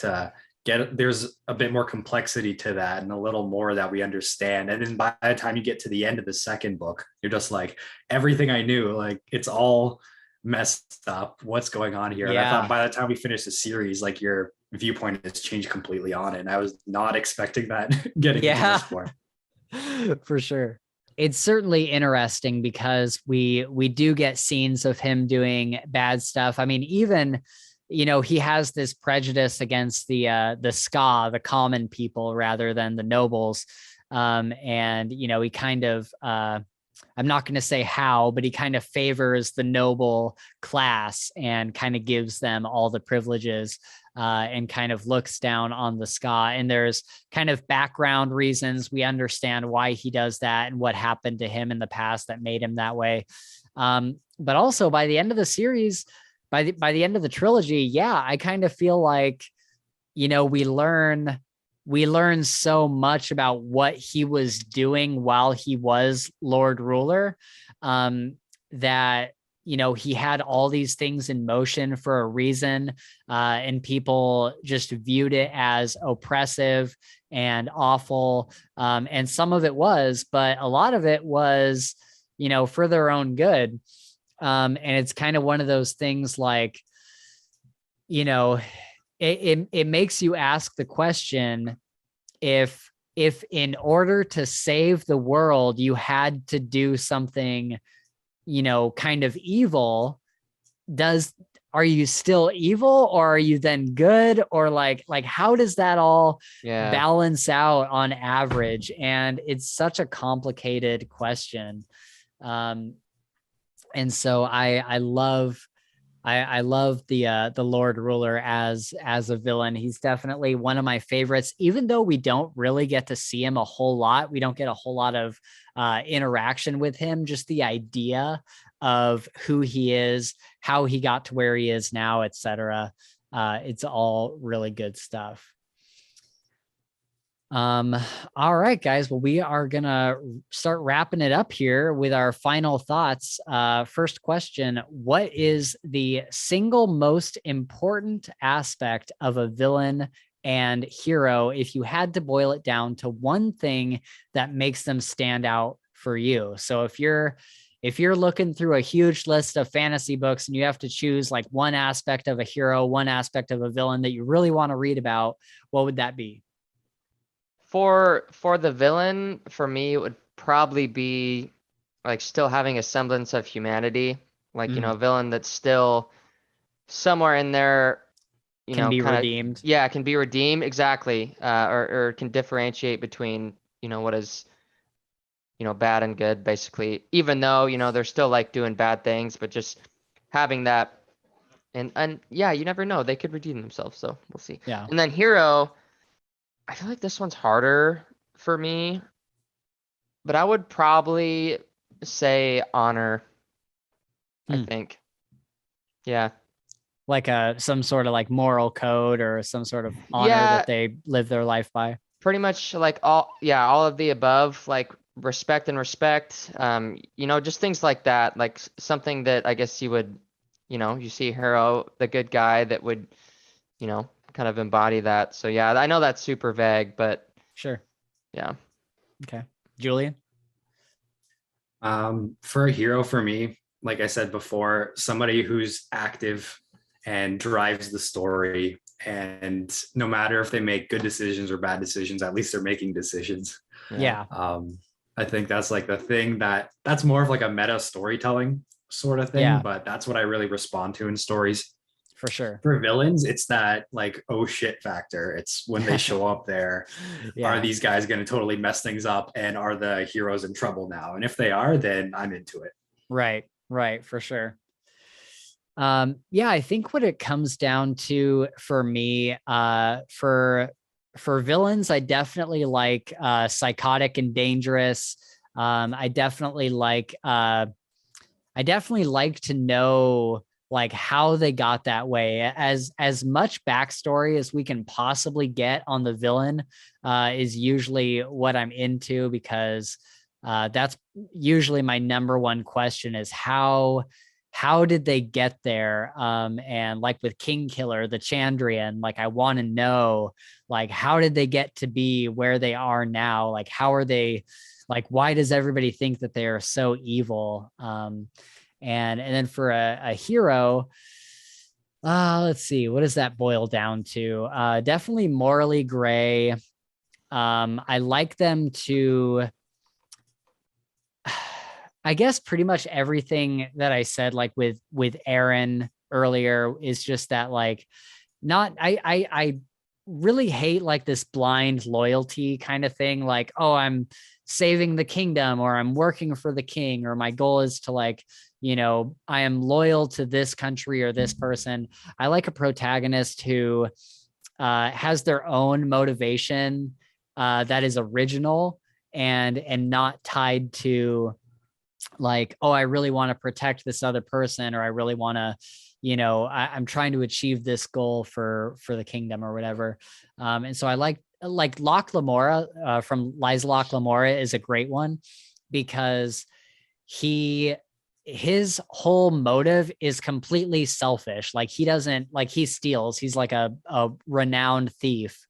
there's a bit more complexity to that and a little more that we understand. And then by the time you get to the end of the second book, you're just like, everything I knew, like it's all messed up. What's going on here? Yeah. And I thought by the time we finish the series, like your viewpoint has changed completely on it. And I was not expecting that getting into this point. For sure. It's certainly interesting because we do get scenes of him doing bad stuff. I mean, even, he has this prejudice against the ska, the common people, rather than the nobles. And, he kind of I'm not going to say how, but he kind of favors the noble class and kind of gives them all the privileges, and kind of looks down on the ska. And there's kind of background reasons. We understand why he does that and what happened to him in the past that made him that way. But also by the end of the series, by the end of the trilogy, yeah, I kind of feel like, we learn so much about what he was doing while he was Lord Ruler, that, he had all these things in motion for a reason, and people just viewed it as oppressive and awful. And some of it was, but a lot of it was, for their own good. And it's kind of one of those things like, it makes you ask the question, if in order to save the world, you had to do something, kind of evil, are you still evil, or are you then good? Or like how does that all balance out on average? And it's such a complicated question. And so I love the Lord Ruler as a villain. He's definitely one of my favorites, even though we don't really get to see him a whole lot. We don't get a whole lot of interaction with him. Just the idea of who he is, how he got to where he is now, etc. It's all really good stuff. All right, guys. Well, we are gonna start wrapping it up here with our final thoughts. First question: what is the single most important aspect of a villain and hero, if you had to boil it down to one thing that makes them stand out for you? So if you're looking through a huge list of fantasy books and you have to choose like one aspect of a hero, one aspect of a villain that you really want to read about, what would that be? For the villain, for me, it would probably be like still having a semblance of humanity, like, a villain that's still somewhere in there, can be redeemed. Yeah, can be redeemed. Exactly. Or can differentiate between, what is, bad and good, basically, even though, they're still like doing bad things, but just having that, and yeah, you never know, they could redeem themselves. So we'll see. Yeah. And then hero, I feel like this one's harder for me, but I would probably say honor. I think. Yeah. Like some sort of like moral code or some sort of honor that they live their life by. Pretty much like all of the above, like respect, just things like that, like something that I guess you would, you see a hero, the good guy that would, kind of embody that. So yeah, I know that's super vague, but sure. Yeah. Okay. Julian? For a hero, for me, like I said before, somebody who's active and drives the story. And no matter if they make good decisions or bad decisions, at least they're making decisions. Yeah. I think that's like the thing that's more of like a meta storytelling sort of thing, but that's what I really respond to in stories. For sure. For villains, it's that like, oh shit factor. It's when they show up there, are these guys going to totally mess things up, and are the heroes in trouble now? And if they are, then I'm into it. Right. For sure. I think what it comes down to for me, for villains, I definitely like psychotic and dangerous. I definitely like to know like how they got that way. As much backstory as we can possibly get on the villain is usually what I'm into, because that's usually my number one question is how did they get there? And like with King Killer, the Chandrian, like I want to know, like, how did they get to be where they are now? Like, how are they, like, why does everybody think that they are so evil? And then for a hero, let's see, what does that boil down to? Definitely morally gray. I like them to, I guess pretty much everything that I said, like with Aaron earlier, is just that, like, I really hate like this blind loyalty kind of thing. Like, oh, I'm saving the kingdom, or I'm working for the king, or my goal is to like, I am loyal to this country or this person. I like a protagonist who has their own motivation that is original and not tied to like, oh, I really want to protect this other person, or I really want to, I'm trying to achieve this goal for the kingdom or whatever. And so I like Locke Lamora from Liza Locke Lamora is a great one, because his whole motive is completely selfish. Like he doesn't, like he steals, he's like a renowned thief,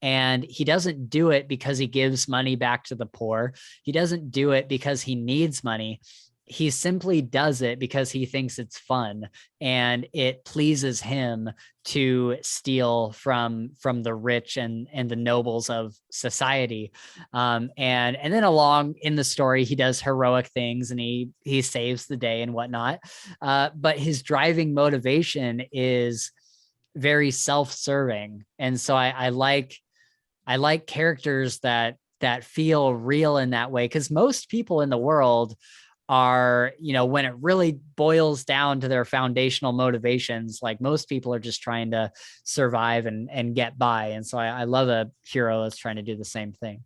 and he doesn't do it because he gives money back to the poor. He doesn't do it because he needs money. He simply does it because he thinks it's fun and it pleases him to steal from the rich and the nobles of society. And then along in the story, he does heroic things and he saves the day and whatnot. But his driving motivation is very self-serving. And so I like characters that feel real in that way, because most people in the world are, when it really boils down to their foundational motivations, like most people are just trying to survive and get by. And so I love a hero that's trying to do the same thing.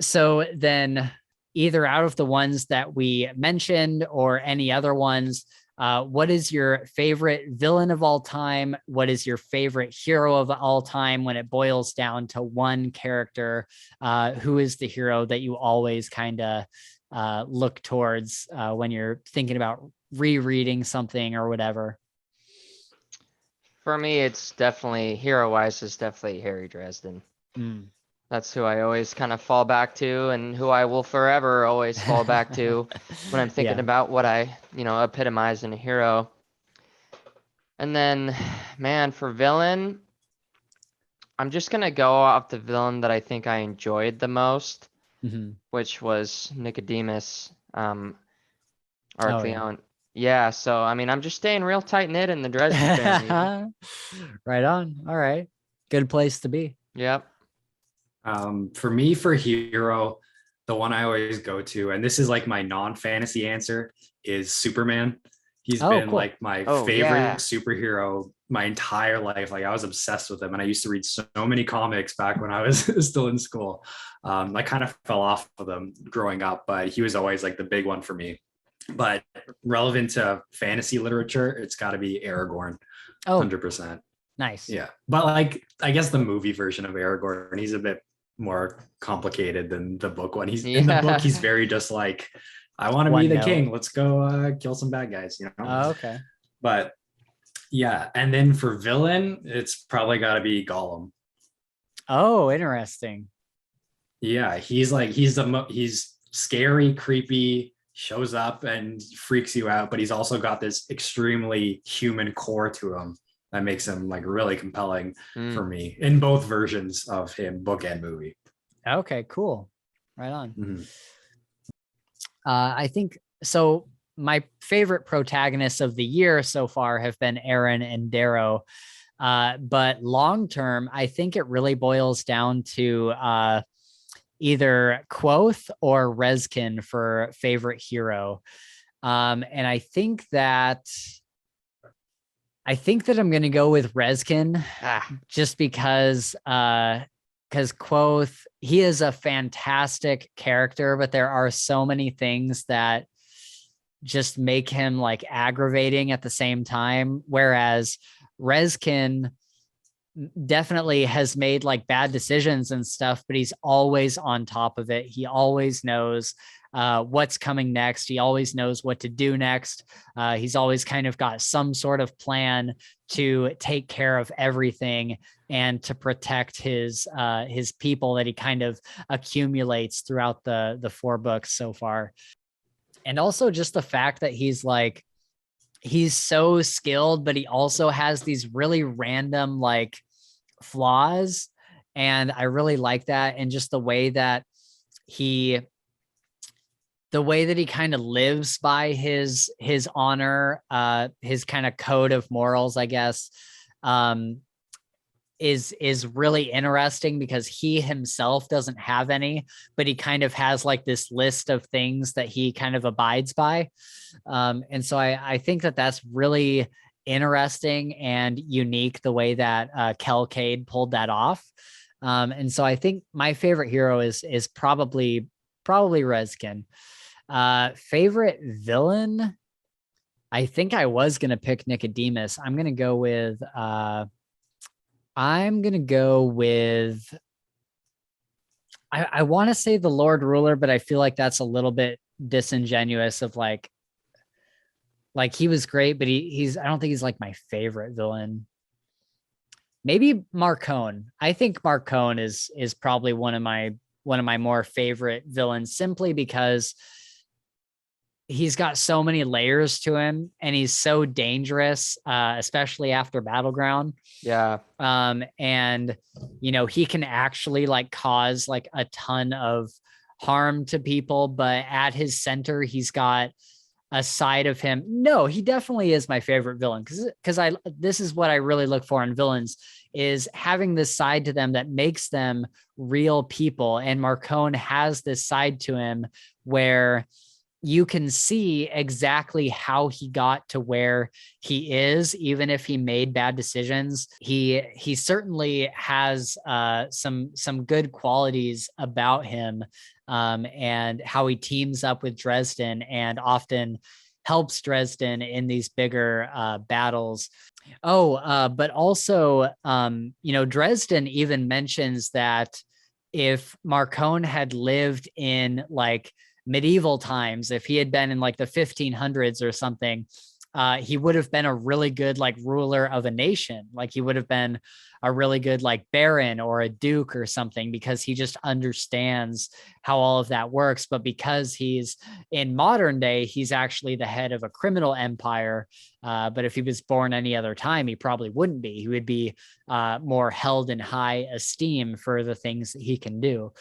So then either out of the ones that we mentioned or any other ones, what is your favorite villain of all time? What is your favorite hero of all time when it boils down to one character? Who is the hero that you always kind of look towards when you're thinking about rereading something or whatever? For me, it's definitely hero-wise is definitely Harry Dresden. That's who I always kind of fall back to, and who I will forever always fall back to when I'm thinking about what I, epitomize in a hero. And then, man, for villain, I'm just going to go off the villain that I think I enjoyed the most, which was Nicodemus, Arcleon. Yeah, so, I mean, I'm just staying real tight-knit in the Dresden family. Right on. All right. Good place to be. Yep. For me, for hero, the one I always go to, and this is like my non-fantasy answer, is Superman. He's been cool. Like my favorite superhero my entire life. Like I was obsessed with him, and I used to read so many comics back when I was still in school. I kind of fell off of them growing up, but he was always like the big one for me. But relevant to fantasy literature, it's got to be Aragorn. 100%. Nice. Yeah. But like, I guess the movie version of Aragorn, he's a bit more complicated than the book one. He's in the book, he's very just like, I want to be the king. Let's go kill some bad guys, okay. But yeah. And then for villain, it's probably got to be Gollum. Oh, interesting. Yeah. He's scary, creepy, shows up and freaks you out, but he's also got this extremely human core to him that makes him like really compelling for me in both versions of him, book and movie. Okay, cool. Right on. I think so. My favorite protagonists of the year so far have been Aaron and Darrow. But long term, I think it really boils down to either Quoth or Rezkin for favorite hero. And I think that I'm going to go with Rezkin just because Quoth, he is a fantastic character, but there are so many things that just make him like aggravating at the same time. Whereas Rezkin definitely has made like bad decisions and stuff, but he's always on top of it. He always knows what's coming next. He always knows what to do next. He's always kind of got some sort of plan to take care of everything and to protect his people that he kind of accumulates throughout the 4 books so far. And also just the fact that he's so skilled, but he also has these really random like flaws. And I really like that. And just the way that he kind of lives by his honor, his kind of code of morals, I guess. is really interesting because he himself doesn't have any, but he kind of has like this list of things that he kind of abides by. And so I think that that's really interesting and unique the way that Kel Cade pulled that off. And so I think my favorite hero is probably Rezkin. Favorite villain, I think I was gonna pick Nicodemus. I'm gonna go with I want to say the Lord Ruler, but I feel like that's a little bit disingenuous of like he was great, but he's I don't think he's like my favorite villain. Maybe Marcone. I think Marcone is probably one of my more favorite villains, simply because he's got so many layers to him and he's so dangerous, especially after Battleground. Yeah. And you know, he can actually like cause like a ton of harm to people, but at his center, he's got a side of him. No, he definitely is my favorite villain because this is what I really look for in villains, is having this side to them that makes them real people. And Marcone has this side to him where you can see exactly how he got to where he is, even if he made bad decisions. He certainly has some good qualities about him, and how he teams up with Dresden and often helps Dresden in these bigger battles. But also, you know, Dresden even mentions that if Marcone had lived in like medieval times, if he had been in like the 1500s or something, he would have been a really good like ruler of a nation. Like he would have been a really good like baron or a duke or something, because he just understands how all of that works. But because he's in modern day, he's actually the head of a criminal empire. But if he was born any other time, he probably wouldn't be. He would be more held in high esteem for the things that he can do.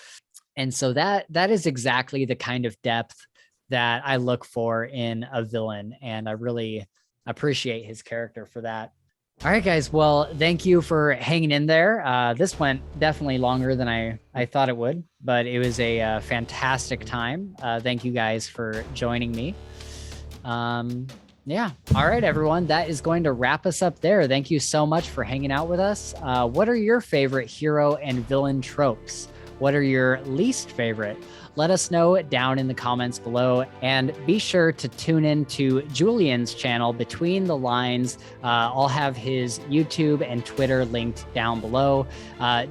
And so that is exactly the kind of depth that I look for in a villain. And I really appreciate his character for that. All right, guys. Well, thank you for hanging in there. This went definitely longer than I thought it would, but it was a fantastic time. Thank you guys for joining me. Yeah. All right, everyone. That is going to wrap us up there. Thank you so much for hanging out with us. What are your favorite hero and villain tropes? What are your least favorite? Let us know down in the comments below, and be sure to tune in to Julian's channel, Between the Lines. I'll have his YouTube and Twitter linked down below.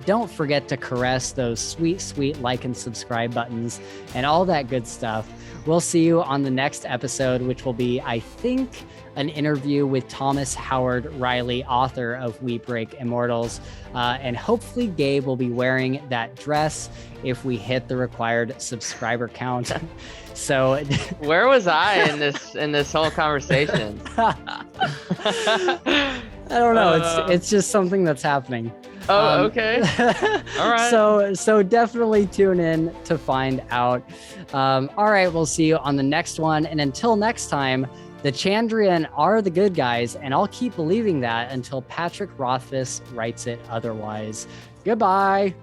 Don't forget to caress those sweet, sweet like and subscribe buttons and all that good stuff. We'll see you on the next episode, which will be, I think, an interview with Thomas Howard Riley, author of We Break Immortals. And hopefully Gabe will be wearing that dress if we hit the required subscriber count. So where was I in this whole conversation? I don't know. It's just something that's happening. Oh, okay. All right. So definitely tune in to find out. All right, we'll see you on the next one. And until next time, the Chandrian are the good guys, and I'll keep believing that until Patrick Rothfuss writes it otherwise. Goodbye.